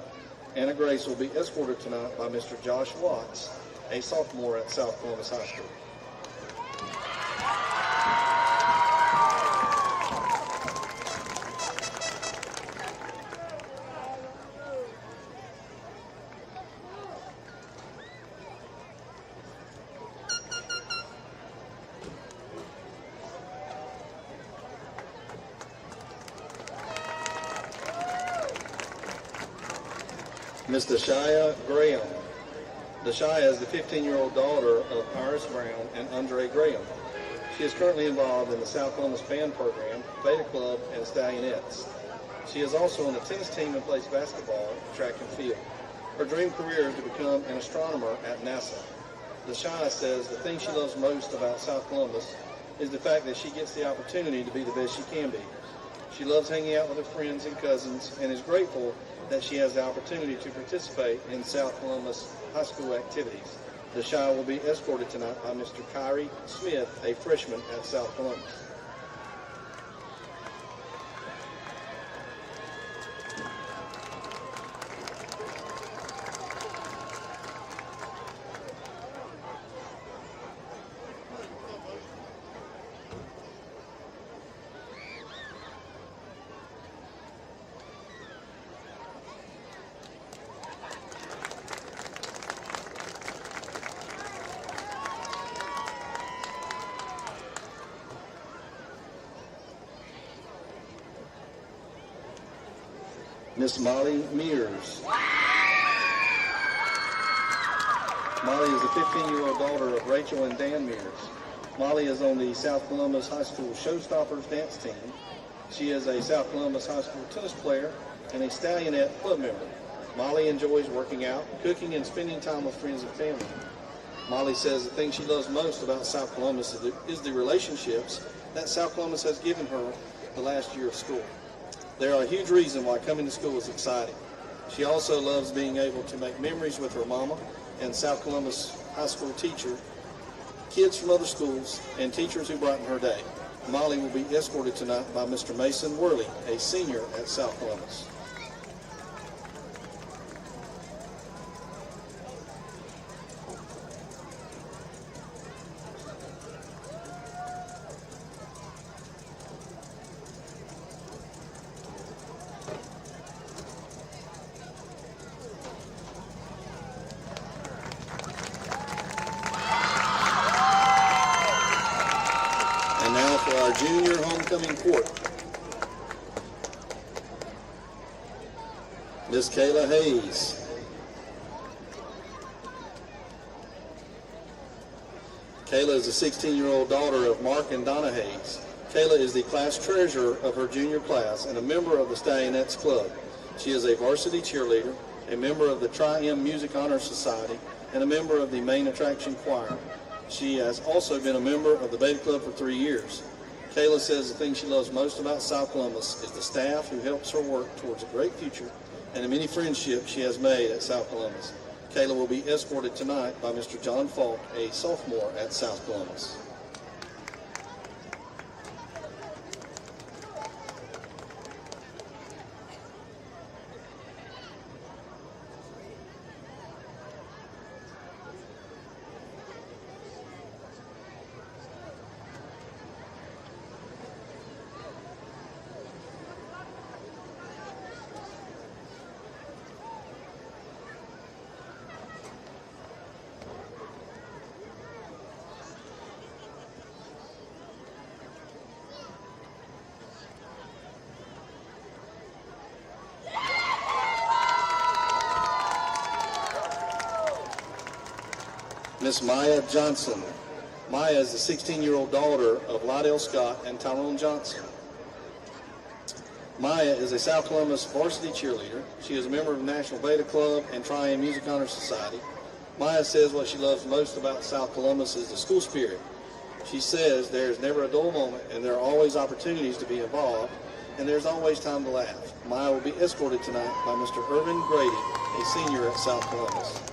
[SPEAKER 3] Anna Grace will be escorted tonight by Mr. Josh Watts, a sophomore at South Columbus High School. Miss Deshia Graham. Deshia is the 15-year-old daughter of Iris Brown and Andre Graham. She is currently involved in the South Columbus Band Program, Beta Club, and Stallionettes. She is also on the tennis team and plays basketball, track and field. Her dream career is to become an astronomer at NASA. Deshia says the thing she loves most about South Columbus is the fact that she gets the opportunity to be the best she can be. She loves hanging out with her friends and cousins and is grateful that she has the opportunity to participate in South Columbus High School activities. Deshia will be escorted tonight by Mr. Kyrie Smith, a freshman at South Columbus. Miss Molly Mears. Molly is the 15-year-old daughter of Rachel and Dan Mears. Molly is on the South Columbus High School Showstoppers dance team. She is a South Columbus High School tennis player and a Stallionette club member. Molly enjoys working out, cooking, and spending time with friends and family. Molly says the thing she loves most about South Columbus is the relationships that South Columbus has given her the last year of school. They are a huge reason why coming to school is exciting. She also loves being able to make memories with her mama and South Columbus High School teacher, kids from other schools, and teachers who brighten her day. Molly will be escorted tonight by Mr. Mason Worley, a senior at South Columbus. Our junior homecoming court. Miss Kayla Hayes. Kayla is the 16-year-old daughter of Mark and Donna Hayes. Kayla is the class treasurer of her junior class and a member of the Stallionettes Club. She is a varsity cheerleader, a member of the Tri-M Music Honor Society, and a member of the main attraction choir. She has also been a member of the Beta Club for 3 years. Kayla says the thing she loves most about South Columbus is the staff who helps her work towards a great future and the many friendships she has made at South Columbus. Kayla will be escorted tonight by Mr. John Falk, a sophomore at South Columbus. Miss Maya Johnson. Maya is the 16-year-old daughter of Lydell Scott and Tyrone Johnson. Maya is a South Columbus varsity cheerleader. She is a member of the National Beta Club and Tri-M Music Honor Society. Maya says what she loves most about South Columbus is the school spirit. She says there is never a dull moment and there are always opportunities to be involved and there's always time to laugh. Maya will be escorted tonight by Mr. Irvin Grady, a senior at South Columbus.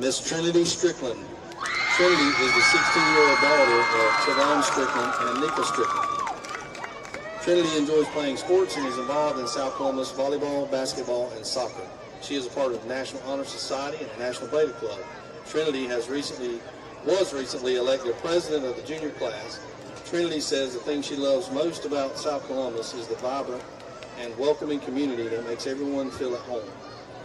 [SPEAKER 3] Miss Trinity Strickland. Trinity is the 16-year-old daughter of Trevon Strickland and Nika Strickland. Trinity enjoys playing sports and is involved in South Columbus volleyball, basketball, and soccer. She is a part of the National Honor Society and the National Beta Club. Trinity was recently elected president of the junior class. Trinity says the thing she loves most about South Columbus is the vibrant and welcoming community that makes everyone feel at home.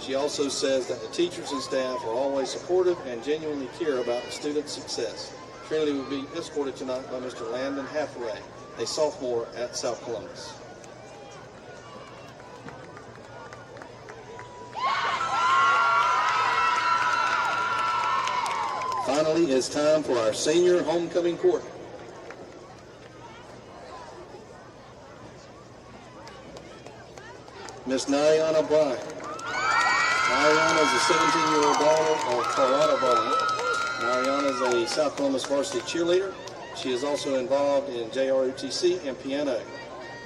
[SPEAKER 3] She also says that the teachers and staff are always supportive and genuinely care about the students' success. Trinity will be escorted tonight by Mr. Landon Hathaway, a sophomore at South Columbus. Finally, it's time for our senior homecoming court. Miss Nariana Bryant. Nariana is a 17-year-old daughter of Carlotta Bryant. Nariana is a South Columbus varsity cheerleader. She is also involved in JROTC and piano.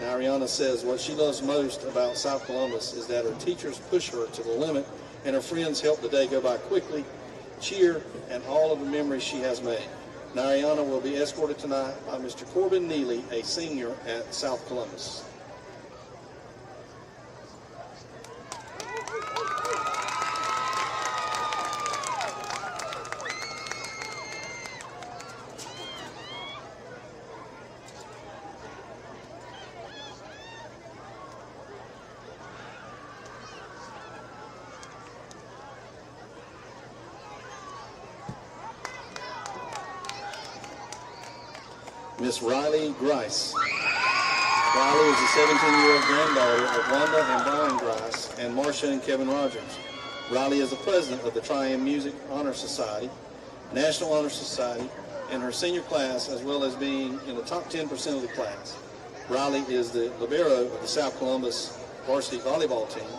[SPEAKER 3] Nariana says what she loves most about South Columbus is that her teachers push her to the limit and her friends help the day go by quickly, cheer, and all of the memories she has made. Nariana will be escorted tonight by Mr. Corbin Neely, a senior at South Columbus. Miss Riley Grice. Riley is a 17-year-old granddaughter of Wanda and Brian Grice and Marcia and Kevin Rogers. Riley is the president of the Triumph Music Honor Society, National Honor Society, and her senior class, as well as being in the top 10% of the class. Riley is the libero of the South Columbus varsity volleyball team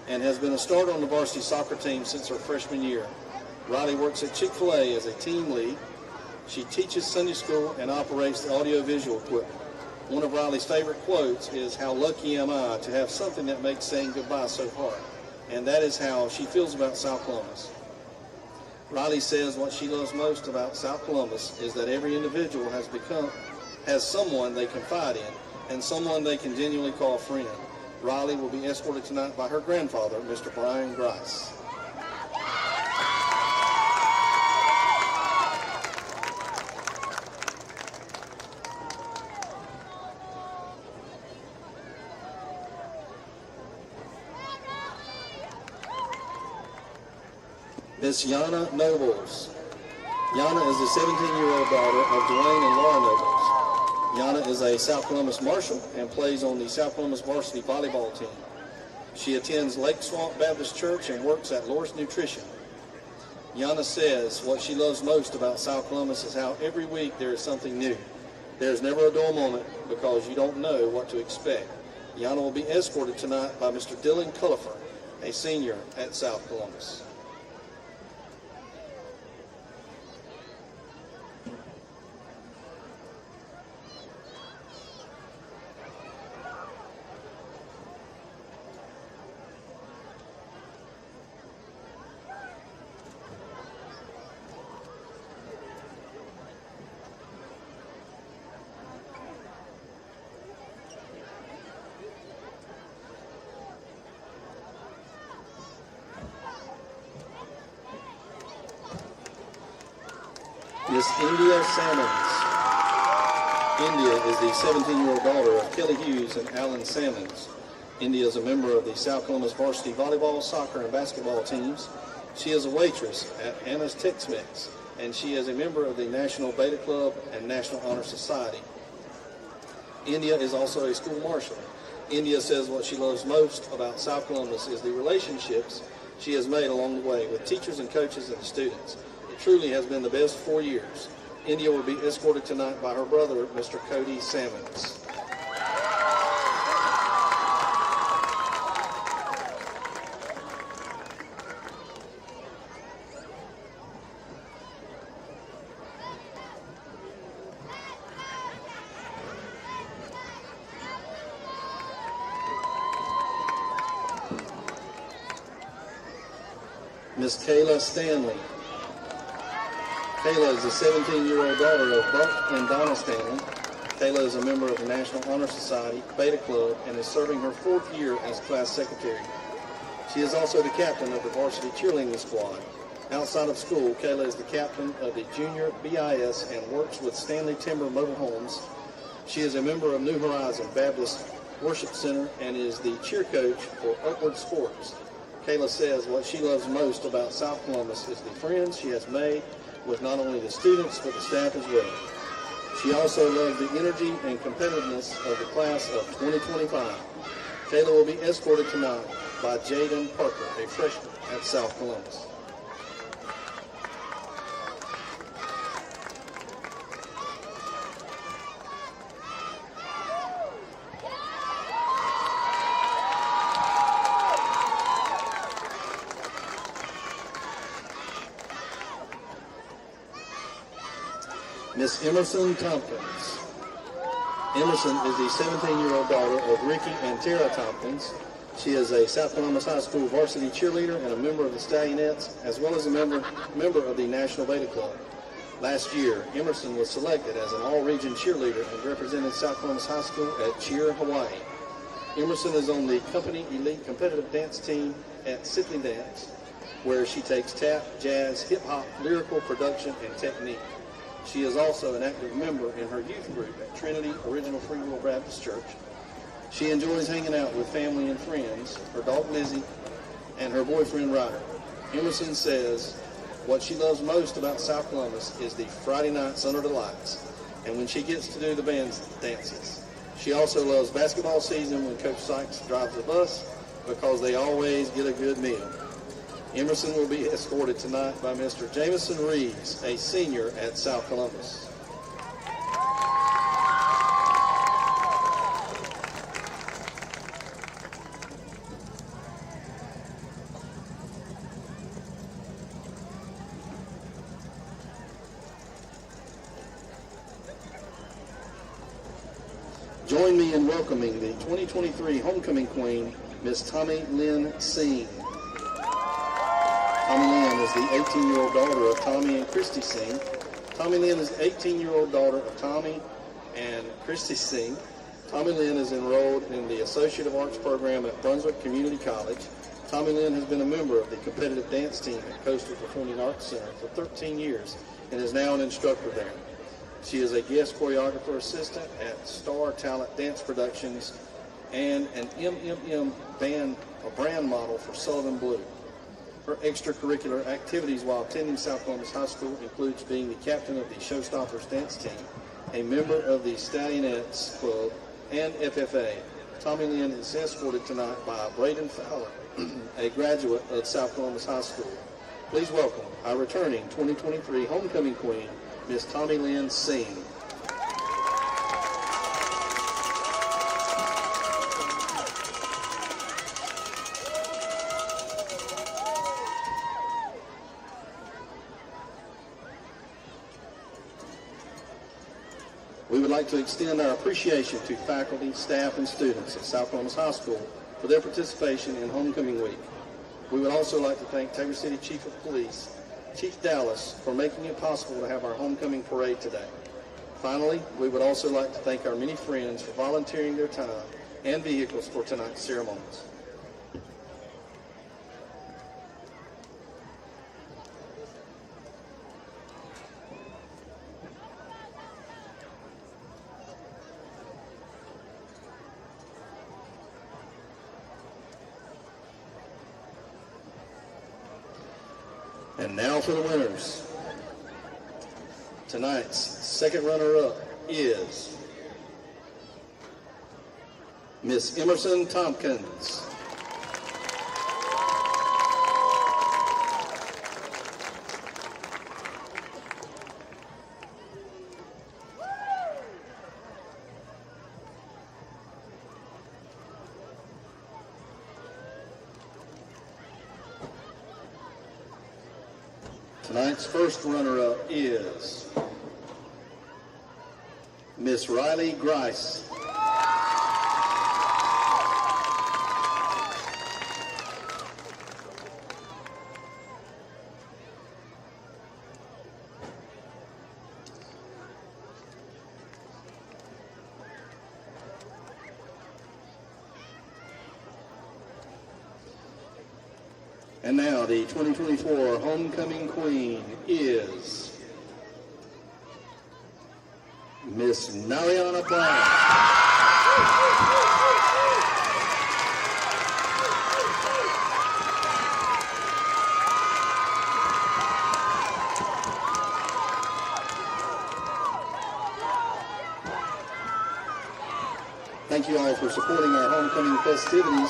[SPEAKER 3] and has been a starter on the varsity soccer team since her freshman year. Riley works at Chick-fil-A as a team lead. She teaches Sunday school and operates the audio-visual equipment. One of Riley's favorite quotes is, "How lucky am I to have something that makes saying goodbye so hard?" And that is how she feels about South Columbus. Riley says what she loves most about South Columbus is that every individual has someone they confide in and someone they can genuinely call a friend. Riley will be escorted tonight by her grandfather, Mr. Brian Grice. Miss Yana Nobles. Yana is the 17-year-old daughter of Dwayne and Laura Nobles. Yana is a South Columbus Marshal and plays on the South Columbus varsity volleyball team. She attends Lake Swamp Baptist Church and works at Loris Nutrition. Yana says what she loves most about South Columbus is how every week there is something new. There's never a dull moment because you don't know what to expect. Yana will be escorted tonight by Mr. Dylan Cullifer, a senior at South Columbus. Miss India Salmons. India is the 17-year-old daughter of Kelly Hughes and Alan Salmons. India is a member of the South Columbus varsity volleyball, soccer, and basketball teams. She is a waitress at Anna's Tex-Mex, and she is a member of the National Beta Club and National Honor Society. India is also a school marshal. India says what she loves most about South Columbus is the relationships she has made along the way with teachers and coaches and the students. It truly has been the best 4 years. India will be escorted tonight by her brother, Mr. Cody Salmons. Miss Kayla Stanley. Kayla is the 17-year-old daughter of Buck and Donna Stanley. Kayla is a member of the National Honor Society Beta Club and is serving her 4th year as class secretary. She is also the captain of the varsity cheerleading squad. Outside of school, Kayla is the captain of the Junior BIS and works with Stanley Timber Mobile Homes. She is a member of New Horizon Baptist Worship Center and is the cheer coach for Upward Sports. Kayla says what she loves most about South Columbus is the friends she has made with not only the students but the staff as well. She also loves the energy and competitiveness of the class of 2025. Kayla will be escorted tonight by Jaden Parker, a freshman at South Columbus. Miss Emerson Tompkins. Emerson is the 17-year-old daughter of Ricky and Tara Tompkins. She is a South Columbus High School varsity cheerleader and a member of the Stallionettes, as well as a member of the National Beta Club. Last year, Emerson was selected as an all-region cheerleader and represented South Columbus High School at Cheer Hawaii. Emerson is on the company elite competitive dance team at Sydney Dance, where she takes tap, jazz, hip-hop, lyrical production, and technique. She is also an active member in her youth group at Trinity Original Free Will Baptist Church. She enjoys hanging out with family and friends, her dog Lizzie, and her boyfriend Ryder. Emerson says what she loves most about South Columbus is the Friday nights under the lights and when she gets to do the band dances. She also loves basketball season when Coach Sykes drives the bus because they always get a good meal. Emerson will be escorted tonight by Mr. Jameson Reeves, a senior at South Columbus. Join me in welcoming the 2023 Homecoming Queen, Miss Tommy Lynn Singh. Tommy Lynn is the 18-year-old daughter of Tommy and Christy Singh. Tommy Lynn is the 18-year-old daughter of Tommy and Christy Singh. Tommy Lynn is enrolled in the Associate of Arts program at Brunswick Community College. Tommy Lynn has been a member of the competitive dance team at Coastal Performing Arts Center for 13 years and is now an instructor there. She is a guest choreographer assistant at Star Talent Dance Productions and an MMM brand model for Sullivan Blue. Her extracurricular activities while attending South Columbus High School includes being the captain of the Showstoppers dance team, a member of the Stallionettes Club, and FFA. Tommy Lynn is escorted tonight by Braden Fowler, a graduate of South Columbus High School. Please welcome our returning 2023 Homecoming Queen, Miss Tommy Lynn Singh. We would like to extend our appreciation to faculty, staff, and students at South Columbus High School for their participation in Homecoming Week. We would also like to thank Tabor City Chief of Police, Chief Dallas, for making it possible to have our homecoming parade today. Finally, we would also like to thank our many friends for volunteering their time and vehicles for tonight's ceremonies. And now for the winners. Tonight's second runner-up is Miss Emerson Tompkins. Tonight's first runner-up is Miss Riley Grice. And now the 2024 homecoming queen is Miss Mariana Brown. Thank you all for supporting our homecoming festivities.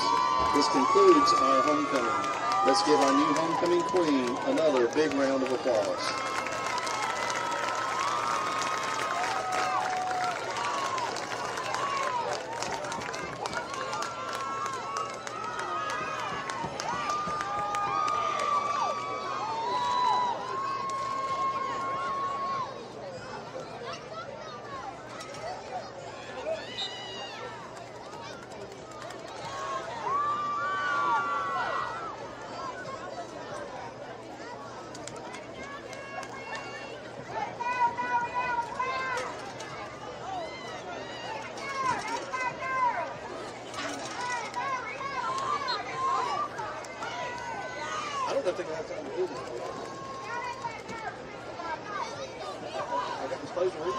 [SPEAKER 3] This concludes our homecoming. Let's give our new homecoming queen another big round of applause. I don't think I have time to do this. I got supposed to read it.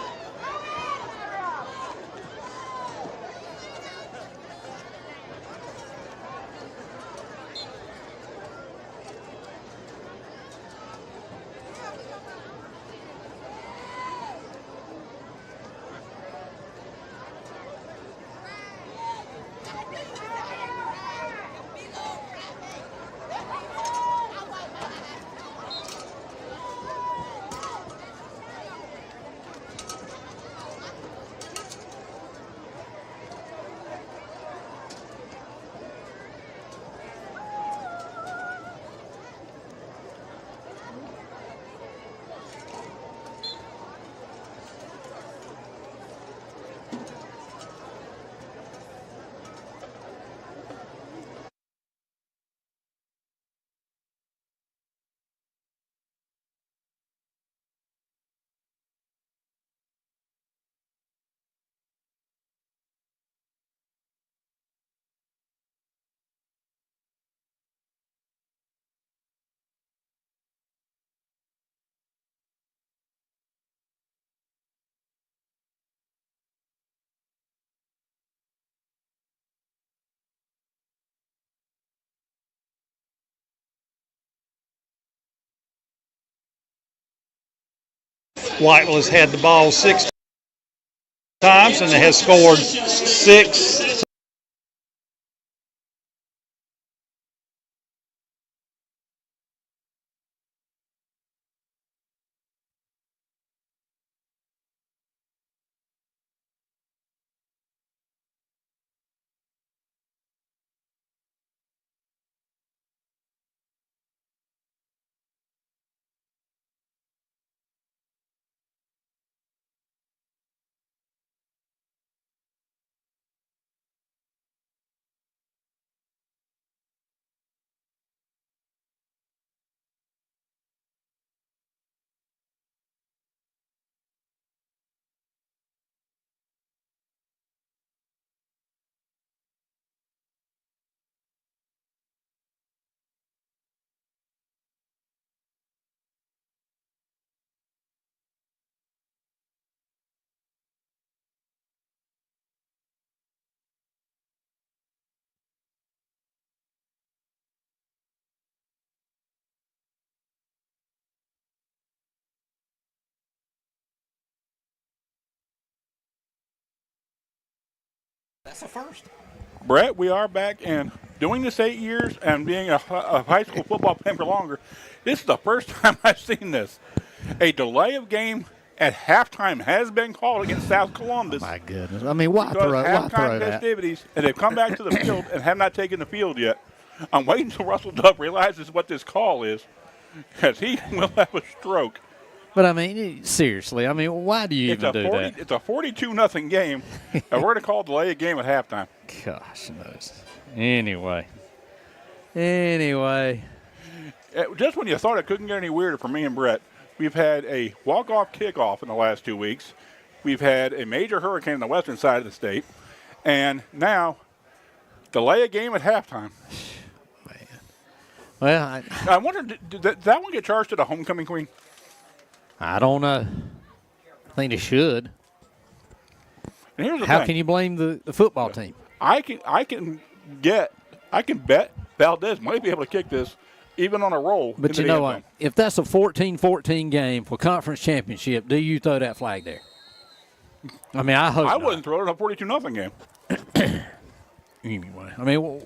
[SPEAKER 4] Whitehall has had the ball 6 times and has scored 6.
[SPEAKER 2] That's a first.
[SPEAKER 1] Brett, we are back and doing this 8 years and being a high school football fan for longer. This is the first time I've seen this. A delay of game at halftime has been called against South Columbus.
[SPEAKER 2] My goodness. I mean, why
[SPEAKER 1] because
[SPEAKER 2] throw
[SPEAKER 1] halftime
[SPEAKER 2] that?
[SPEAKER 1] festivities, and they've come back to the field and have not taken the field yet. I'm waiting until Russell Dove realizes what this call is, because he will have a stroke.
[SPEAKER 2] But, I mean, seriously, I mean, why do you even do that?
[SPEAKER 1] It's a 42-0 game, and we're going to call delay a game at halftime.
[SPEAKER 2] Gosh knows. Anyway.
[SPEAKER 1] Just when you thought it couldn't get any weirder for me and Brett, we've had a walk-off kickoff in the last 2 weeks. We've had a major hurricane on the western side of the state. And now, delay a game at halftime.
[SPEAKER 2] Man. Well,
[SPEAKER 1] I wonder, did that one get charged to the homecoming queen?
[SPEAKER 2] I don't know. I think it should.
[SPEAKER 1] And here's the
[SPEAKER 2] How
[SPEAKER 1] thing.
[SPEAKER 2] can you blame the football team?
[SPEAKER 1] I can bet Valdez might be able to kick this even on a roll.
[SPEAKER 2] But
[SPEAKER 1] into
[SPEAKER 2] you
[SPEAKER 1] the
[SPEAKER 2] know
[SPEAKER 1] end
[SPEAKER 2] what?
[SPEAKER 1] zone.
[SPEAKER 2] If that's a 14-14 game for conference championship, do you throw that flag there? I mean, I hope
[SPEAKER 1] I
[SPEAKER 2] not.
[SPEAKER 1] wouldn't throw it in a 42-0 game.
[SPEAKER 2] Anyway, I mean,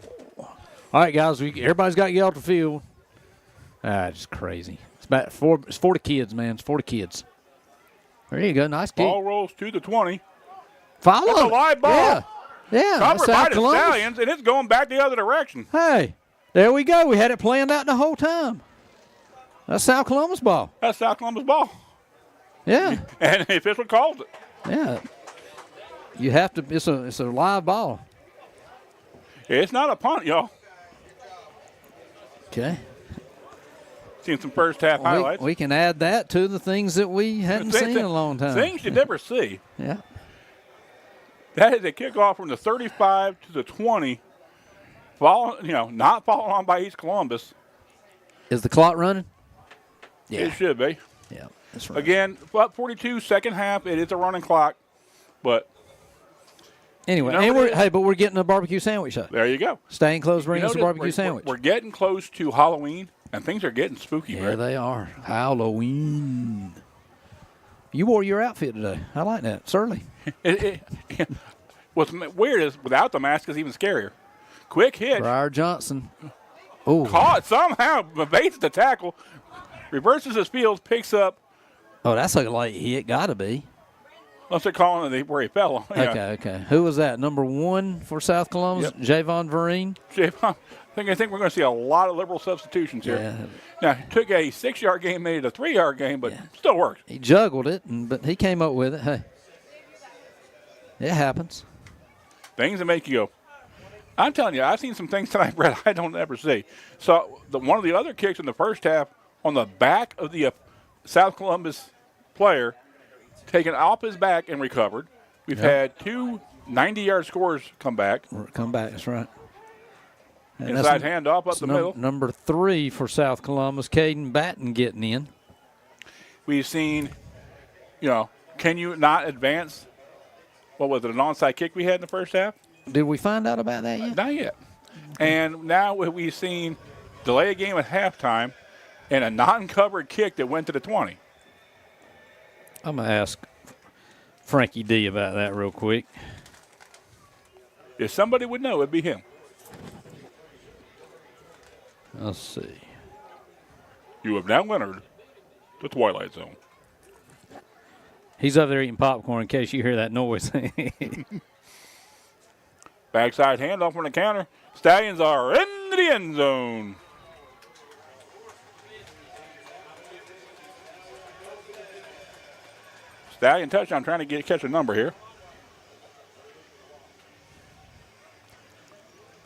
[SPEAKER 2] all right, guys, everybody's got to get off the field. It's crazy. It's about it's 40 kids, man. It's 40 kids. There you go. Nice kick.
[SPEAKER 1] Ball rolls to the 20.
[SPEAKER 2] Follow
[SPEAKER 1] That's a
[SPEAKER 2] it.
[SPEAKER 1] live ball.
[SPEAKER 2] Yeah, that's
[SPEAKER 1] Covered by
[SPEAKER 2] South
[SPEAKER 1] the
[SPEAKER 2] Columbus.
[SPEAKER 1] Stallions, and it's going back the other direction.
[SPEAKER 2] Hey, there we go. We had it planned out the whole time. That's South Columbus ball.
[SPEAKER 1] That's South Columbus ball.
[SPEAKER 2] Yeah,
[SPEAKER 1] And the official called it.
[SPEAKER 2] yeah. You have to. It's a live ball.
[SPEAKER 1] It's not a punt, y'all.
[SPEAKER 2] Okay.
[SPEAKER 1] Seen some first half highlights.
[SPEAKER 2] We can add that to the things that we hadn't seen in a long time.
[SPEAKER 1] Things you never see.
[SPEAKER 2] Yeah.
[SPEAKER 1] That is a kickoff from the 35 to the 20. Not followed on by East Columbus.
[SPEAKER 2] Is the clock running? Yeah.
[SPEAKER 1] It should be.
[SPEAKER 2] Yeah, that's right.
[SPEAKER 1] Again, about 42, second half. It is a running clock. But
[SPEAKER 2] Anyway,
[SPEAKER 1] You know what
[SPEAKER 2] but we're getting a barbecue sandwich up.
[SPEAKER 1] there you go.
[SPEAKER 2] Staying close, bring us a
[SPEAKER 1] that
[SPEAKER 2] barbecue sandwich.
[SPEAKER 1] We're getting close to Halloween, and things are getting spooky,
[SPEAKER 2] There
[SPEAKER 1] right?
[SPEAKER 2] they are. Halloween. You wore your outfit today. I like that. It's early.
[SPEAKER 1] What's weird is without the mask is even scarier. Quick hit.
[SPEAKER 2] Briar Johnson. Oh.
[SPEAKER 1] Caught somehow, evades the tackle, reverses his field, picks up.
[SPEAKER 2] Oh, that's a late hit. Got to be.
[SPEAKER 1] Unless they're calling it where he fell. Yeah.
[SPEAKER 2] Okay. Who was that? Number 1 for South Columbus?
[SPEAKER 1] Yep.
[SPEAKER 2] Javon Vereen?
[SPEAKER 1] I think we're going to see a lot of liberal substitutions here.
[SPEAKER 2] Yeah.
[SPEAKER 1] Now, it took a 6-yard game, made it a 3-yard game, but still worked.
[SPEAKER 2] He juggled it, but he came up with it. Hey, it happens.
[SPEAKER 1] Things that make you go. I'm telling you, I've seen some things tonight, Brett, I don't ever see. So one of the other kicks in the first half on the back of the South Columbus player, taken off his back and recovered. We've had 2 90-yard scores come back.
[SPEAKER 2] Come back, that's right. And
[SPEAKER 1] Inside handoff up the middle.
[SPEAKER 2] Number 3 for South Columbus, Caden Batten getting in.
[SPEAKER 1] We've seen, can you not advance? What was it, an onside kick we had in the first half?
[SPEAKER 2] Did we find out about that yet?
[SPEAKER 1] Not yet. And now we've seen delay a game at halftime and a non-covered kick that went to the 20.
[SPEAKER 2] I'm going to ask Frankie D about that real quick.
[SPEAKER 1] If somebody would know, it'd be him.
[SPEAKER 2] Let's see.
[SPEAKER 1] You have now entered the Twilight Zone.
[SPEAKER 2] He's up there eating popcorn in case you hear that noise.
[SPEAKER 1] Backside handoff on the counter. Stallions are in the end zone. Stallion touchdown, trying to catch a number here.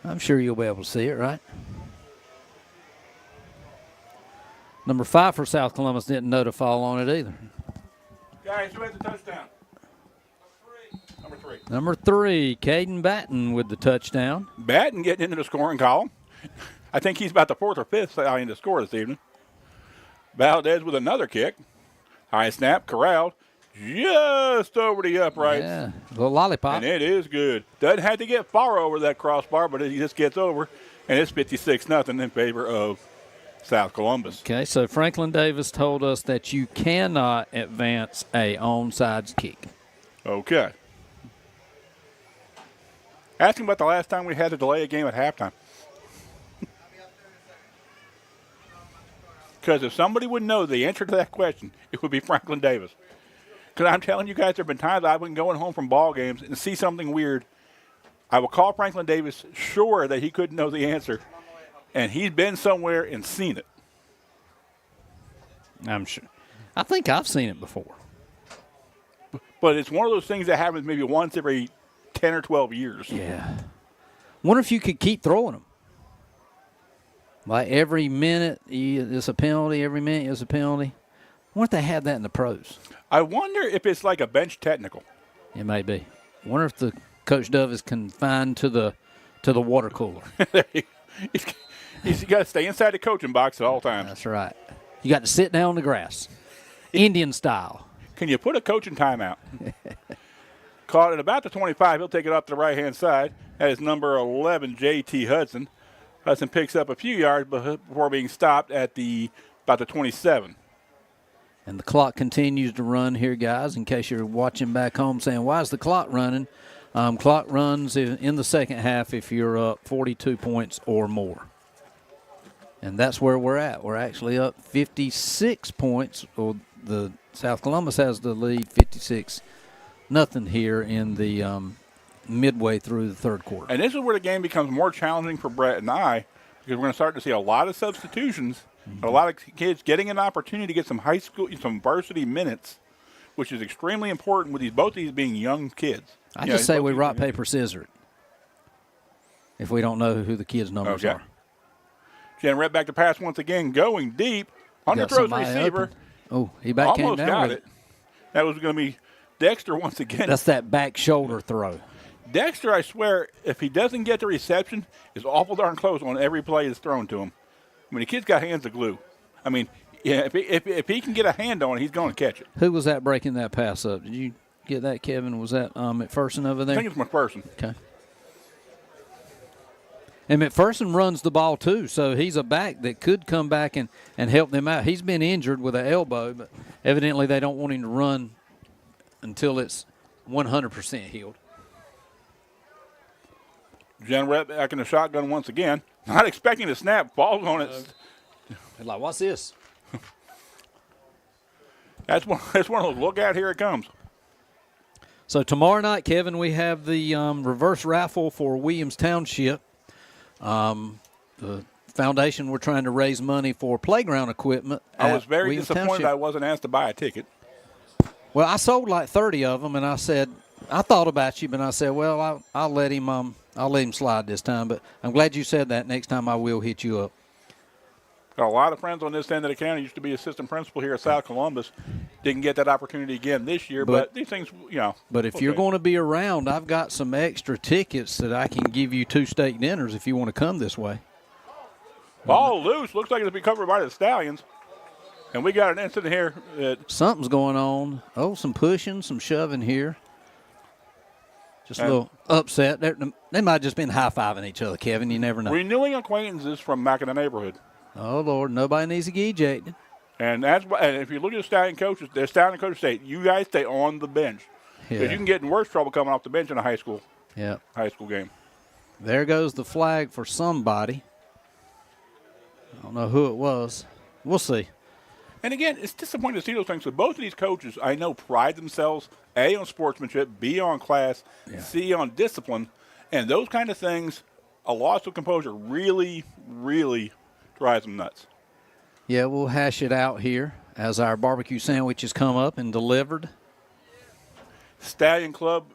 [SPEAKER 2] I'm sure you'll be able to see it, right? Number 5 for South Columbus didn't know to fall on it either.
[SPEAKER 1] Guys, who had the touchdown? Number 3.
[SPEAKER 2] Number 3, Caden Batten with the touchdown.
[SPEAKER 1] Batten getting into the scoring column. I think he's about the 4th or 5th Stallion to score this evening. Valdez with another kick. High snap, corralled. Just over the uprights.
[SPEAKER 2] Yeah, a little lollipop.
[SPEAKER 1] And it is good. Doesn't have to get far over that crossbar, but he just gets over. And it's 56-0 in favor of South Columbus.
[SPEAKER 2] Okay, so Franklin Davis told us that you cannot advance a onside kick.
[SPEAKER 1] Okay. Ask him about the last time we had to delay a game at halftime. Because if somebody would know the answer to that question, it would be Franklin Davis. Because I'm telling you guys, there have been times I've been going home from ball games and see something weird. I will call Franklin Davis, sure that he couldn't know the answer. And he's been somewhere and seen it.
[SPEAKER 2] I'm sure. I think I've seen it before.
[SPEAKER 1] But it's one of those things that happens maybe once every 10 or 12 years.
[SPEAKER 2] Yeah. Wonder if you could keep throwing them. Like every minute is a penalty, every minute is a penalty. Wonder if they had that in the pros.
[SPEAKER 1] I wonder if it's like a bench technical.
[SPEAKER 2] It may be. Wonder if the Coach Dove is confined to the water cooler.
[SPEAKER 1] You got to stay inside the coaching box at all times.
[SPEAKER 2] That's right. You got to sit down on the grass, Indian style.
[SPEAKER 1] Can you put a coaching timeout? Caught at about the 25. He'll take it up to the right-hand side. That is number 11, J.T. Hudson. Hudson picks up a few yards before being stopped at about the 27.
[SPEAKER 2] And the clock continues to run here, guys, in case you're watching back home saying, why is the clock running? Clock runs in the second half if you're up 42 points or more. And that's where we're at. We're actually up 56 points. Well, the South Columbus has the lead 56-0 here in the midway through the third quarter.
[SPEAKER 1] And this is where the game becomes more challenging for Brett and I, because we're going to start to see a lot of substitutions, a lot of kids getting an opportunity to get some some varsity minutes, which is extremely important with both these being young kids.
[SPEAKER 2] I just say we rock, paper, scissors if we don't know who the kids' numbers are.
[SPEAKER 1] Jen Rett back to pass once again, going deep. Underthrows the receiver.
[SPEAKER 2] Open. Oh, he back came
[SPEAKER 1] almost
[SPEAKER 2] down
[SPEAKER 1] got
[SPEAKER 2] with
[SPEAKER 1] it. That was going to be Dexter once again.
[SPEAKER 2] That's that back shoulder throw.
[SPEAKER 1] Dexter, I swear, if he doesn't get the reception, is awful darn close on every play that's thrown to him. I mean, the kid's got hands of glue. I mean, yeah, if he can get a hand on it, he's going to catch it.
[SPEAKER 2] Who was that breaking that pass up? Did you get that, Kevin? Was that McPherson over there?
[SPEAKER 1] I think it's McPherson.
[SPEAKER 2] Okay. And McPherson runs the ball, too, so he's a back that could come back and help them out. He's been injured with an elbow, but evidently they don't want him to run until it's 100% healed.
[SPEAKER 1] Jen Rett back in the shotgun once again. Not expecting to snap. Ball's on it.
[SPEAKER 2] Like, what's this?
[SPEAKER 1] That's one of those, look out, here it comes.
[SPEAKER 2] So tomorrow night, Kevin, we have the reverse raffle for Williams Township. The foundation, we're trying to raise money for playground equipment.
[SPEAKER 1] I was very
[SPEAKER 2] Williams
[SPEAKER 1] disappointed
[SPEAKER 2] Township.
[SPEAKER 1] I wasn't asked to buy a ticket.
[SPEAKER 2] Well, I sold like 30 of them, and I said, I thought about you, but I said, well, I'll let him slide this time. But I'm glad you said that. Next time I will hit you up.
[SPEAKER 1] Got a lot of friends on this end of the county. Used to be assistant principal here at South Columbus. Didn't get that opportunity again this year, but these things,
[SPEAKER 2] But if you're going to be around, I've got some extra tickets that I can give you 2 steak dinners if you want to come this way.
[SPEAKER 1] Ball loose. Looks like it's been covered by the Stallions. And we got an incident here.
[SPEAKER 2] Something's going on. Oh, some pushing, some shoving here. Just a little upset. They might have just been high-fiving each other, Kevin. You never know.
[SPEAKER 1] Renewing acquaintances from back in the neighborhood.
[SPEAKER 2] Oh, Lord, nobody needs to get ejected.
[SPEAKER 1] And that's why. And if you look at the Stallion coaches say, you guys stay on the bench. Because you can get in worse trouble coming off the bench in a high school game.
[SPEAKER 2] There goes the flag for somebody. I don't know who it was. We'll see.
[SPEAKER 1] And again, it's disappointing to see those things. So both of these coaches, I know, pride themselves, A, on sportsmanship, B, on class, C, on discipline. And those kind of things, a loss of composure really, really drives them nuts.
[SPEAKER 2] Yeah, we'll hash it out here as our barbecue sandwiches come up and delivered.
[SPEAKER 1] Stallion Club,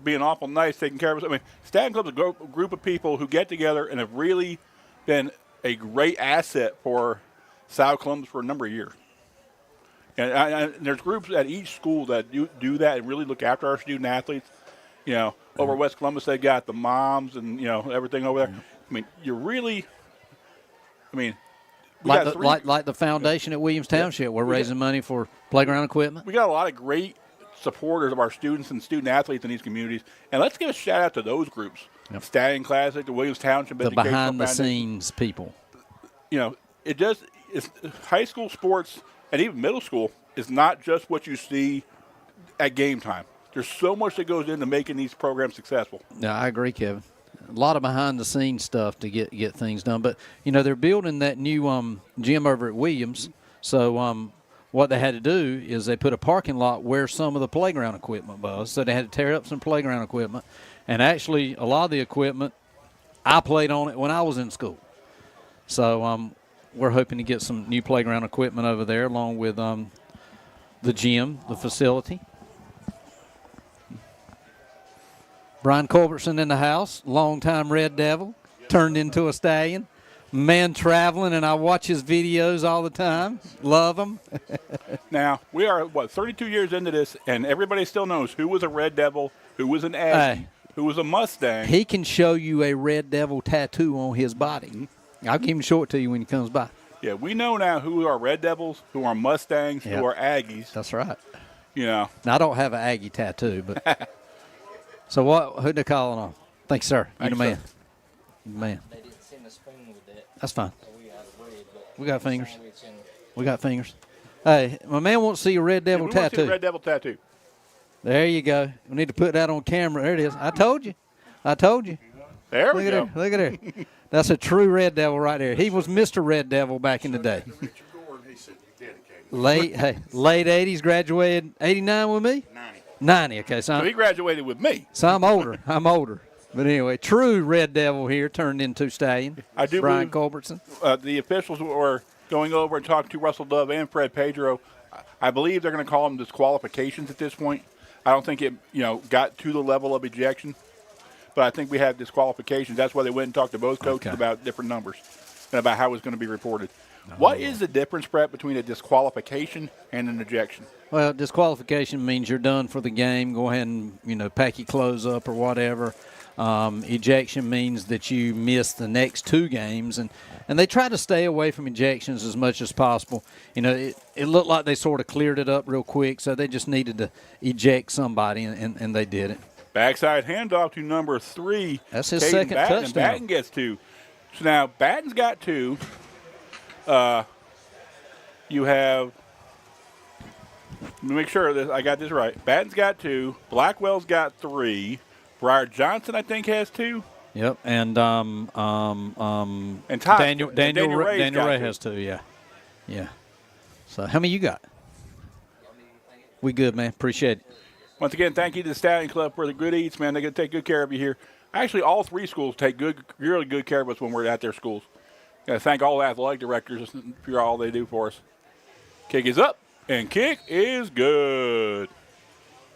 [SPEAKER 1] being awful nice, taking care of us. I mean, Stallion Club's a group of people who get together and have really been a great asset for South Columbus for a number of years. And there's groups at each school that do that and really look after our student athletes. Over West Columbus, they got the moms and, everything over there. I mean,
[SPEAKER 2] like the foundation at Williams Township. We're raising money for playground equipment.
[SPEAKER 1] We got a lot of great supporters of our students and student athletes in these communities. And let's give a shout-out to those groups. Yep. Stallion Classic, the Williams Township
[SPEAKER 2] the behind-the-scenes people.
[SPEAKER 1] It's high school sports and even middle school is not just what you see at game time. There's so much that goes into making these programs successful.
[SPEAKER 2] Yeah, I agree, Kevin. A lot of behind-the-scenes stuff to get things done. But, they're building that new gym over at Williams. So what they had to do is they put a parking lot where some of the playground equipment was. So they had to tear up some playground equipment. And actually, a lot of the equipment, I played on it when I was in school. So we're hoping to get some new playground equipment over there along with the gym, the facility. Brian Culbertson in the house, longtime Red Devil, turned into a Stallion. Man traveling, and I watch his videos all the time. Love him.
[SPEAKER 1] Now, we are, 32 years into this, and everybody still knows who was a Red Devil, who was an Aggie, who was a Mustang.
[SPEAKER 2] He can show you a Red Devil tattoo on his body. I'll give him short to you when he comes by.
[SPEAKER 1] Yeah, we know now who are Red Devils, who are Mustangs,
[SPEAKER 2] Yep.
[SPEAKER 1] who are Aggies.
[SPEAKER 2] That's right.
[SPEAKER 1] You know.
[SPEAKER 2] Now, I don't have an Aggie tattoo, but so who they calling on? Thanks, sir. You the man.
[SPEAKER 1] sir.
[SPEAKER 2] You the man.
[SPEAKER 5] They didn't send a spoon with that,
[SPEAKER 2] That's fine.
[SPEAKER 5] so we out of bread. But
[SPEAKER 2] We got fingers.
[SPEAKER 5] sandwich and
[SPEAKER 2] We got fingers. Hey, my man wants to see your Red Devil
[SPEAKER 1] We want to see
[SPEAKER 2] tattoo.
[SPEAKER 1] the Red Devil tattoo.
[SPEAKER 2] There you go. We need to put that on camera. There it is. I told you.
[SPEAKER 1] There
[SPEAKER 2] Look
[SPEAKER 1] we
[SPEAKER 2] at
[SPEAKER 1] go.
[SPEAKER 2] there. Look at there. That's a true Red Devil right there. He was Mr. Red Devil back in the day. Late 80s, graduated 89 with me? 90. Okay,
[SPEAKER 1] So he graduated with me.
[SPEAKER 2] So I'm older. But anyway, true Red Devil here turned into Stallion.
[SPEAKER 1] I do
[SPEAKER 2] Brian
[SPEAKER 1] believe-
[SPEAKER 2] Culbertson.
[SPEAKER 1] The officials were going over and talking to Russell Dove and Fred Pedro. I believe they're going to call them disqualifications at this point. I don't think it, got to the level of ejection, but I think we had disqualifications. That's why they went and talked to both coaches
[SPEAKER 2] Okay.
[SPEAKER 1] about different numbers and about how it was going to be reported. What is the difference, Brett, between a disqualification and an ejection?
[SPEAKER 2] Well, disqualification means you're done for the game. Go ahead and, pack your clothes up or whatever. Ejection means that you miss the next 2 games, and they try to stay away from ejections as much as possible. It looked like they sort of cleared it up real quick, so they just needed to eject somebody, and they did it.
[SPEAKER 1] Backside handoff to number 3.
[SPEAKER 2] That's his
[SPEAKER 1] Caden
[SPEAKER 2] second
[SPEAKER 1] Batten, and
[SPEAKER 2] touchdown.
[SPEAKER 1] Batten gets 2. So now Batten's got 2. You have, let me make sure that I got this right. Batten's got 2. Blackwell's got 3. Briar Johnson, I think, has 2.
[SPEAKER 2] Yep, and
[SPEAKER 1] And
[SPEAKER 2] Daniel
[SPEAKER 1] Ray's got
[SPEAKER 2] Ray
[SPEAKER 1] 2.
[SPEAKER 2] has 2. Yeah. So how many you got? We good, man. Appreciate it.
[SPEAKER 1] Once again, thank you to the Stallion Club for the good eats, man. They're going to take good care of you here. Actually, all 3 schools take really good care of us when we're at their schools. Got to thank all the athletic directors for all they do for us. Kick is up, and kick is good.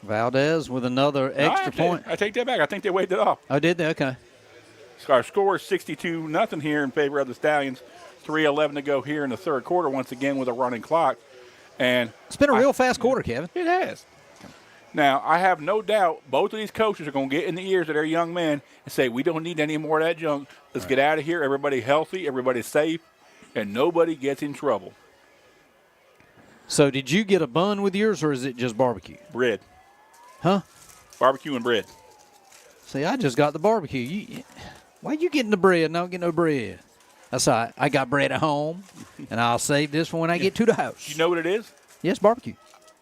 [SPEAKER 2] Valdez with another extra point.
[SPEAKER 1] I take that back. I think they waved it off.
[SPEAKER 2] Oh, did they? Okay.
[SPEAKER 1] Our score is 62-0 here in favor of the Stallions. 3:11 to go here in the third quarter, once again with a running clock. And
[SPEAKER 2] It's been a real fast quarter, Kevin.
[SPEAKER 1] it has. Now, I have no doubt both of these coaches are going to get in the ears of their young men and say, we don't need any more of that junk. Let's get out of here. Everybody healthy, everybody safe, and nobody gets in trouble.
[SPEAKER 2] So did you get a bun with yours, or is it just barbecue?
[SPEAKER 1] Bread.
[SPEAKER 2] Huh?
[SPEAKER 1] Barbecue and bread.
[SPEAKER 2] See, I just got the barbecue. Why you getting the bread and I don't get no bread? That's all right. I got bread at home, and I'll save this for when I get to the house.
[SPEAKER 1] You know what it is?
[SPEAKER 2] Yes, barbecue.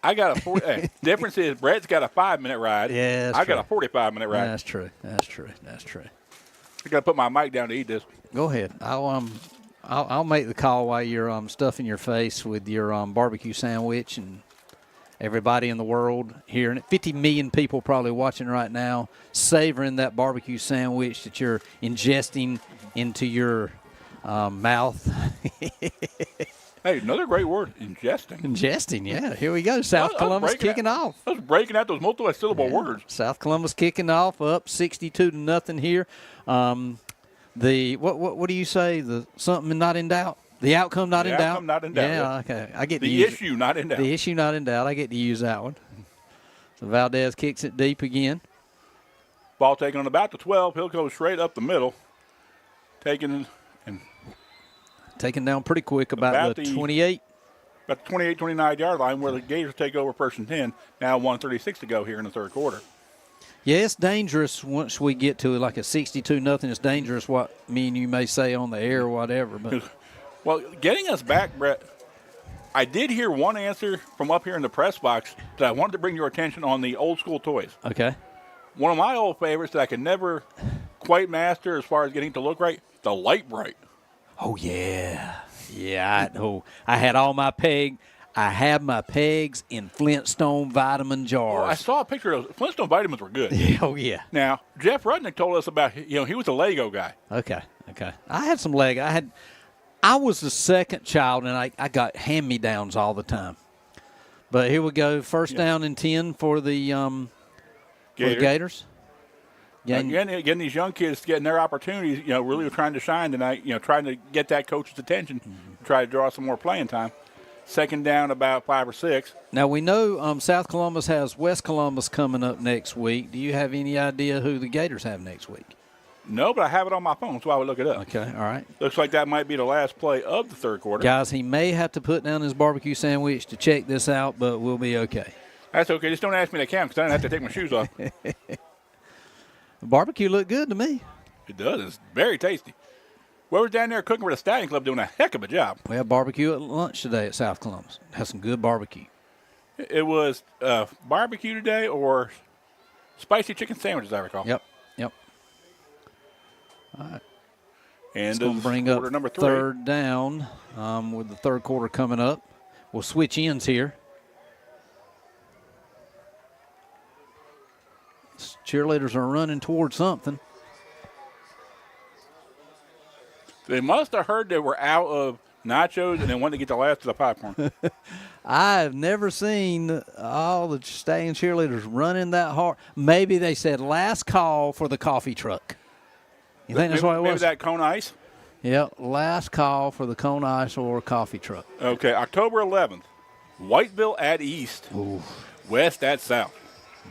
[SPEAKER 1] I got a 40. Hey, difference is Brett's got a 5-minute ride.
[SPEAKER 2] Yeah, that's
[SPEAKER 1] I got
[SPEAKER 2] true.
[SPEAKER 1] a 45-minute ride.
[SPEAKER 2] That's true.
[SPEAKER 1] I got to put my mic down to eat this.
[SPEAKER 2] Go ahead. I'll make the call while you're stuffing your face with your barbecue sandwich, and everybody in the world hearing it. 50 million people probably watching right now, savoring that barbecue sandwich that you're ingesting into your mouth.
[SPEAKER 1] Hey, another great word, ingesting.
[SPEAKER 2] Ingesting, yeah. Here we go. South Columbus kicking off.
[SPEAKER 1] I was breaking out those multi-syllable words.
[SPEAKER 2] South Columbus kicking off, up 62-0 here. The what do you say? The something not in doubt. The outcome not in doubt.
[SPEAKER 1] The outcome not in doubt.
[SPEAKER 2] Yeah, okay. I get to
[SPEAKER 1] The
[SPEAKER 2] use
[SPEAKER 1] issue not in doubt.
[SPEAKER 2] The issue not in doubt. I get to use that one. So Valdez kicks it deep again.
[SPEAKER 1] Ball taken on about the 12. He'll go straight up the middle. Taken and
[SPEAKER 2] Taken down pretty quick about the 28.
[SPEAKER 1] About the 28, 29-yard line where the Gators take over first and 10. Now 1:36 to go here in the third quarter.
[SPEAKER 2] Yeah, it's dangerous once we get to like a 62-0. It's dangerous what me and you may say on the air or whatever. But
[SPEAKER 1] Well, getting us back, Brett, I did hear one answer from up here in the press box that I wanted to bring your attention on the old school toys.
[SPEAKER 2] okay.
[SPEAKER 1] One of my old favorites that I could never quite master as far as getting it to look right, the Light Bright.
[SPEAKER 2] Oh yeah, yeah. I had all my peg. I had my pegs in Flintstone vitamin jars.
[SPEAKER 1] Well, I saw a picture of those. Flintstone vitamins were good.
[SPEAKER 2] Yeah, oh yeah.
[SPEAKER 1] Now, Jeff Rudnick told us about, he was a Lego guy.
[SPEAKER 2] Okay. I had some Lego. I was the second child, and I got hand-me-downs all the time. But here we go. First down and 10 for the Gators.
[SPEAKER 1] Again, these young kids getting their opportunities, really trying to shine tonight, trying to get that coach's attention, try to draw some more playing time. Second down about 5 or 6.
[SPEAKER 2] Now, we know South Columbus has West Columbus coming up next week. Do you have any idea who the Gators have next week?
[SPEAKER 1] No, but I have it on my phone, so I would look it up.
[SPEAKER 2] Okay, all right.
[SPEAKER 1] Looks like that might be the last play of the third quarter.
[SPEAKER 2] Guys, he may have to put down his barbecue sandwich to check this out, but we'll be okay.
[SPEAKER 1] That's okay. Just don't ask me to count because I don't have to take my shoes off.
[SPEAKER 2] The barbecue looked good to me.
[SPEAKER 1] It does. It's very tasty. Whoever's down there cooking for the Stallion Club doing a heck of a job.
[SPEAKER 2] We had barbecue at lunch today at South Columbus. Had some good barbecue.
[SPEAKER 1] It was barbecue today or spicy chicken sandwiches, I recall.
[SPEAKER 2] Yep.
[SPEAKER 1] And
[SPEAKER 2] It's going to bring up
[SPEAKER 1] number 3.
[SPEAKER 2] third down with the third quarter coming up. We'll switch ends here. Cheerleaders are running towards something.
[SPEAKER 1] They must have heard they were out of nachos and then wanted to get the last of the popcorn.
[SPEAKER 2] I've never seen all the Stallion cheerleaders running that hard. Maybe they said last call for the coffee truck. You think that's what it was?
[SPEAKER 1] Maybe that cone ice?
[SPEAKER 2] Yep, last call for the cone ice or coffee truck.
[SPEAKER 1] Okay, October 11th. Whiteville at East.
[SPEAKER 2] Ooh.
[SPEAKER 1] West at South.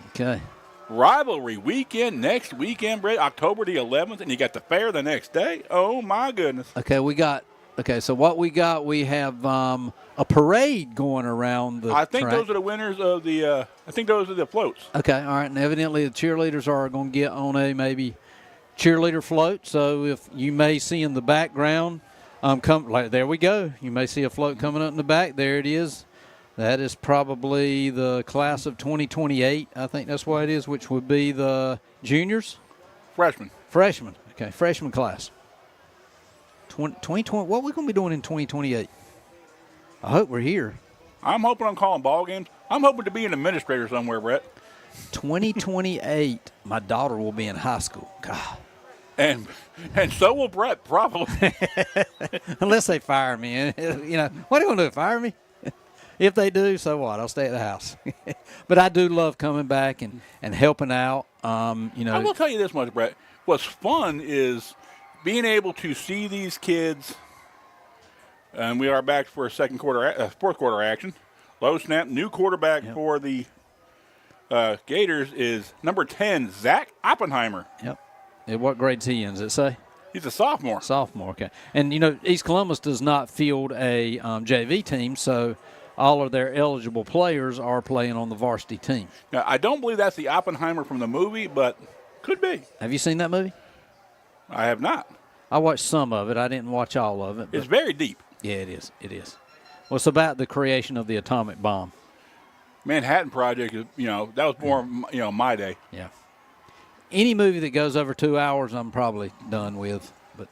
[SPEAKER 2] Okay.
[SPEAKER 1] Rivalry weekend next weekend, Brett, October the 11th, and you got the fair the next day. Oh, my goodness.
[SPEAKER 2] Okay, so what we got, we have a parade going around the
[SPEAKER 1] I think
[SPEAKER 2] track.
[SPEAKER 1] those are the winners of the I think those are the floats.
[SPEAKER 2] Okay, all right, and evidently the cheerleaders are going to get on a maybe cheerleader float. So if you may see in the background, there we go. You may see a float coming up in the back. There it is. That is probably the class of 2028. I think that's what it is, which would be the juniors?
[SPEAKER 1] Freshmen.
[SPEAKER 2] Okay, freshman class. 2020. What are we going to be doing in 2028? I hope we're here.
[SPEAKER 1] I'm hoping I'm calling ball games. I'm hoping to be an administrator somewhere, Brett.
[SPEAKER 2] 2028, my daughter will be in high school. God.
[SPEAKER 1] And so will Brett, probably.
[SPEAKER 2] Unless they fire me. You know, what are you going to do, fire me? If they do, so what? I'll stay at the house. But I do love coming back and helping out. You know,
[SPEAKER 1] I will tell you this much, Brett. What's fun is being able to see these kids, and we are back for a fourth quarter action. Low snap, new quarterback for the Gators is number 10, Zach Oppenheimer.
[SPEAKER 2] Yep. And what grade's he in, does it say?
[SPEAKER 1] He's a sophomore.
[SPEAKER 2] Sophomore, okay. And, you know, East Columbus does not field a JV team, so all of their eligible players are playing on the varsity team.
[SPEAKER 1] Now, I don't believe that's the Oppenheimer from the movie, but could be.
[SPEAKER 2] Have you seen that movie?
[SPEAKER 1] I have not.
[SPEAKER 2] I watched some of it. I didn't watch all of it.
[SPEAKER 1] It's very deep.
[SPEAKER 2] Yeah, it is. It is. Well, it's about the creation of the atomic bomb.
[SPEAKER 1] Manhattan Project, that was more, my day.
[SPEAKER 2] Yeah. Any movie that goes over 2 hours, I'm probably done with. But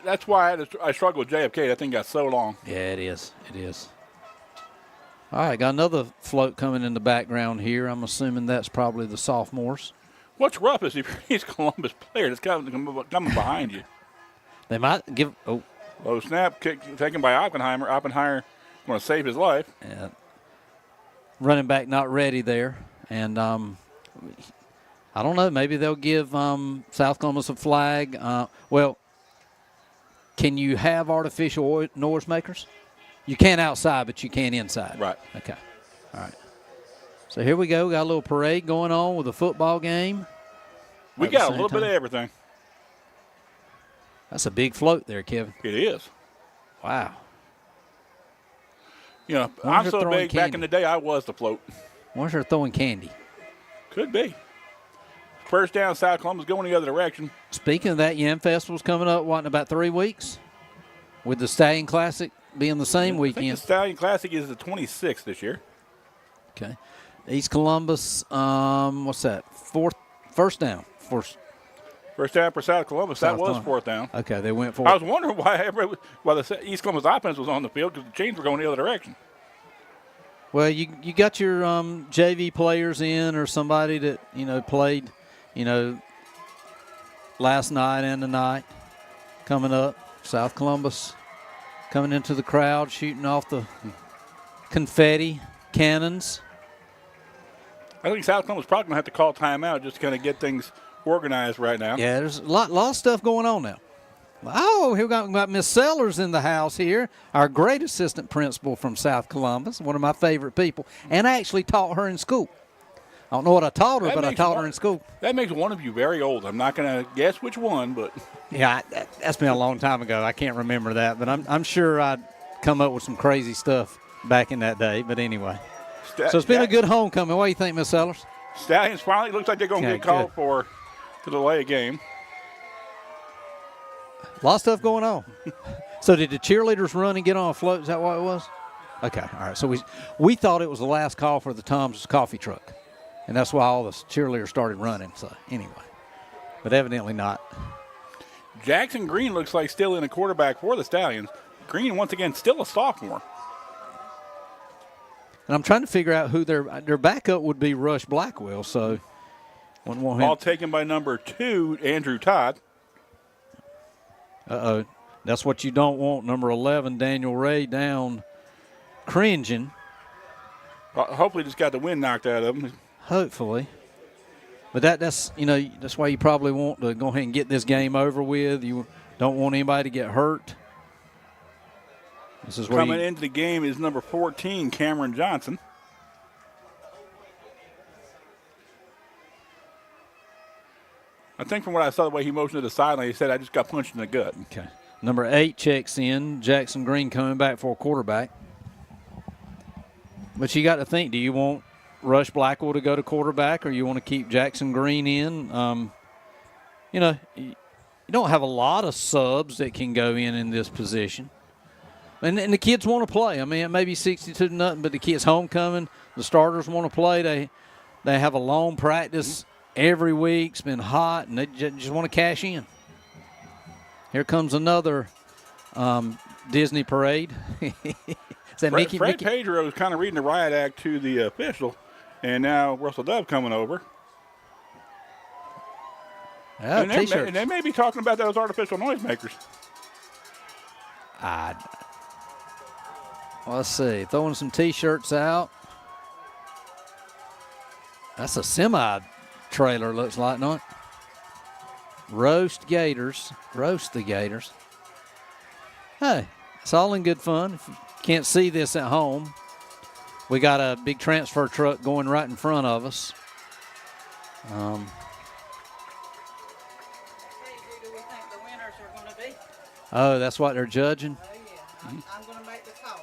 [SPEAKER 1] that's why I struggled with JFK. That thing got so long.
[SPEAKER 2] yeah, it is. It is. All right, got another float coming in the background here. I'm assuming that's probably the sophomores.
[SPEAKER 1] What's rough is if you're an East Columbus player that's coming behind you.
[SPEAKER 2] They might give – oh.
[SPEAKER 1] Low snap, kick taken by Oppenheimer. Oppenheimer going to save his life.
[SPEAKER 2] Yeah. Running back not ready there. And I don't know. Maybe they'll give South Columbus a flag. Well, can you have artificial noise makers? You can outside, but you can inside.
[SPEAKER 1] Right.
[SPEAKER 2] Okay. All right. So here we go. We got a little parade going on with a football game.
[SPEAKER 1] We got a little bit of everything.
[SPEAKER 2] That's a big float there, Kevin.
[SPEAKER 1] It is.
[SPEAKER 2] Wow.
[SPEAKER 1] I'm so big, back in the day, I was the float.
[SPEAKER 2] Wonder if they're throwing candy.
[SPEAKER 1] Could be. First down, South Columbus going the other direction.
[SPEAKER 2] Speaking of that, Yam Festival's coming up, in about 3 weeks? With the Stallion Classic being the same weekend.
[SPEAKER 1] I think the Stallion Classic is the 26th this year.
[SPEAKER 2] Okay. East Columbus, what's that? First down.
[SPEAKER 1] First down for South Columbus. That was fourth down.
[SPEAKER 2] Okay, they went for
[SPEAKER 1] I was wondering why the East Columbus offense was on the field because the chains were going the other direction.
[SPEAKER 2] Well, you got your JV players in or somebody that, played, last night and tonight coming up. South Columbus coming into the crowd, shooting off the confetti cannons.
[SPEAKER 1] I think South Columbus probably going to have to call timeout just to kind of get things organized right now.
[SPEAKER 2] Yeah, there's a lot of stuff going on now. Oh, here we got Miss Sellers in the house here, our great assistant principal from South Columbus, one of my favorite people, and I actually taught her in school. I don't know what I taught her,
[SPEAKER 1] That
[SPEAKER 2] but I
[SPEAKER 1] makes
[SPEAKER 2] taught her
[SPEAKER 1] one-
[SPEAKER 2] in school.
[SPEAKER 1] That makes one of you very old. I'm not going to guess which one, but
[SPEAKER 2] Yeah, that's been a long time ago. I can't remember that, but I'm sure I'd come up with some crazy stuff back in that day. But anyway, so it's been a good homecoming. What do you think, Miss Sellers?
[SPEAKER 1] Stallions finally looks like they're going to
[SPEAKER 2] Okay,
[SPEAKER 1] get called
[SPEAKER 2] good.
[SPEAKER 1] for to delay a game.
[SPEAKER 2] A lot of stuff going on. So did the cheerleaders run and get on a float? Is that what it was? Okay, all right. So we thought it was the last call for the Tom's coffee truck, and that's why all the cheerleaders started running. So anyway, but evidently not.
[SPEAKER 1] Jackson Green looks like still in a quarterback for the Stallions. Green, once again, still a sophomore.
[SPEAKER 2] And I'm trying to figure out who their backup would be. Rush Blackwell. So wouldn't want him.
[SPEAKER 1] Ball taken by number 2, Andrew Todd.
[SPEAKER 2] Uh-oh. That's what you don't want. Number 11, Daniel Ray, down cringing.
[SPEAKER 1] Hopefully just got the wind knocked out of him.
[SPEAKER 2] Hopefully. But that's why you probably want to go ahead and get this game over with. You don't want anybody to get hurt. This is where
[SPEAKER 1] Coming into the game is number 14, Cameron Johnson. I think from what I saw, the way he motioned to the sideline, he said, I just got punched in the gut.
[SPEAKER 2] Okay. Number 8 checks in. Jackson Green coming back for a quarterback. But you got to think, do you want Rush Blackwell to go to quarterback or you want to keep Jackson Green in? You don't have a lot of subs that can go in this position. And the kids want to play. I mean, it may be 62-0, but the kids homecoming, the starters want to play. They have a long practice every week. It's been hot, and they just want to cash in. Here comes another Disney parade. Is that Mickey?
[SPEAKER 1] Fred Pedro is kind of reading the riot act to the official, and now Russell Dove coming over.
[SPEAKER 2] Oh, T-shirts.
[SPEAKER 1] And they may be talking about those artificial noisemakers.
[SPEAKER 2] Let's see. Throwing some T-shirts out. That's a semi-trailer, looks like, not? Roast Gators. Roast the Gators. Hey, it's all in good fun. If you can't see this at home, we got a big transfer truck going right in front of us.
[SPEAKER 6] Who do we think the winners are going to be?
[SPEAKER 2] Oh, that's what they're judging?
[SPEAKER 6] Oh, yeah. I'm going to make the call.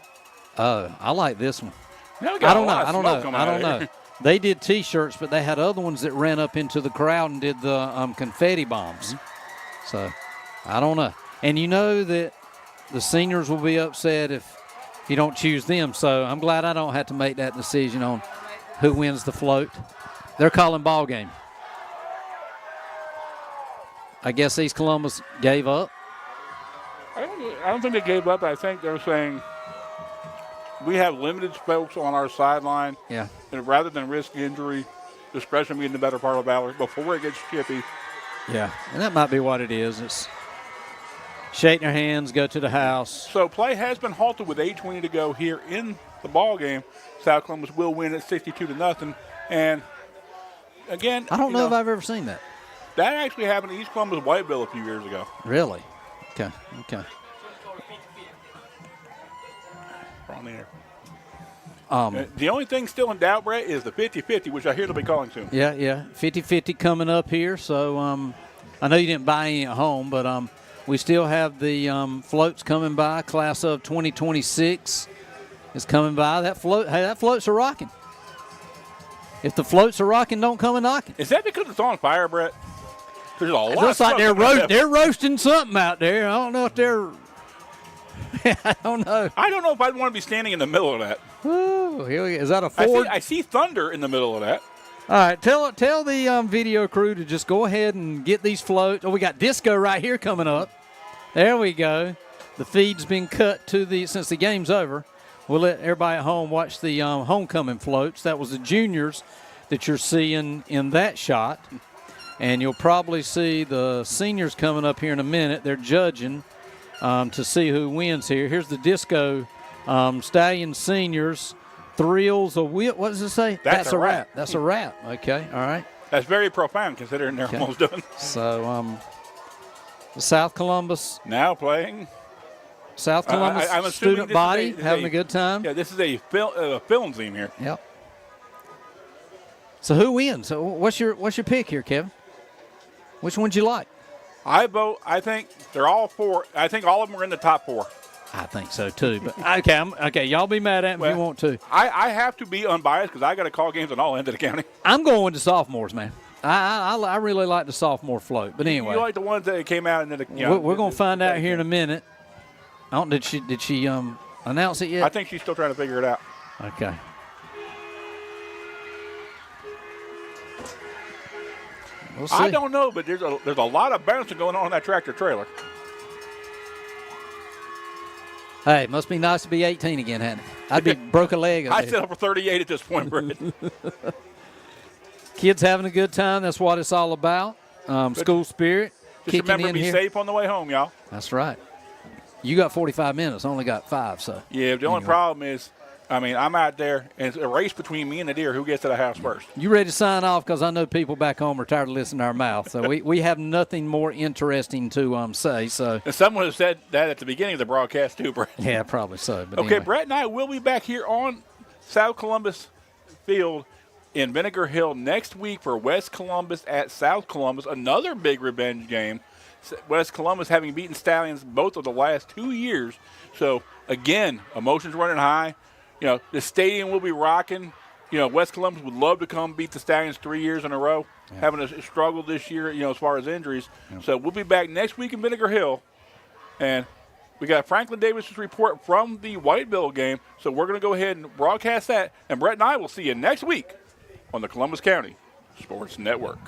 [SPEAKER 2] Oh, I like this one.
[SPEAKER 1] Now we got
[SPEAKER 2] I don't
[SPEAKER 1] a
[SPEAKER 2] know.
[SPEAKER 1] lot of
[SPEAKER 2] I don't
[SPEAKER 1] smoke
[SPEAKER 2] know.
[SPEAKER 1] coming
[SPEAKER 2] I
[SPEAKER 1] out
[SPEAKER 2] don't
[SPEAKER 1] of
[SPEAKER 2] know.
[SPEAKER 1] here.
[SPEAKER 2] They did T-shirts, but they had other ones that ran up into the crowd and did the confetti bombs. So, I don't know. And you know that the seniors will be upset if you don't choose them. So, I'm glad I don't have to make that decision on who wins the float. They're calling ball game. I guess East Columbus gave up.
[SPEAKER 1] I don't think they gave up. I think they're saying we have limited folks on our sideline.
[SPEAKER 2] Yeah.
[SPEAKER 1] And rather than risk injury, discretion being the better part of valor before it gets chippy.
[SPEAKER 2] Yeah. And that might be what it is. It's shake their hands, go to the house.
[SPEAKER 1] So play has been halted with 8:20 to go here in the ball game. South Columbus will win at 62-0. And again,
[SPEAKER 2] I don't know if I've ever seen that.
[SPEAKER 1] that actually happened to East Columbus Whiteville a few years ago.
[SPEAKER 2] Really? Okay.
[SPEAKER 1] On the air.
[SPEAKER 2] Um,
[SPEAKER 1] The only thing still in doubt, Brett, is the 50-50, which I hear they'll be calling soon.
[SPEAKER 2] Yeah. 50-50 coming up here. So I know you didn't buy any at home, but we still have the floats coming by. Class of 2026 is coming by. That floats are rocking. If the floats are rocking, don't come a knocking.
[SPEAKER 1] Is that because it's on fire, Brett? There's a lot
[SPEAKER 2] It looks
[SPEAKER 1] of
[SPEAKER 2] like
[SPEAKER 1] stuff
[SPEAKER 2] they're roasting something out there. I don't know if they're I don't know.
[SPEAKER 1] I don't know if I'd want to be standing in the middle of that.
[SPEAKER 2] Ooh, here we go. Is that a Ford?
[SPEAKER 1] I see thunder in the middle of that.
[SPEAKER 2] All right, tell the video crew to just go ahead and get these floats. Oh, we got disco right here coming up. There we go. The feed's been cut to since the game's over. We'll let everybody at home watch the homecoming floats. That was the juniors that you're seeing in that shot. And you'll probably see the seniors coming up here in a minute. They're judging to see who wins here. Here's the disco Stallion seniors. Thrills a wheel. What does it say?
[SPEAKER 1] That's a wrap.
[SPEAKER 2] That's a wrap. Okay, all right.
[SPEAKER 1] That's very profound considering they're almost done.
[SPEAKER 2] So, South Columbus.
[SPEAKER 1] Now playing.
[SPEAKER 2] South Columbus
[SPEAKER 1] I'm assuming
[SPEAKER 2] student
[SPEAKER 1] this
[SPEAKER 2] body having a good time.
[SPEAKER 1] Yeah, this is a film scene here.
[SPEAKER 2] Yep. So who wins? So what's your pick here, Kevin? Which one'd you like?
[SPEAKER 1] I think they're all 4. I think all of them are in the top 4.
[SPEAKER 2] I think so too. But okay. Y'all be mad at me if you want to.
[SPEAKER 1] I have to be unbiased because I got to call games on all ends of the county.
[SPEAKER 2] I'm going with the sophomores, man. I really like the sophomore float. But anyway,
[SPEAKER 1] You like the ones that came out and then
[SPEAKER 2] we're going to find out here in a minute. Did she announce it yet?
[SPEAKER 1] I think she's still trying to figure it out.
[SPEAKER 2] Okay. We'll see.
[SPEAKER 1] I don't know, but there's a lot of bouncing going on that tractor trailer.
[SPEAKER 2] Hey, it must be nice to be 18 again, hadn't it? I'd be broke a leg.
[SPEAKER 1] I settle for 38 at this point, Brett.
[SPEAKER 2] Kids having a good time. That's what it's all about. School spirit.
[SPEAKER 1] Just remember, be safe on the way home, y'all.
[SPEAKER 2] That's right. You got 45 minutes. Only got 5, so.
[SPEAKER 1] Yeah, the only problem is, I'm out there, and it's a race between me and the deer who gets to the house first.
[SPEAKER 2] You ready to sign off? Because I know people back home are tired of listening to our mouth. So we have nothing more interesting to say. So.
[SPEAKER 1] And someone has said that at the beginning of the broadcast too, Brett.
[SPEAKER 2] Yeah, probably so. But
[SPEAKER 1] okay,
[SPEAKER 2] anyway.
[SPEAKER 1] Brett and I will be back here on South Columbus Field in Vinegar Hill next week for West Columbus at South Columbus, another big revenge game. West Columbus having beaten Stallions both of the last 2 years. So, again, emotions running high. The stadium will be rocking. West Columbus would love to come beat the Stallions 3 years in a row, having a struggle this year, as far as injuries. So we'll be back next week in Vinegar Hill. And we got Franklin Davis's report from the Whiteville game. So we're going to go ahead and broadcast that. And Brett and I will see you next week on the Columbus County Sports Network.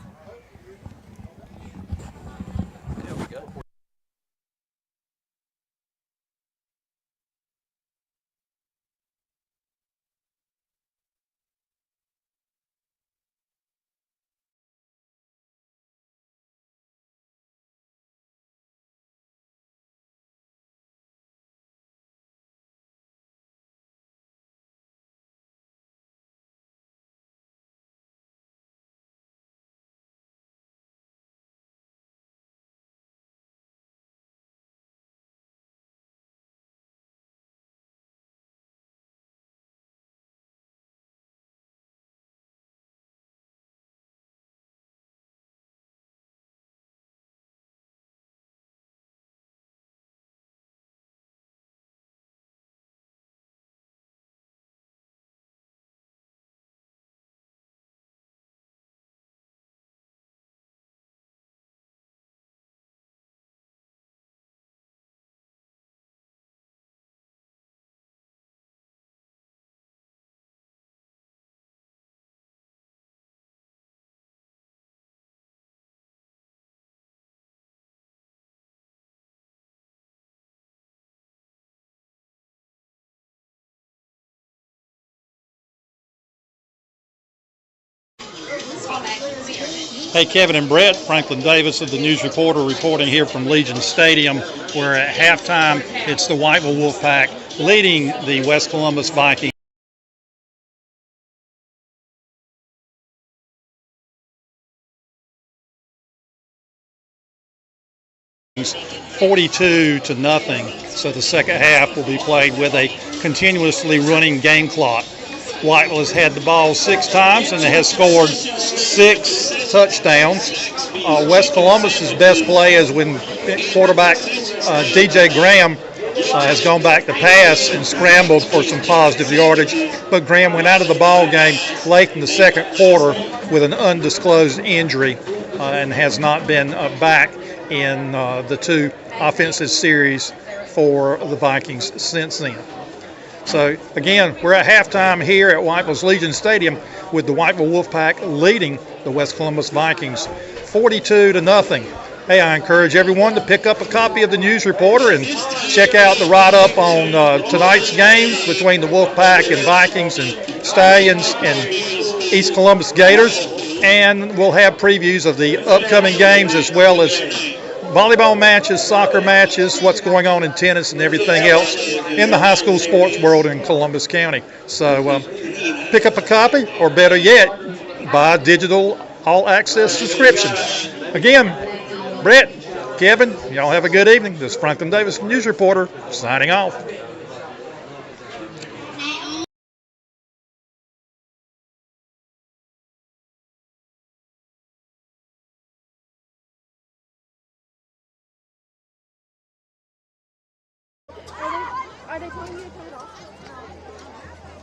[SPEAKER 4] Hey, Kevin and Brett, Franklin Davis of the News Reporter reporting here from Legion Stadium, where at halftime it's the Whiteville Wolfpack leading the West Columbus Vikings. $42-0. So the second half will be played with a continuously running game clock. Whiteville has had the ball 6 times and has scored 6 touchdowns. West Columbus's best play is when quarterback DJ Graham has gone back to pass and scrambled for some positive yardage. But Graham went out of the ball game late in the second quarter with an undisclosed injury and has not been back in the 2 offensive series for the Vikings since then. So, again, we're at halftime here at Whiteville's Legion Stadium with the Whiteville Wolfpack leading the West Columbus Vikings 42-0. Hey, I encourage everyone to pick up a copy of the News Reporter and check out the write-up on tonight's games between the Wolfpack and Vikings and Stallions and East Columbus Gators. And we'll have previews of the upcoming games as well as volleyball matches, soccer matches, what's going on in tennis and everything else in the high school sports world in Columbus County. So pick up a copy, or better yet, buy a digital all-access subscription. Again, Brett, Kevin, y'all have a good evening. This is Franklin Davis, News Reporter, signing off.
[SPEAKER 7] Are they telling you to turn it off?